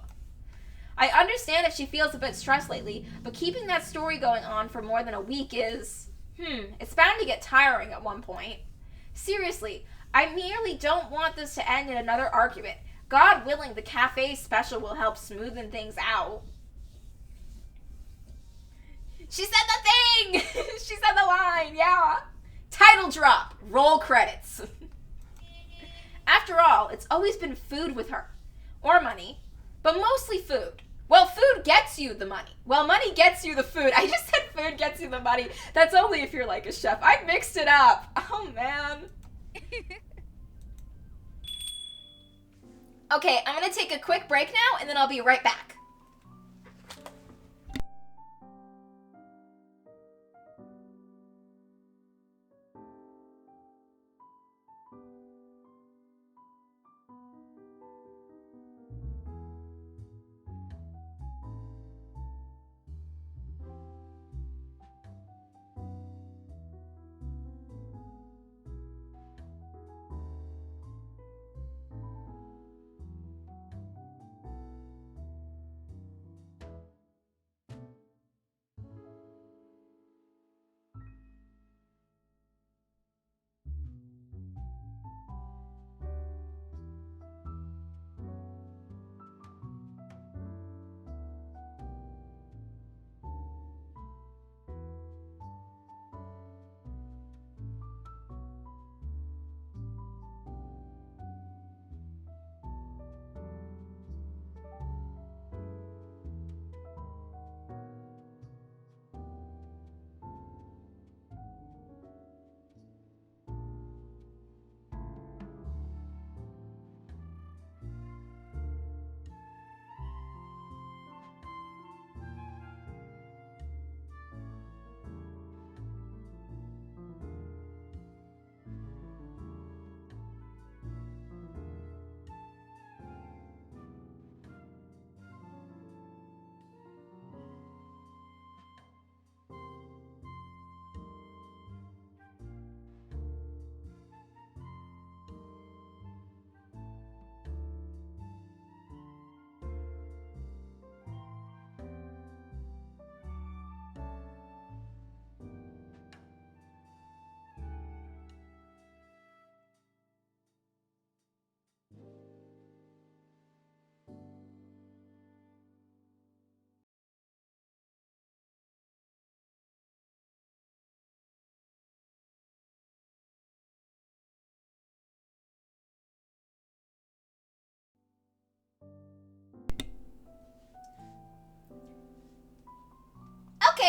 I understand if she feels a bit stressed lately, but keeping that story going on for more than a week is... it's bound to get tiring at one point. Seriously, I merely don't want this to end in another argument. God willing, the cafe special will help smoothen things out. She said the thing! She said the line, yeah. Title drop. Roll credits. After all, it's always been food with her. Or money. But mostly food. Well, food gets you the money. Well, money gets you the food. I just said food gets you the money. That's only if you're like a chef. I mixed it up. Oh, man. Okay, I'm going to take a quick break now, and then I'll be right back.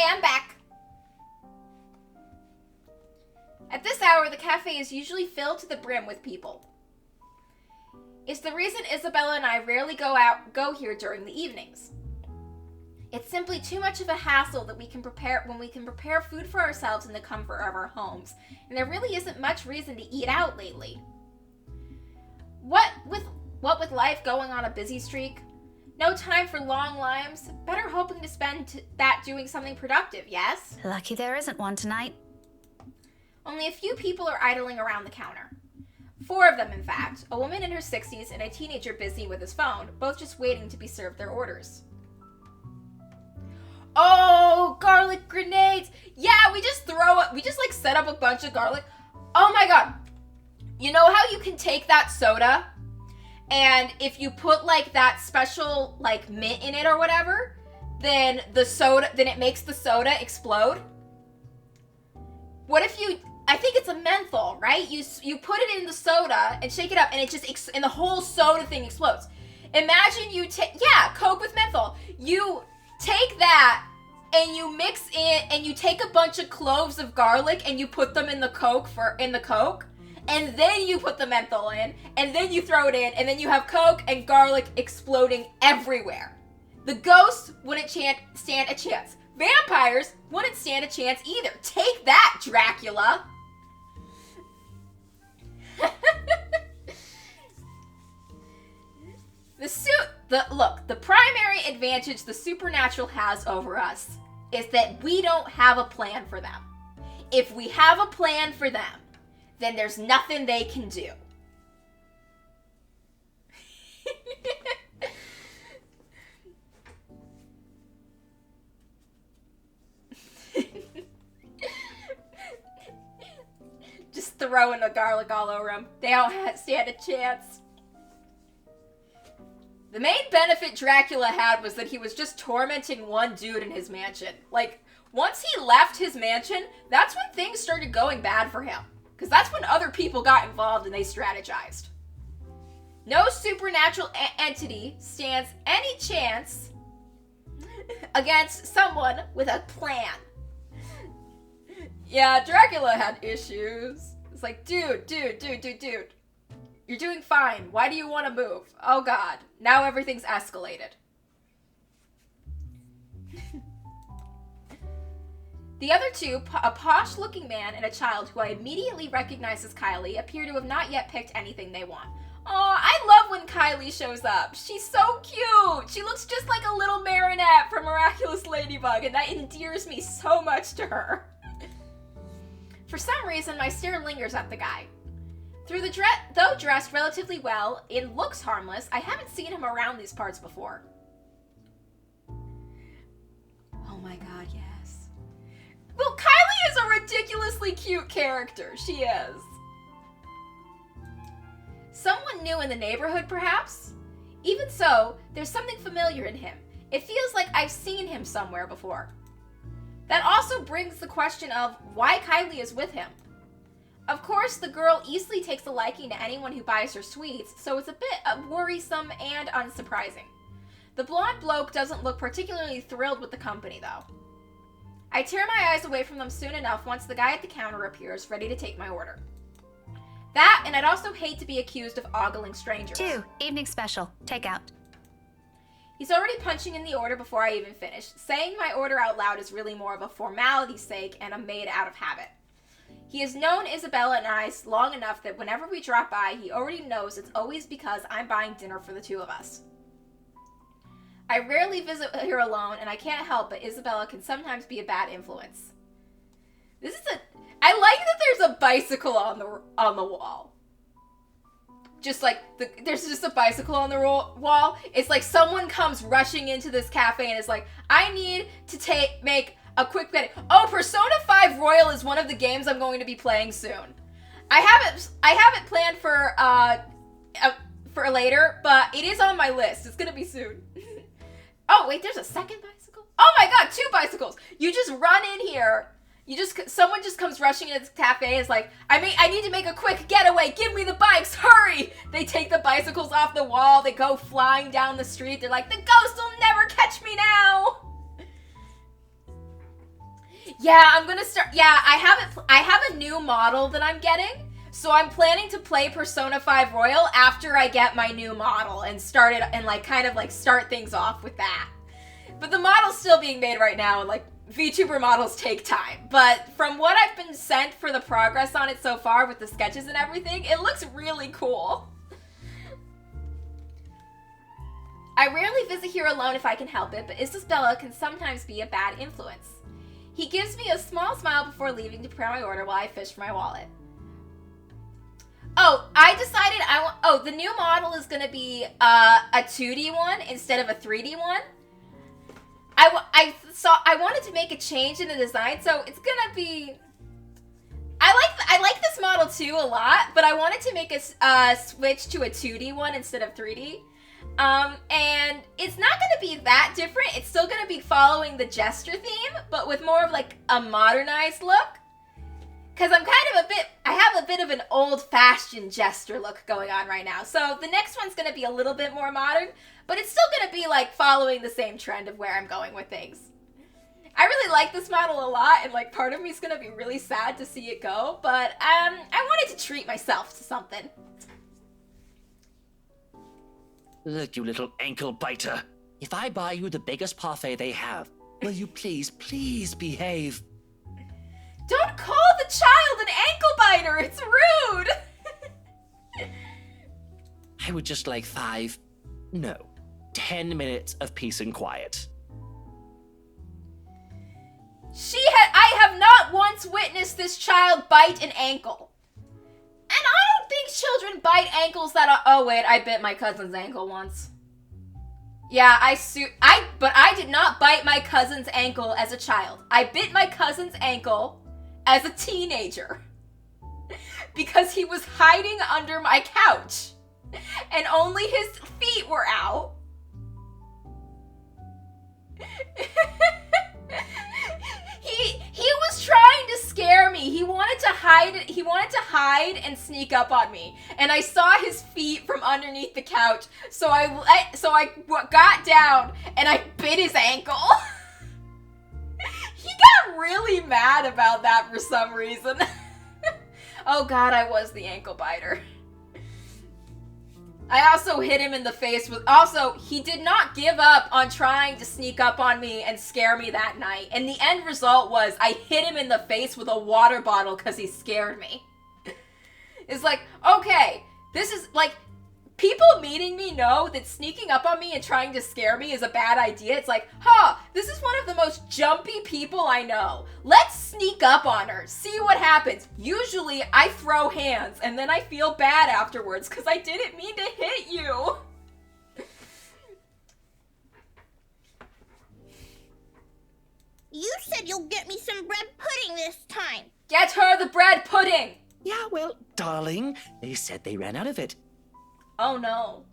Okay, I'm back. At this hour, the cafe is usually filled to the brim with people. It's the reason Isabella and I rarely go here during the evenings. It's simply too much of a hassle that we can prepare food for ourselves in the comfort of our homes, and there really isn't much reason to eat out lately. What with life going on a busy streak, no time for long limes, better hoping to spend that doing something productive, yes? Lucky there isn't one tonight. Only a few people are idling around the counter. 4 of them, in fact, a woman in her 60s and a teenager busy with his phone, both just waiting to be served their orders. Oh, garlic grenades! Yeah, we just like set up a bunch of garlic. Oh my god. You know how you can take that soda, and if you put like that special like mint in it or whatever, then it makes the soda explode? What if I think it's a menthol, right? You put it in the soda and shake it up, and it just and the whole soda thing explodes. Imagine you Coke with menthol. You take that and you mix in, and you take a bunch of cloves of garlic and you put them in the Coke, and then you put the menthol in, and then you throw it in, and then you have Coke and garlic exploding everywhere. The ghosts wouldn't stand a chance. Vampires wouldn't stand a chance either. Take that, Dracula. The primary advantage the supernatural has over us is that we don't have a plan for them. If we have a plan for them, then there's nothing they can do. Just throwing the garlic all over them. They don't stand a chance. The main benefit Dracula had was that he was just tormenting one dude in his mansion. Like, once he left his mansion, that's when things started going bad for him. Because that's when other people got involved and they strategized. No supernatural entity stands any chance against someone with a plan. Yeah, Dracula had issues. It's like, dude. You're doing fine. Why do you want to move? Oh god. Now everything's escalated. The other two, a posh-looking man and a child who I immediately recognize as Kylie, appear to have not yet picked anything they want. Aw, I love when Kylie shows up. She's so cute. She looks just like a little marionette from Miraculous Ladybug, and that endears me so much to her. For some reason, my stare lingers at the guy. Though dressed relatively well and looks harmless, I haven't seen him around these parts before. Oh my god, yes. Well, Kylie is a ridiculously cute character. She is. Someone new in the neighborhood, perhaps? Even so, there's something familiar in him. It feels like I've seen him somewhere before. That also brings the question of why Kylie is with him. Of course, the girl easily takes a liking to anyone who buys her sweets, so it's a bit worrisome and unsurprising. The blonde bloke doesn't look particularly thrilled with the company, though. I tear my eyes away from them soon enough once the guy at the counter appears, ready to take my order. That, and I'd also hate to be accused of ogling strangers. 2, evening special, takeout. He's already punching in the order before I even finish. Saying my order out loud is really more of a formality's sake, and I'm made out of habit. He has known Isabella and I long enough that whenever we drop by, he already knows it's always because I'm buying dinner for the two of us. I rarely visit here alone, and I can't help but Isabella can sometimes be a bad influence. I like that there's a bicycle on the wall. Just like, there's just a bicycle on the wall. It's like someone comes rushing into this cafe and is like, I need to make a quick bet. Oh, Persona 5 Royal is one of the games I'm going to be playing soon. I have it planned for later, but it is on my list. It's gonna be soon. Oh wait, there's a second bicycle? Oh my god, 2 bicycles! You just run in here. Someone just comes rushing into this cafe and is like, I need to make a quick getaway. Give me the bikes, hurry! They take the bicycles off the wall. They go flying down the street. They're like, the ghost will never catch me now. Yeah, I'm gonna start. Yeah, I have a new model that I'm getting. So I'm planning to play Persona 5 Royal after I get my new model and start it and like kind of like start things off with that. But the model's still being made right now, and like VTuber models take time. But from what I've been sent for the progress on it so far with the sketches and everything, it looks really cool. I rarely visit here alone if I can help it, but Isabella can sometimes be a bad influence. He gives me a small smile before leaving to prepare my order while I fish for my wallet. Oh, I decided the new model is going to be a 2D one instead of a 3D one. I wanted to make a change in the design, so it's going to be... I like this model too a lot, but I wanted to make a switch to a 2D one instead of 3D. And it's not going to be that different. It's still going to be following the Jester theme, but with more of like a modernized look. Because I have a bit of an old-fashioned Jester look going on right now. So the next one's going to be a little bit more modern, but it's still going to be like following the same trend of where I'm going with things. I really like this model a lot, and like part of me is going to be really sad to see it go, but I wanted to treat myself to something. Look, you little ankle biter. If I buy you the biggest parfait they have, will you please behave? Don't call the child an ankle biter! It's rude! I would just like 10 minutes of peace and quiet. I have not once witnessed this child bite an ankle. And I don't think children bite ankles that are... Oh wait, I bit my cousin's ankle once. Yeah, but I did not bite my cousin's ankle as a child. I bit my cousin's ankle as a teenager because he was hiding under my couch and only his feet were out. He was trying to scare me. He wanted to hide and sneak up on me, and I saw his feet from underneath the couch, so I got down and I bit his ankle. He got really mad about that for some reason. Oh god, I was the ankle biter. I also hit him in the face with... Also, he did not give up on trying to sneak up on me and scare me that night. And the end result was I hit him in the face with a water bottle because he scared me. It's like, okay, this is like... People meeting me know that sneaking up on me and trying to scare me is a bad idea. It's like, this is one of the most jumpy people I know. Let's sneak up on her, see what happens. Usually I throw hands and then I feel bad afterwards because I didn't mean to hit you. You said you'll get me some bread pudding this time. Get her the bread pudding. Yeah, well, darling, they said they ran out of it. Oh no.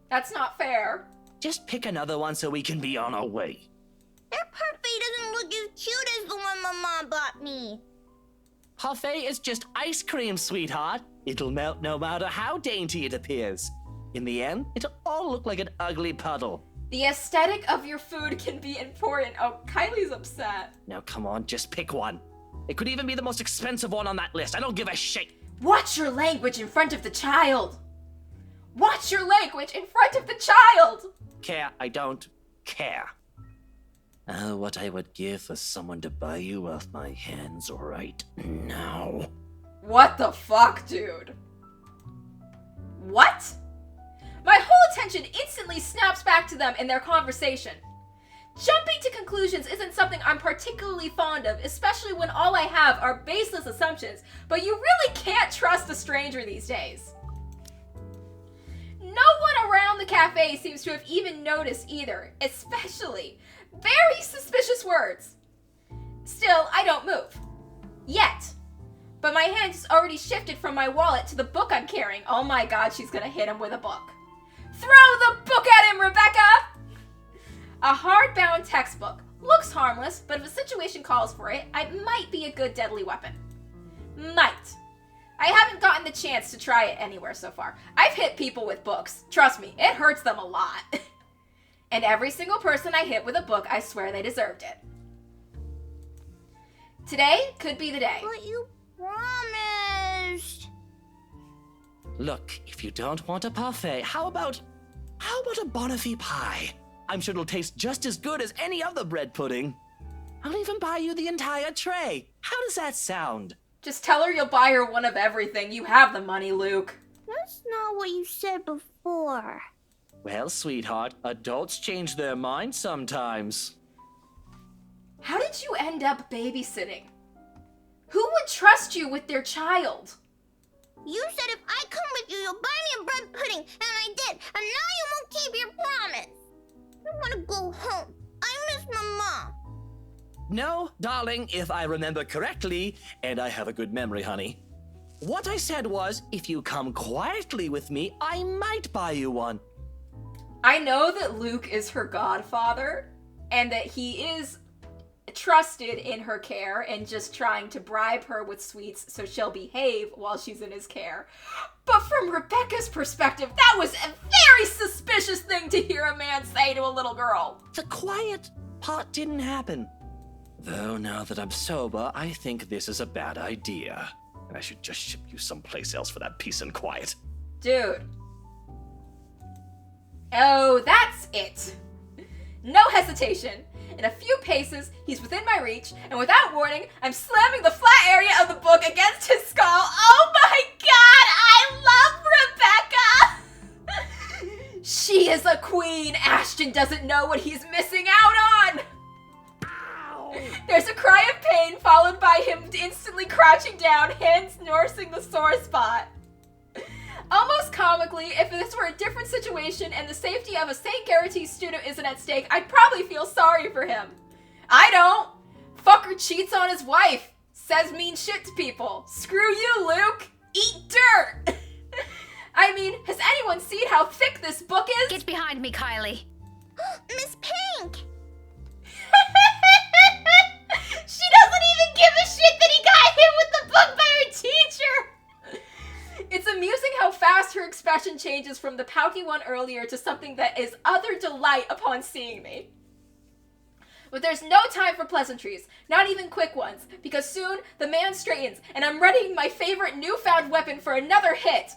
That's not fair. Just pick another one so we can be on our way. Their parfait doesn't look as cute as the one my mom bought me. Parfait is just ice cream, sweetheart. It'll melt no matter how dainty it appears. In the end, it'll all look like an ugly puddle. The aesthetic of your food can be important. Oh, Kylie's upset. Now come on, just pick one. It could even be the most expensive one on that list. I don't give a shit. Watch your language in front of the child. Watch your language in front of the child! I don't care. Oh, what I would give for someone to buy you off my hands right now. What the fuck, dude? What? My whole attention instantly snaps back to them in their conversation. Jumping to conclusions isn't something I'm particularly fond of, especially when all I have are baseless assumptions, but you really can't trust a stranger these days. No one around the cafe seems to have even noticed either, especially very suspicious words. Still, I don't move. Yet. But my hand has already shifted from my wallet to the book I'm carrying. Oh my god, she's gonna hit him with a book. Throw the book at him, Rebecca! A hardbound textbook. Looks harmless, but if a situation calls for it, it might be a good deadly weapon. Might. I haven't gotten the chance to try it anywhere so far. I've hit people with books. Trust me, it hurts them a lot. And every single person I hit with a book, I swear they deserved it. Today could be the day. But you promised. Look, if you don't want a parfait, how about a Bonifay pie? I'm sure it'll taste just as good as any other bread pudding. I'll even buy you the entire tray. How does that sound? Just tell her you'll buy her one of everything. You have the money, Luke. That's not what you said before. Well, sweetheart, adults change their minds sometimes. How did you end up babysitting? Who would trust you with their child? You said if I come with you, you'll buy me a bread pudding, and I did, and now you won't keep your promise. I want to go home. I miss my mom. No, darling, if I remember correctly, and I have a good memory, honey. What I said was, if you come quietly with me, I might buy you one. I know that Luke is her godfather, and that he is trusted in her care and just trying to bribe her with sweets so she'll behave while she's in his care. But from Rebecca's perspective, that was a very suspicious thing to hear a man say to a little girl. The quiet part didn't happen. Though now that I'm sober, I think this is a bad idea. And I should just ship you someplace else for that peace and quiet. Dude. Oh, that's it. No hesitation. In a few paces, he's within my reach, and without warning, I'm slamming the flat area of the book against his skull. Oh my god, I love Rebecca! She is a queen. Ashton doesn't know what he's missing out on. There's a cry of pain, followed by him instantly crouching down, hands nursing the sore spot. Almost comically, if this were a different situation and the safety of a St. Garrity student isn't at stake, I'd probably feel sorry for him. I don't. Fucker cheats on his wife. Says mean shit to people. Screw you, Luke. Eat dirt. I mean, has anyone seen how thick this book is? Get behind me, Kylie. Miss Pink! She doesn't even give a shit that he got hit with the book by her teacher! It's amusing how fast her expression changes from the pouty one earlier to something that is utter delight upon seeing me. But there's no time for pleasantries, not even quick ones, because soon the man straightens and I'm readying my favorite newfound weapon for another hit.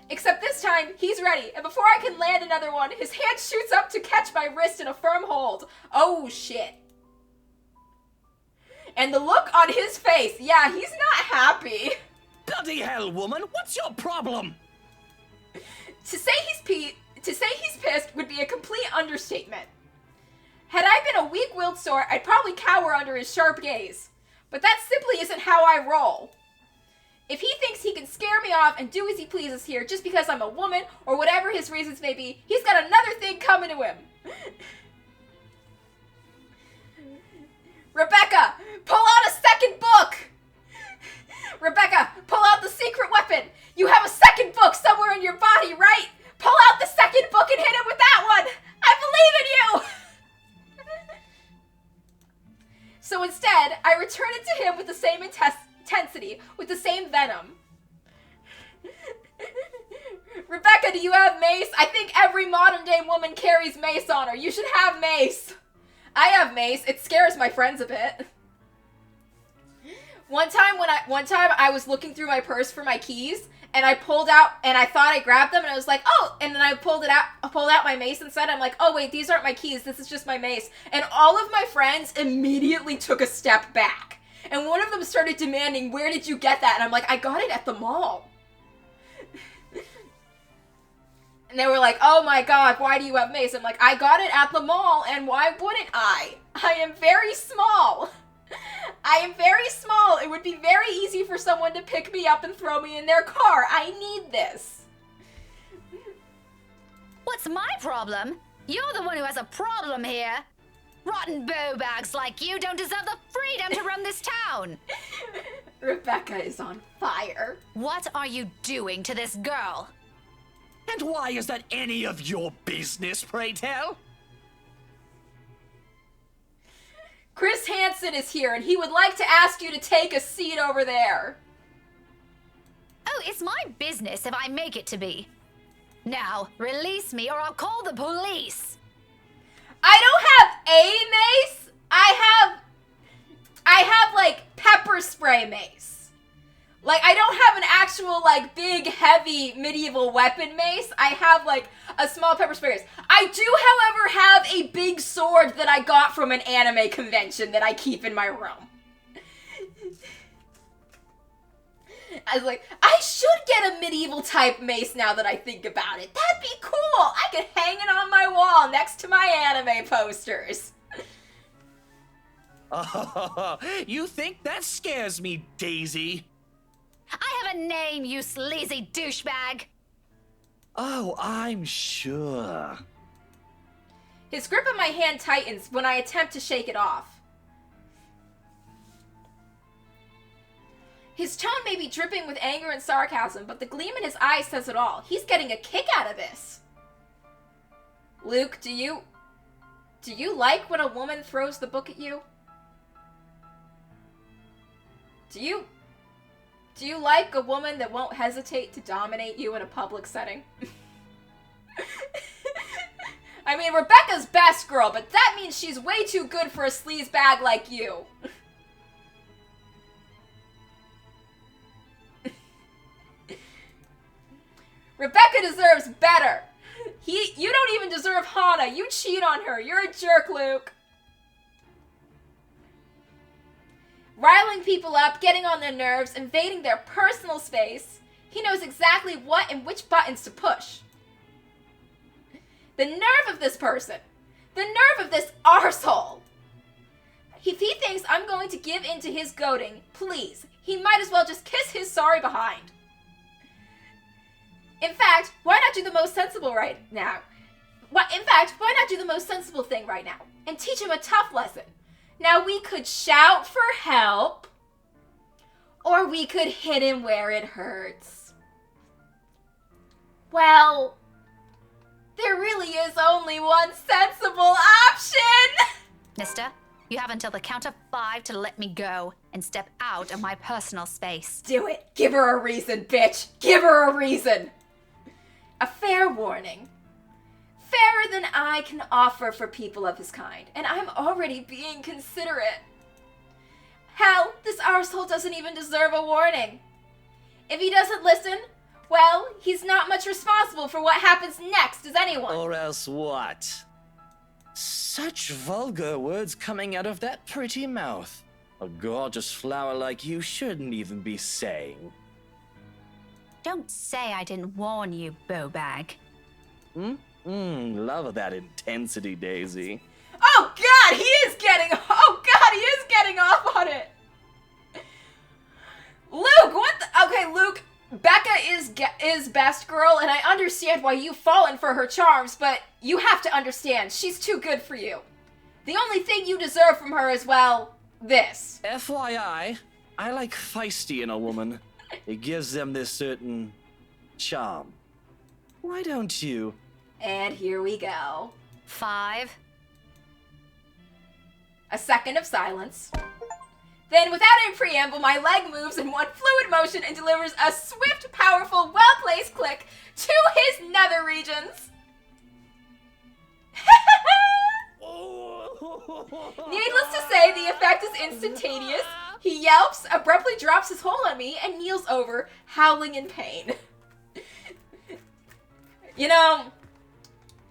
Except this time, he's ready, and before I can land another one, his hand shoots up to catch my wrist in a firm hold. Oh shit. And the look on his face, yeah, he's not happy. Bloody hell, woman, what's your problem? To say he's pissed would be a complete understatement. Had I been a weak-willed sort, I'd probably cower under his sharp gaze. But that simply isn't how I roll. If he thinks he can scare me off and do as he pleases here just because I'm a woman, or whatever his reasons may be, he's got another thing coming to him. Rebecca, pull out a second book! Rebecca, pull out the secret weapon! You have a second book somewhere in your body, right? Pull out the second book and hit him with that one! I believe in you! So instead, I return it to him with the same intensity, with the same venom. Rebecca, do you have mace? I think every modern day woman carries mace on her. You should have mace. I have mace. It scares my friends a bit. One time I was looking through my purse for my keys, and I pulled out, and I thought I grabbed them, and I was like, oh, and then I pulled out my mace instead. I'm like, oh wait, these aren't my keys, this is just my mace. And all of my friends immediately took a step back. And one of them started demanding, where did you get that? And I'm like, I got it at the mall. And they were like, oh my god, why do you have mace? I'm like, I got it at the mall, and why wouldn't I? I am very small. I am very small. It would be very easy for someone to pick me up and throw me in their car. I need this. What's my problem? You're the one who has a problem here. Rotten bowbags like you don't deserve the freedom to run this town. Rebecca is on fire. What are you doing to this girl? And why is that any of your business, pray tell? Chris Hansen is here, and he would like to ask you to take a seat over there. Oh, it's my business if I make it to be. Now, release me or I'll call the police. I don't have a mace. I I have, like, pepper spray mace. Like, I don't have an actual, like, big, heavy medieval weapon mace. I have, like, a small pepper spray mace. I do, however, have a big sword that I got from an anime convention that I keep in my room. I was like, I should get a medieval type mace now that I think about it. That'd be cool. I could hang it on my wall next to my anime posters. Oh, you think that scares me, Daisy? I have a name, you sleazy douchebag. Oh, I'm sure. His grip on my hand tightens when I attempt to shake it off. His tone may be dripping with anger and sarcasm, but the gleam in his eyes says it all. He's getting a kick out of this. Luke, do you like when a woman throws the book at you? Do you like a woman that won't hesitate to dominate you in a public setting? I mean, Rebecca's best girl, but that means she's way too good for a sleazebag like you. Rebecca deserves better. You don't even deserve Hana. You cheat on her. You're a jerk, Luke. Riling people up, getting on their nerves, invading their personal space. He knows exactly what and which buttons to push. The nerve of this person. The nerve of this arsehole. If he thinks I'm going to give in to his goading, please, he might as well just kiss his sorry behind. In fact, why not do the most sensible right now? Why not do the most sensible thing right now and teach him a tough lesson? Now, we could shout for help, or we could hit him where it hurts. Well, there really is only one sensible option! Mister, you have until the count of 5 to let me go and step out of my personal space. Do it. Give her a reason, bitch. Give her a reason. A fair warning. Fairer than I can offer for people of his kind, and I'm already being considerate. Hell, this arsehole doesn't even deserve a warning. If he doesn't listen, well, he's not much responsible for what happens next, is anyone? Or else what? Such vulgar words coming out of that pretty mouth. A gorgeous flower like you shouldn't even be saying. Don't say I didn't warn you, Bowbag. Love that intensity, Daisy. Oh God, he is getting off on it. Luke, what the? Okay, Luke, Becca is best girl, and I understand why you've fallen for her charms, but you have to understand, she's too good for you. The only thing you deserve from her is, well, this. FYI, I like feisty in a woman. It gives them this certain charm. Why don't you? And here we go. 5. A second of silence. Then, without any preamble, my leg moves in one fluid motion and delivers a swift, powerful, well-placed click to his nether regions. Needless to say, the effect is instantaneous. He yelps, abruptly drops his hold on me, and kneels over, howling in pain. You know,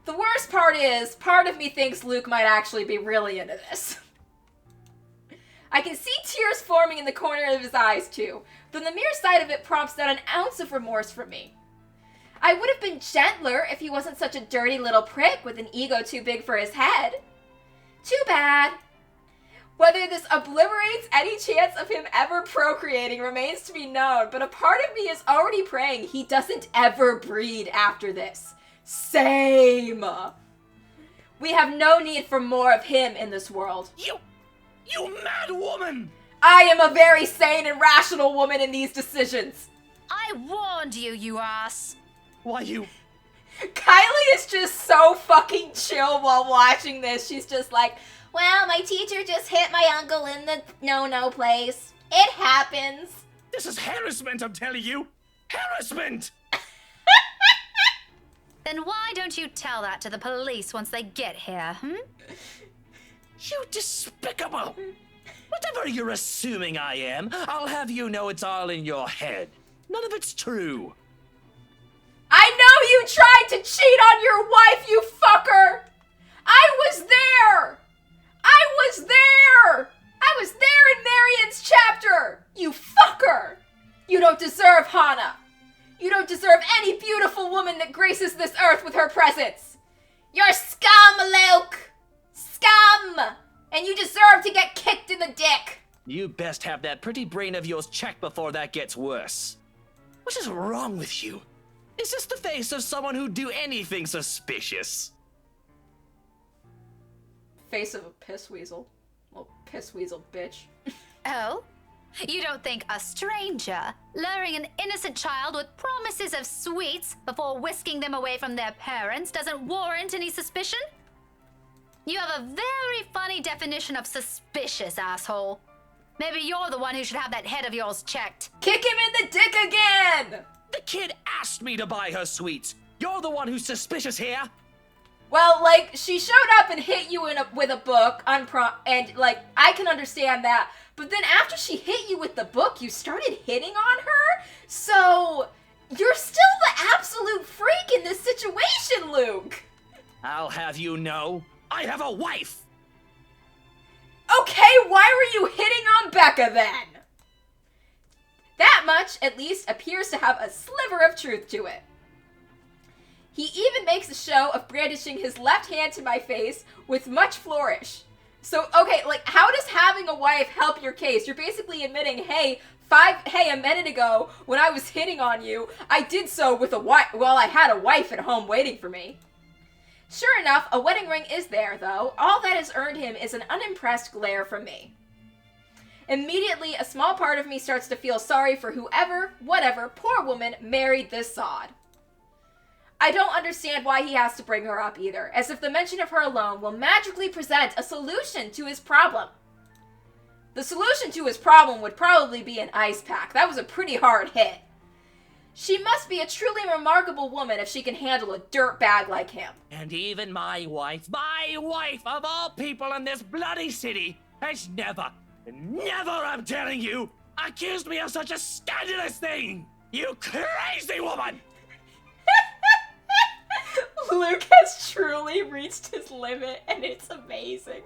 the worst part is, part of me thinks Luke might actually be really into this. I can see tears forming in the corner of his eyes, too, though the mere sight of it prompts not an ounce of remorse from me. I would have been gentler if he wasn't such a dirty little prick with an ego too big for his head. Too bad. Whether this obliterates any chance of him ever procreating remains to be known, but a part of me is already praying he doesn't ever breed after this. Same. We have no need for more of him in this world. You mad woman! I am a very sane and rational woman in these decisions. I warned you, you ass. Why, you... Kylie is just so fucking chill while watching this. She's just like, well, my teacher just hit my uncle in the no-no place. It happens. This is harassment, I'm telling you! Harassment! Then why don't you tell that to the police once they get here, You despicable! Whatever you're assuming I am, I'll have you know it's all in your head. None of it's true. I know you tried to cheat on your wife, you fucker! I was there! I was there! I was there in Marion's chapter! You fucker! You don't deserve Hana. You don't deserve any beautiful woman that graces this earth with her presence. You're scum, Luke! Scum! And you deserve to get kicked in the dick! You best have that pretty brain of yours checked before that gets worse. What is wrong with you? Is this the face of someone who'd do anything suspicious? Face of a piss weasel. Little piss weasel bitch. Oh? You don't think a stranger luring an innocent child with promises of sweets before whisking them away from their parents doesn't warrant any suspicion? You have a very funny definition of suspicious, asshole. Maybe you're the one who should have that head of yours checked. Kick him in the dick again! The kid asked me to buy her sweets. You're the one who's suspicious here. Well, like, she showed up and hit you with a book, and, like, I can understand that. But then after she hit you with the book, you started hitting on her? So, you're still the absolute freak in this situation, Luke! I'll have you know, I have a wife! Okay, why were you hitting on Becca then? That much, at least, appears to have a sliver of truth to it. He even makes a show of brandishing his left hand to my face with much flourish. So, okay, like, how does having a wife help your case? You're basically admitting, hey, a minute ago, when I was hitting on you, I did so with a wife. Well, I had a wife at home waiting for me. Sure enough, a wedding ring is there, though. All that has earned him is an unimpressed glare from me. Immediately, a small part of me starts to feel sorry for whoever, whatever, poor woman married this sod. I don't understand why he has to bring her up either, as if the mention of her alone will magically present a solution to his problem. The solution to his problem would probably be an ice pack. That was a pretty hard hit. She must be a truly remarkable woman if she can handle a dirtbag like him. And even my wife of all people in this bloody city, has never, I'm telling you, accused me of such a scandalous thing! You crazy woman! Luke has truly reached his limit, and it's amazing.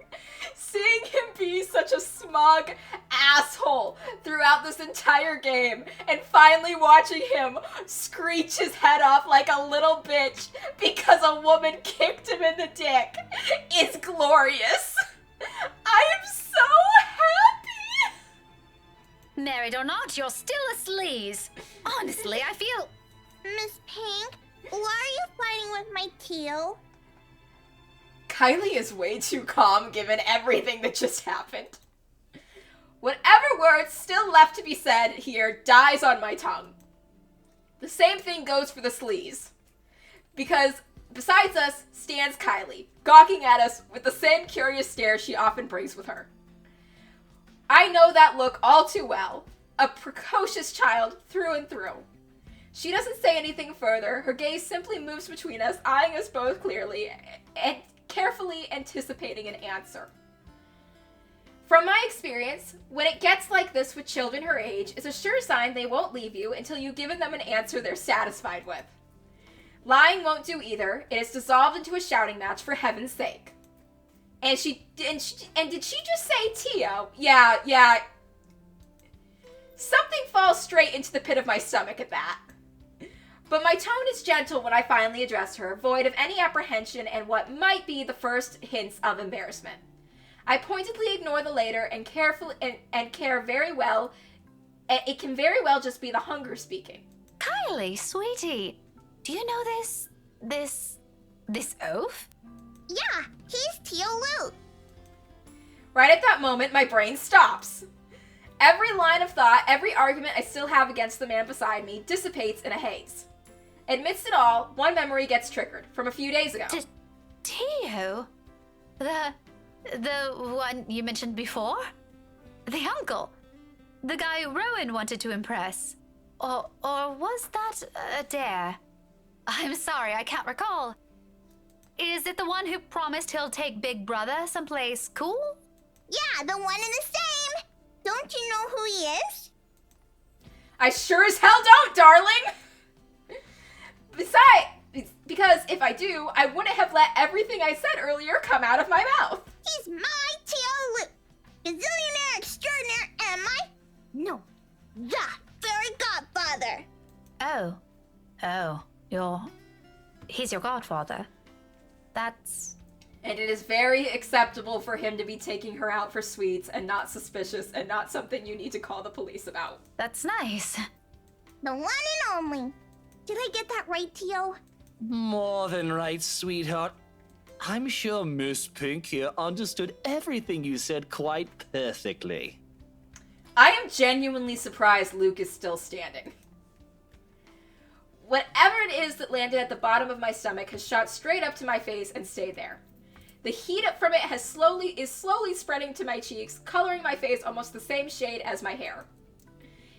Seeing him be such a smug asshole throughout this entire game, and finally watching him screech his head off like a little bitch because a woman kicked him in the dick is glorious. I am so happy! Married or not, you're still a sleaze. Honestly, I feel... Miss Pink, why are you fighting with my teal? Kylie is way too calm given everything that just happened. Whatever words still left to be said here dies on my tongue. The same thing goes for the sleaze. Because besides us stands Kylie, gawking at us with the same curious stare she often brings with her. I know that look all too well. A precocious child through and through. She doesn't say anything further. Her gaze simply moves between us, eyeing us both clearly, and carefully anticipating an answer. From my experience, when it gets like this with children her age, it's a sure sign they won't leave you until you've given them an answer they're satisfied with. Lying won't do either. It is dissolved into a shouting match for heaven's sake. And did she just say Tio? Yeah. Something falls straight into the pit of my stomach at that. But my tone is gentle when I finally address her, void of any apprehension and what might be the first hints of embarrassment. I pointedly ignore the later and care very well. It can very well just be the hunger speaking. Kylie, sweetie, do you know this oaf? Yeah, he's Teal Luke. Right at that moment, my brain stops. Every line of thought, every argument I still have against the man beside me dissipates in a haze. Amidst it all, one memory gets triggered from a few days ago. Tio? The one you mentioned before? The uncle? The guy Rowan wanted to impress? Or was that a dare? I'm sorry, I can't recall. Is it the one who promised he'll take Big Brother someplace cool? Yeah, the one in the Don't you know who he is? I sure as hell don't, darling! Because if I do, I wouldn't have let everything I said earlier come out of my mouth. He's my Tio Luke, gazillionaire extraordinaire, and no, the fairy godfather. He's your godfather. That's... And it is very acceptable for him to be taking her out for sweets and not suspicious and not something you need to call the police about. That's nice. The one and only. Did I get that right, Tio? More than right, sweetheart. I'm sure Miss Pink here understood everything you said quite perfectly. I am genuinely surprised Luke is still standing. Whatever it is that landed at the bottom of my stomach has shot straight up to my face and stayed there. The heat from it is slowly spreading to my cheeks, coloring my face almost the same shade as my hair.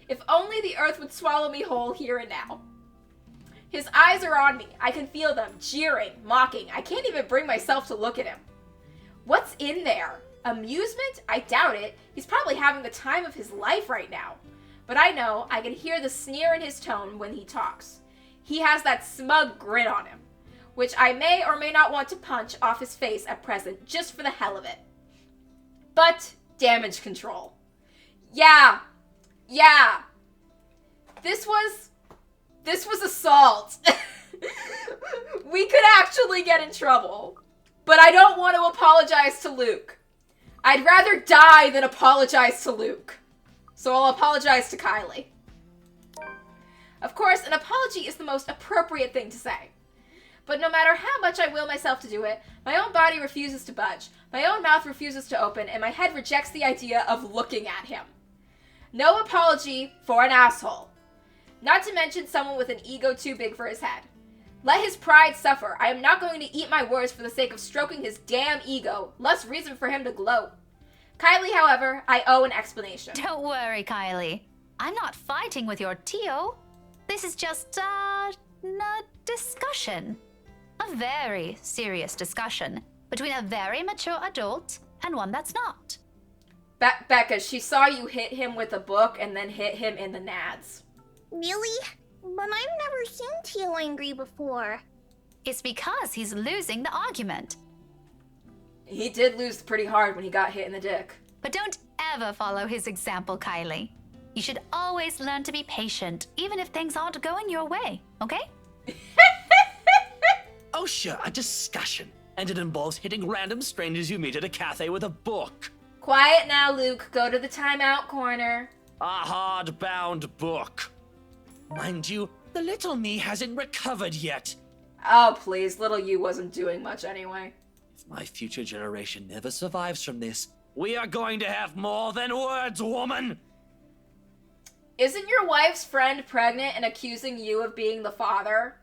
If only the earth would swallow me whole here and now. His eyes are on me. I can feel them, jeering, mocking. I can't even bring myself to look at him. What's in there? Amusement? I doubt it. He's probably having the time of his life right now. But I know I can hear the sneer in his tone when he talks. He has that smug grin on him, which I may or may not want to punch off his face at present, just for the hell of it. But damage control. Yeah. This was assault. We could actually get in trouble. But I don't want to apologize to Luke. I'd rather die than apologize to Luke. So I'll apologize to Kylie. Of course, an apology is the most appropriate thing to say. But no matter how much I will myself to do it, my own body refuses to budge, my own mouth refuses to open, and my head rejects the idea of looking at him. No apology for an asshole. Not to mention someone with an ego too big for his head. Let his pride suffer. I am not going to eat my words for the sake of stroking his damn ego. Less reason for him to gloat. Kylie, however, I owe an explanation. Don't worry, Kylie. I'm not fighting with your Tio. This is just, a discussion. A very serious discussion between a very mature adult and one that's not. Becca, she saw you hit him with a book and then hit him in the nads. Really? But I've never seen Tio angry before. It's because he's losing the argument. He did lose pretty hard when he got hit in the dick. But don't ever follow his example, Kylie. You should always learn to be patient, even if things aren't going your way, okay? Oh sure, a discussion. And it involves hitting random strangers you meet at a cafe with a book. Quiet now, Luke. Go to the timeout corner. A hard-bound book. Mind you, the little me hasn't recovered yet. Oh, please. Little you wasn't doing much anyway. If my future generation never survives from this, we are going to have more than words, woman! Isn't your wife's friend pregnant and accusing you of being the father?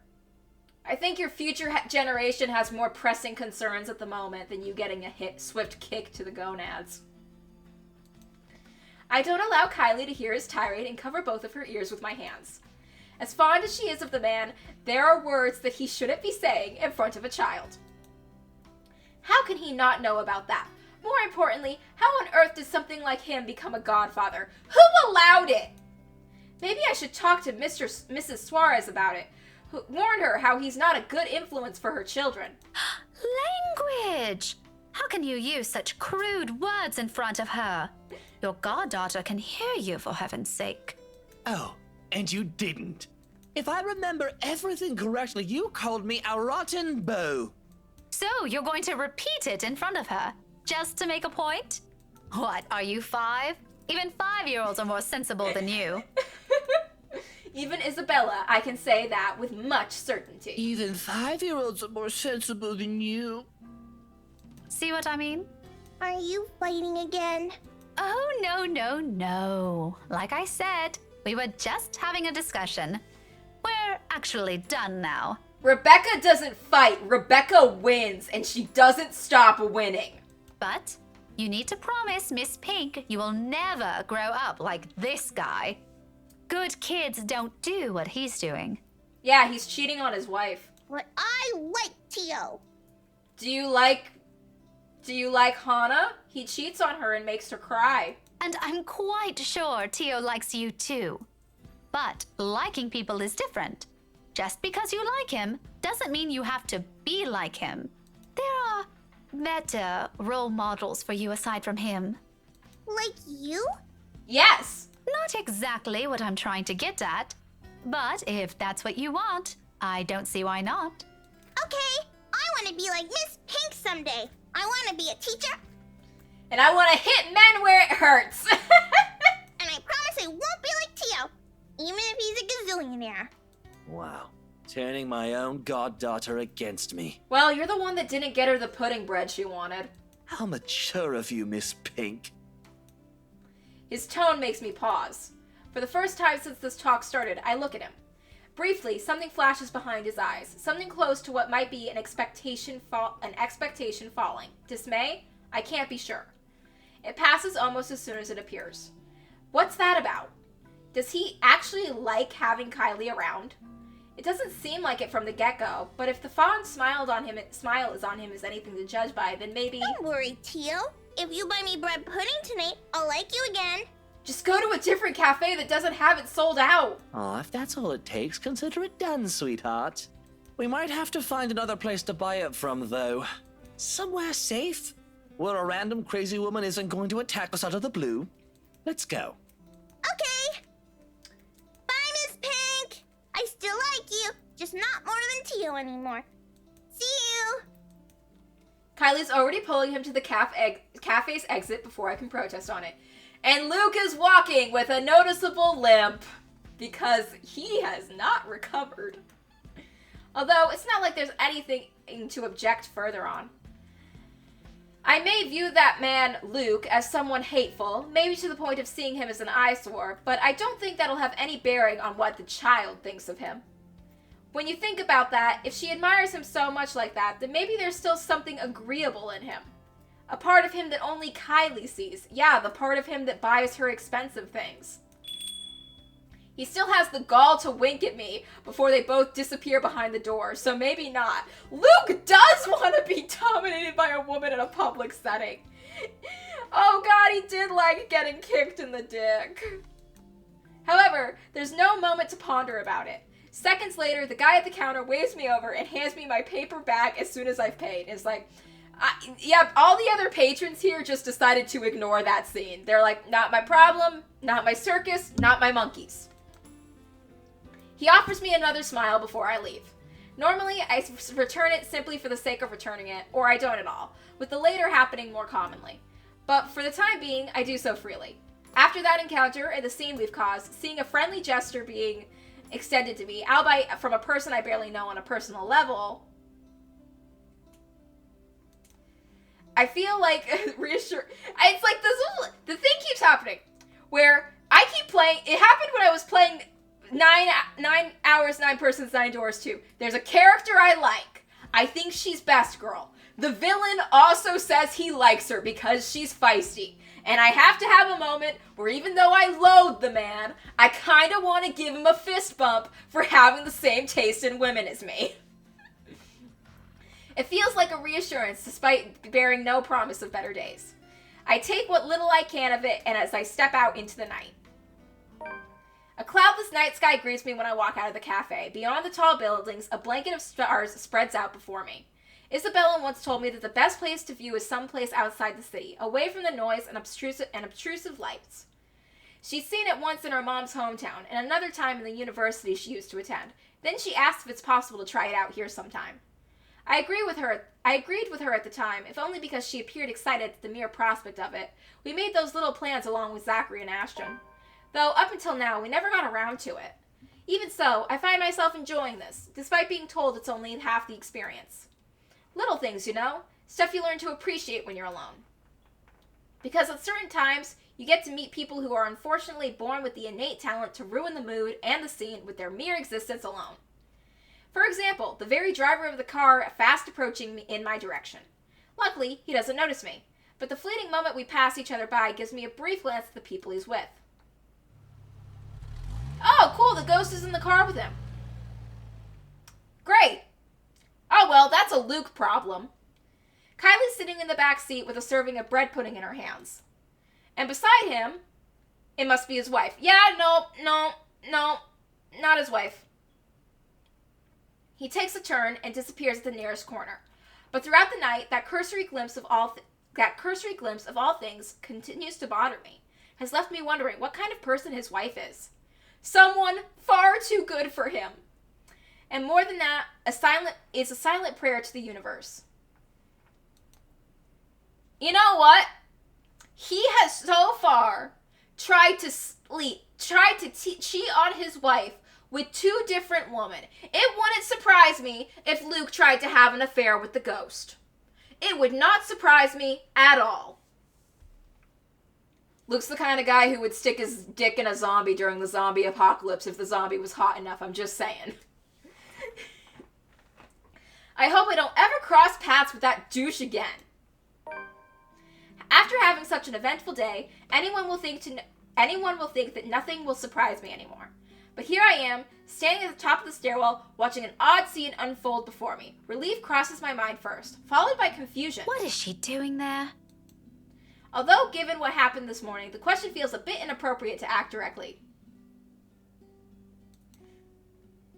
I think your future generation has more pressing concerns at the moment than you getting a swift kick to the gonads. I don't allow Kylie to hear his tirade and cover both of her ears with my hands. As fond as she is of the man, there are words that he shouldn't be saying in front of a child. How can he not know about that? More importantly, how on earth did something like him become a godfather? Who allowed it? Maybe I should talk to Mrs. Suarez about it. Warn her how he's not a good influence for her children. Language! How can you use such crude words in front of her? Your goddaughter can hear you, for heaven's sake. Oh, and you didn't. If I remember everything correctly, you called me a rotten beau. So you're going to repeat it in front of her, just to make a point? What, are you 5? Even 5-year-olds are more sensible than you. Even Isabella, I can say that with much certainty. Even 5-year-olds are more sensible than you. See what I mean? Are you fighting again? Oh, no. Like I said, we were just having a discussion. We're actually done now. Rebecca doesn't fight. Rebecca wins, and she doesn't stop winning. But you need to promise Miss Pink you will never grow up like this guy. Good kids don't do what he's doing. Yeah, he's cheating on his wife. But I like Tio. Do you like Hana? He cheats on her and makes her cry. And I'm quite sure Tio likes you too. But liking people is different. Just because you like him doesn't mean you have to be like him. There are better role models for you aside from him. Like you? Yes! Not exactly what I'm trying to get at. But if that's what you want, I don't see why not. Okay, I want to be like Miss Pink someday. I want to be a teacher. And I want to hit men where it hurts. And I promise I won't be like Tio, even if he's a gazillionaire. Wow. Turning my own goddaughter against me. Well, you're the one that didn't get her the pudding bread she wanted. How mature of you, Miss Pink. His tone makes me pause. For the first time since this talk started, I look at him. Briefly, something flashes behind his eyes. Something close to what might be an expectation falling. Dismay? I can't be sure. It passes almost as soon as it appears. What's that about? Does he actually like having Kylie around? It doesn't seem like it from the get-go, but if the fond smile is on him is anything to judge by, then maybe... Don't worry, Tio. If you buy me bread pudding tonight, I'll like you again. Just go to a different cafe that doesn't have it sold out. Aw, if that's all it takes, consider it done, sweetheart. We might have to find another place to buy it from, though. Somewhere safe, where a random crazy woman isn't going to attack us out of the blue. Let's go. Okay. Bye, Miss Pink. I still like you, just not more than Tio anymore. See you. Kylie's already pulling him to the cafe's exit before I can protest on it. And Luke is walking with a noticeable limp because he has not recovered. Although, it's not like there's anything to object further on. I may view that man, Luke, as someone hateful, maybe to the point of seeing him as an eyesore, but I don't think that'll have any bearing on what the child thinks of him. When you think about that, if she admires him so much like that, then maybe there's still something agreeable in him. A part of him that only Kylie sees. Yeah, the part of him that buys her expensive things. He still has the gall to wink at me before they both disappear behind the door, so maybe not. Luke does want to be dominated by a woman in a public setting. Oh god, he did like getting kicked in the dick. However, there's no moment to ponder about it. Seconds later, the guy at the counter waves me over and hands me my paper bag as soon as I've paid. It's like, yeah, all the other patrons here just decided to ignore that scene. They're like, not my problem, not my circus, not my monkeys. He offers me another smile before I leave. Normally, I return it simply for the sake of returning it, or I don't at all, with the later happening more commonly. But for the time being, I do so freely. After that encounter and the scene we've caused, seeing a friendly gesture being extended to me, albeit from a person I barely know on a personal level, I feel like reassured. It's like the thing keeps happening, where I keep playing. It happened when I was playing 9 Hours, 9 Persons, 9 Doors 2. There's a character I like. I think she's best girl. The villain also says he likes her because she's feisty. And I have to have a moment where even though I loathe the man, I kind of want to give him a fist bump for having the same taste in women as me. It feels like a reassurance despite bearing no promise of better days. I take what little I can of it, and as I step out into the night. A cloudless night sky greets me when I walk out of the cafe. Beyond the tall buildings, a blanket of stars spreads out before me. Isabella once told me that the best place to view is someplace outside the city, away from the noise and obtrusive lights. She'd seen it once in her mom's hometown, and another time in the university she used to attend. Then she asked if it's possible to try it out here sometime. I agreed with her at the time, if only because she appeared excited at the mere prospect of it. We made those little plans along with Zachary and Ashton. Though, up until now, we never got around to it. Even so, I find myself enjoying this, despite being told it's only half the experience. Little things, you know? Stuff you learn to appreciate when you're alone. Because at certain times, you get to meet people who are unfortunately born with the innate talent to ruin the mood and the scene with their mere existence alone. For example, the very driver of the car fast approaching me in my direction. Luckily, he doesn't notice me, but the fleeting moment we pass each other by gives me a brief glance at the people he's with. Oh, cool, the ghost is in the car with him. Great. Oh well, that's a Luke problem. Kylie's sitting in the back seat with a serving of bread pudding in her hands. And beside him, it must be his wife. Yeah, no, not his wife. He takes a turn and disappears at the nearest corner. But throughout the night, that cursory glimpse of all things continues to bother me, has left me wondering what kind of person his wife is. Someone far too good for him. And more than that, a silent prayer to the universe. You know what? He has so far tried to cheat on his wife with 2 different women. It wouldn't surprise me if Luke tried to have an affair with the ghost. It would not surprise me at all. Luke's the kind of guy who would stick his dick in a zombie during the zombie apocalypse if the zombie was hot enough, I'm just saying. I hope I don't ever cross paths with that douche again. After having such an eventful day, anyone will think that nothing will surprise me anymore. But here I am, standing at the top of the stairwell, watching an odd scene unfold before me. Relief crosses my mind first, followed by confusion. What is she doing there? Although, given what happened this morning, the question feels a bit inappropriate to act directly.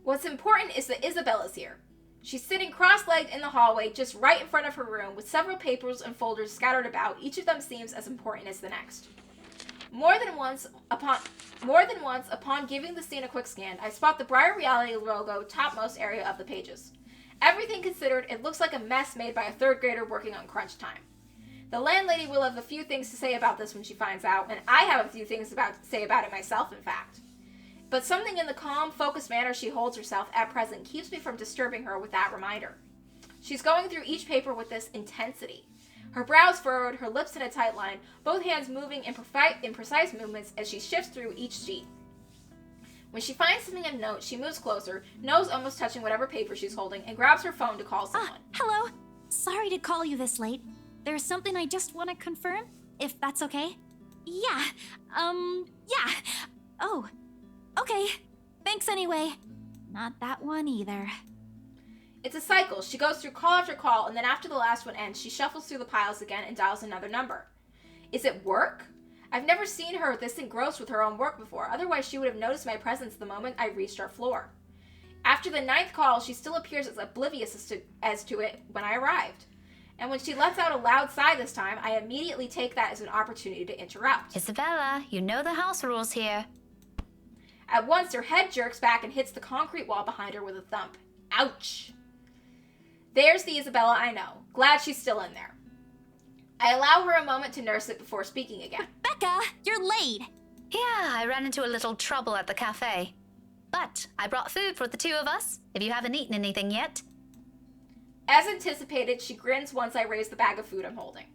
What's important is that Isabella's here. She's sitting cross-legged in the hallway, just right in front of her room, with several papers and folders scattered about. Each of them seems as important as the next. More than once, upon giving the scene a quick scan, I spot the Briar Reality logo topmost area of the pages. Everything considered, it looks like a mess made by a 3rd grader working on crunch time. The landlady will have a few things to say about this when she finds out, and I have a few things to say about it myself, in fact. But something in the calm, focused manner she holds herself at present keeps me from disturbing her with that reminder. She's going through each paper with this intensity. Her brows furrowed, her lips in a tight line, both hands moving in precise movements as she shifts through each sheet. When she finds something of note, she moves closer, nose almost touching whatever paper she's holding, and grabs her phone to call someone. Hello. Sorry to call you this late. There's something I just want to confirm, if that's okay. Yeah. Yeah. Oh. Okay. Thanks anyway. Not that one either. It's a cycle. She goes through call after call, and then after the last one ends, she shuffles through the piles again and dials another number. Is it work? I've never seen her this engrossed with her own work before, otherwise she would have noticed my presence the moment I reached our floor. After the 9th call, she still appears as oblivious as to it when I arrived. And when she lets out a loud sigh this time, I immediately take that as an opportunity to interrupt. Isabella, you know the house rules here. At once, her head jerks back and hits the concrete wall behind her with a thump. Ouch! There's the Isabella I know. Glad she's still in there. I allow her a moment to nurse it before speaking again. Becca, you're late! Yeah, I ran into a little trouble at the cafe. But I brought food for the 2 of us, if you haven't eaten anything yet. As anticipated, she grins once I raise the bag of food I'm holding.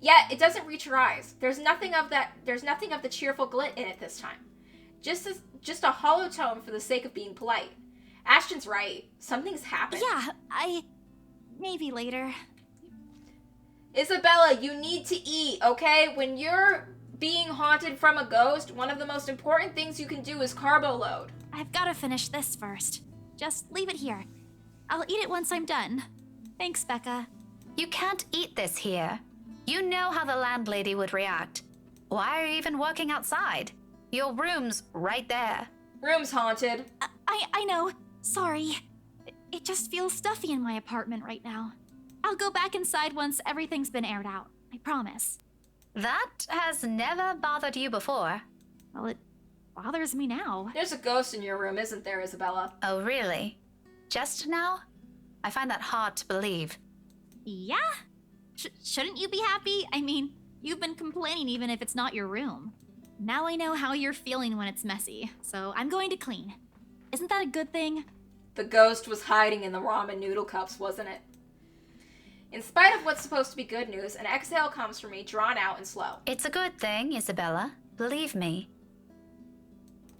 Yet, it doesn't reach her eyes. There's nothing of the cheerful glint in it this time. Just a hollow tone for the sake of being polite. Ashton's right. Something's happened. Yeah, maybe later. Isabella, you need to eat, okay? When you're being haunted from a ghost, one of the most important things you can do is carbo load. I've got to finish this first. Just leave it here. I'll eat it once I'm done. Thanks, Becca. You can't eat this here. You know how the landlady would react. Why are you even working outside? Your room's right there. Room's haunted. I know. Sorry. It just feels stuffy in my apartment right now. I'll go back inside once everything's been aired out. I promise. That has never bothered you before. Well, it bothers me now. There's a ghost in your room, isn't there, Isabella? Oh, really? Just now? I find that hard to believe. Yeah? Shouldn't you be happy? I mean, you've been complaining even if it's not your room. Now I know how you're feeling when it's messy, so I'm going to clean. Isn't that a good thing? The ghost was hiding in the ramen noodle cups, wasn't it? In spite of what's supposed to be good news, an exhale comes from me, drawn out and slow. It's a good thing, Isabella. Believe me.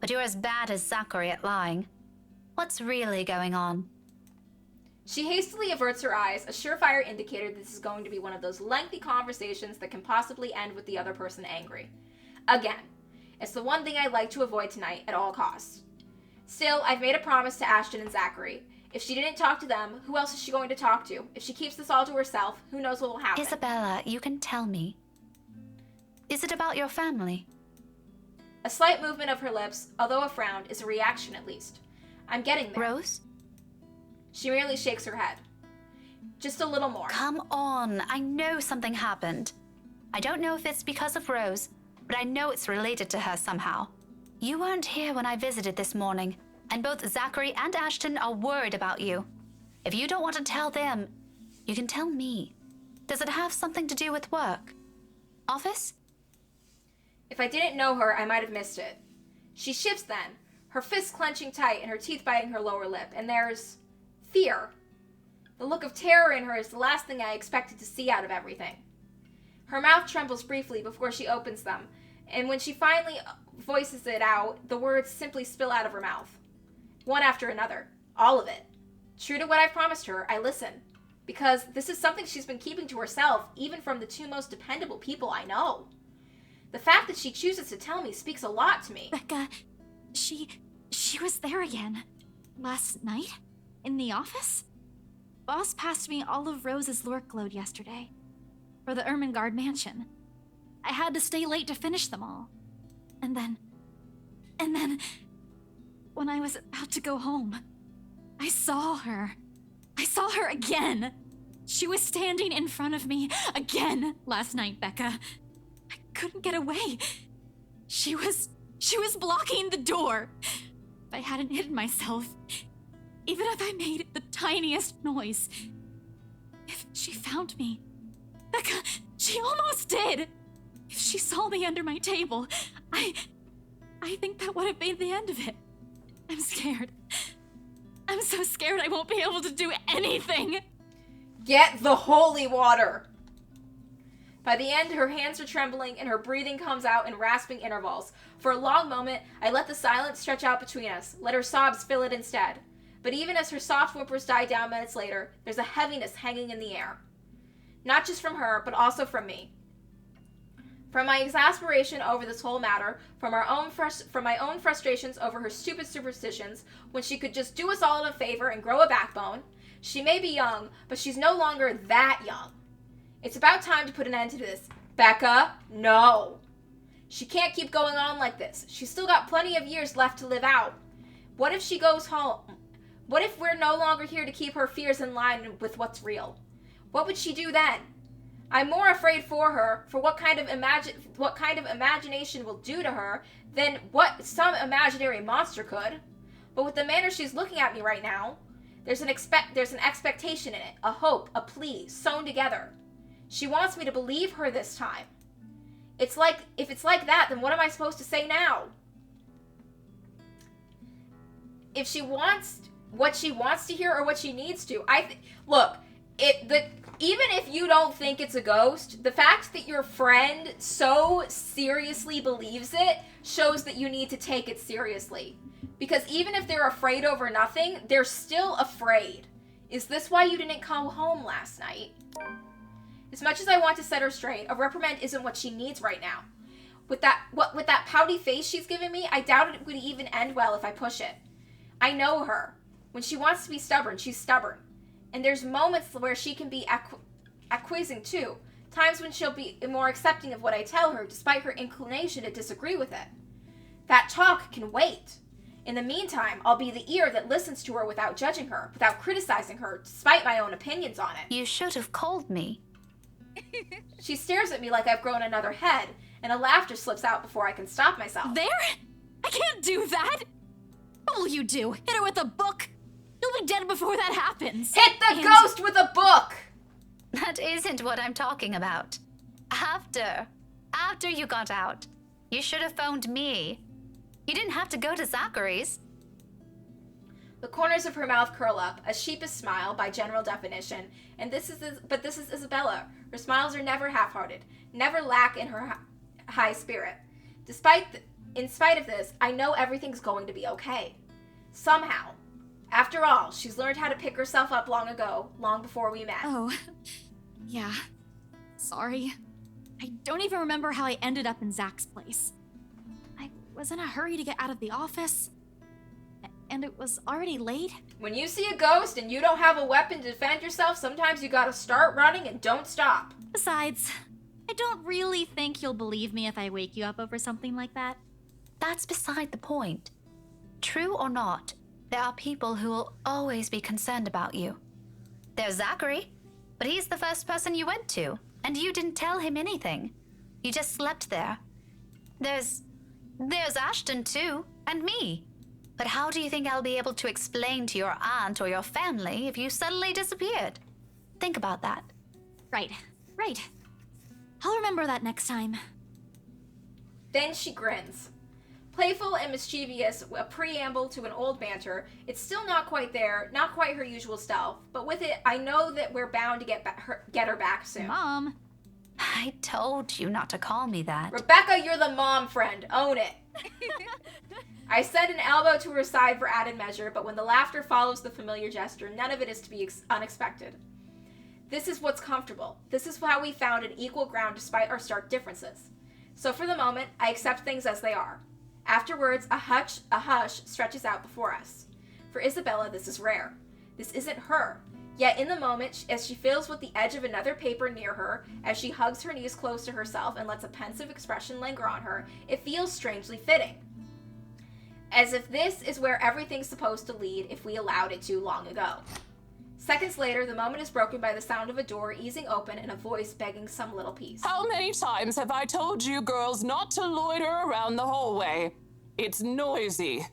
But you're as bad as Zachary at lying. What's really going on? She hastily averts her eyes, a surefire indicator this is going to be one of those lengthy conversations that can possibly end with the other person angry. Again, it's the one thing I'd like to avoid tonight at all costs. Still, I've made a promise to Ashton and Zachary. If she didn't talk to them, who else is she going to talk to? If she keeps this all to herself, who knows what will happen? Isabella, you can tell me. Is it about your family? A slight movement of her lips, although a frown, is a reaction at least. I'm getting there. Rose? She merely shakes her head. Just a little more. Come on, I know something happened. I don't know if it's because of Rose, but I know it's related to her somehow. You weren't here when I visited this morning, and both Zachary and Ashton are worried about you. If you don't want to tell them, you can tell me. Does it have something to do with work? Office? If I didn't know her, I might have missed it. She shifts then, her fists clenching tight and her teeth biting her lower lip, and there's fear. The look of terror in her is the last thing I expected to see out of everything. Her mouth trembles briefly before she opens them, and when she finally voices it out, the words simply spill out of her mouth. One after another. All of it. True to what I've promised her, I listen. Because this is something she's been keeping to herself, even from the two most dependable people I know. The fact that she chooses to tell me speaks a lot to me. Becca, she was there again. Last night? In the office? Boss passed me all of Rose's Lurk load yesterday. For the Ermengarde mansion. I had to stay late to finish them all. And then, when I was about to go home, I saw her. I saw her again. She was standing in front of me again last night, Becca. I couldn't get away. She was blocking the door. If I hadn't hidden myself, even if I made the tiniest noise, if she found me, Becca, she almost did. If she saw me under my table, I think that would have been the end of it. I'm scared. I'm so scared I won't be able to do anything. Get the holy water. By the end, her hands are trembling and her breathing comes out in rasping intervals. For a long moment, I let the silence stretch out between us, let her sobs fill it instead. But even as her soft whimpers die down minutes later, there's a heaviness hanging in the air. Not just from her, but also from me. From my exasperation over this whole matter, from my own frustrations over her stupid superstitions, when she could just do us all a favor and grow a backbone. She may be young, but she's no longer that young. It's about time to put an end to this. Becca, no. She can't keep going on like this. She's still got plenty of years left to live out. What if she goes home? What if we're no longer here to keep her fears in line with what's real? What would she do then? I'm more afraid for her, for what kind of imagination will do to her, than what some imaginary monster could. But with the manner she's looking at me right now, there's an expectation in it, a hope, a plea, sewn together. She wants me to believe her this time. If it's like that, then what am I supposed to say now? If she wants what she wants to hear or what she needs to, even if you don't think it's a ghost, the fact that your friend so seriously believes it shows that you need to take it seriously. Because even if they're afraid over nothing, they're still afraid. Is this why you didn't come home last night? As much as I want to set her straight, a reprimand isn't what she needs right now. With that pouty face she's giving me, I doubt it would even end well if I push it. I know her. When she wants to be stubborn, she's stubborn. And there's moments where she can be acquiescing too. Times when she'll be more accepting of what I tell her, despite her inclination to disagree with it. That talk can wait. In the meantime, I'll be the ear that listens to her without judging her, without criticizing her, despite my own opinions on it. You should have called me. She stares at me like I've grown another head, and a laughter slips out before I can stop myself. There? I can't do that! What will you do? Hit her with a book? You'll be dead before that happens. Hit the ghost with a book! That isn't what I'm talking about. After you got out, you should have phoned me. You didn't have to go to Zachary's. The corners of her mouth curl up, a sheepish smile by general definition, and this is Isabella. Her smiles are never half-hearted, never lack in her high spirit. In spite of this, I know everything's going to be okay. Somehow. After all, she's learned how to pick herself up long ago, long before we met. Oh, yeah. Sorry. I don't even remember how I ended up in Zach's place. I was in a hurry to get out of the office, and it was already late. When you see a ghost and you don't have a weapon to defend yourself, sometimes you gotta start running and don't stop. Besides, I don't really think you'll believe me if I wake you up over something like that. That's beside the point. True or not, there are people who will always be concerned about you. There's Zachary, but he's the first person you went to, and you didn't tell him anything. You just slept there. There's Ashton too, and me. But how do you think I'll be able to explain to your aunt or your family if you suddenly disappeared? Think about that. Right. I'll remember that next time. Then she grins. Playful and mischievous, a preamble to an old banter, it's still not quite there, not quite her usual self, but with it, I know that we're bound to get her back soon. Mom. I told you not to call me that. Rebecca, you're the mom friend. Own it. I send an elbow to her side for added measure, but when the laughter follows the familiar gesture, none of it is to be unexpected. This is what's comfortable. This is how we found an equal ground despite our stark differences. So for the moment, I accept things as they are. Afterwards, a hush stretches out before us. For Isabella, this is rare. This isn't her. Yet in the moment, as she feels with the edge of another paper near her, as she hugs her knees close to herself and lets a pensive expression linger on her, it feels strangely fitting. As if this is where everything's supposed to lead if we allowed it to long ago. Seconds later, the moment is broken by the sound of a door easing open and a voice begging some little piece. How many times have I told you girls not to loiter around the hallway? It's noisy.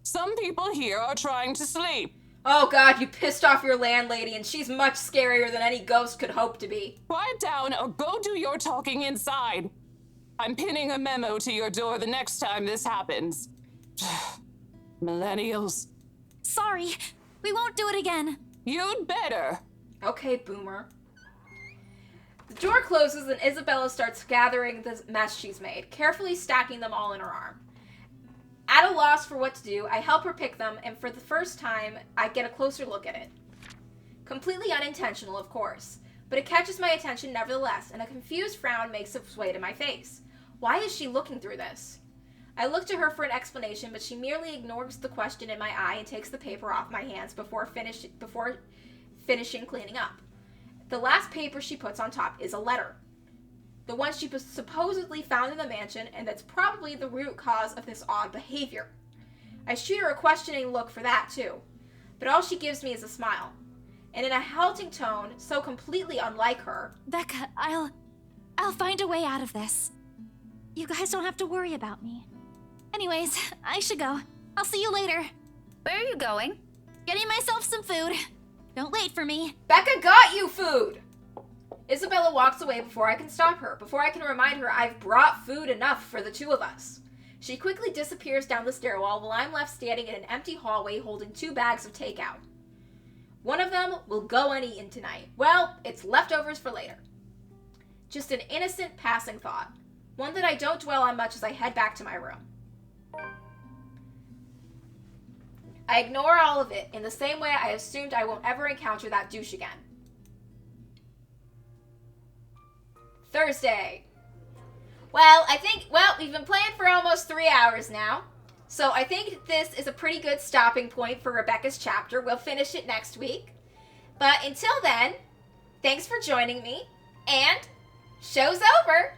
Some people here are trying to sleep. Oh God, you pissed off your landlady, and she's much scarier than any ghost could hope to be. Quiet down or go do your talking inside. I'm pinning a memo to your door the next time this happens. Millennials. Sorry, we won't do it again. You'd better. Okay, boomer. The door closes and Isabella starts gathering the mess she's made, carefully stacking them all in her arm. At a loss for what to do, I help her pick them, and for the first time, I get a closer look at it. Completely unintentional, of course, but it catches my attention nevertheless, and a confused frown makes its way to my face. Why is she looking through this? I look to her for an explanation, but she merely ignores the question in my eye and takes the paper off my hands before finishing cleaning up. The last paper she puts on top is a letter. The one she supposedly found in the mansion, and that's probably the root cause of this odd behavior. I shoot her a questioning look for that too, but all she gives me is a smile. And in a halting tone, so completely unlike her, Becca, I'll find a way out of this. You guys don't have to worry about me. Anyways, I should go. I'll see you later. Where are you going? Getting myself some food. Don't wait for me. Becca got you food! Isabella walks away before I can stop her, before I can remind her I've brought food enough for the two of us. She quickly disappears down the stairwell while I'm left standing in an empty hallway holding 2 bags of takeout. One of them will go uneaten tonight. Well, it's leftovers for later. Just an innocent passing thought. One that I don't dwell on much as I head back to my room. I ignore all of it in the same way I assumed I won't ever encounter that douche again. Thursday. Well, we've been playing for almost 3 hours now. So I think this is a pretty good stopping point for Rebecca's chapter. We'll finish it next week. But until then, thanks for joining me, and show's over!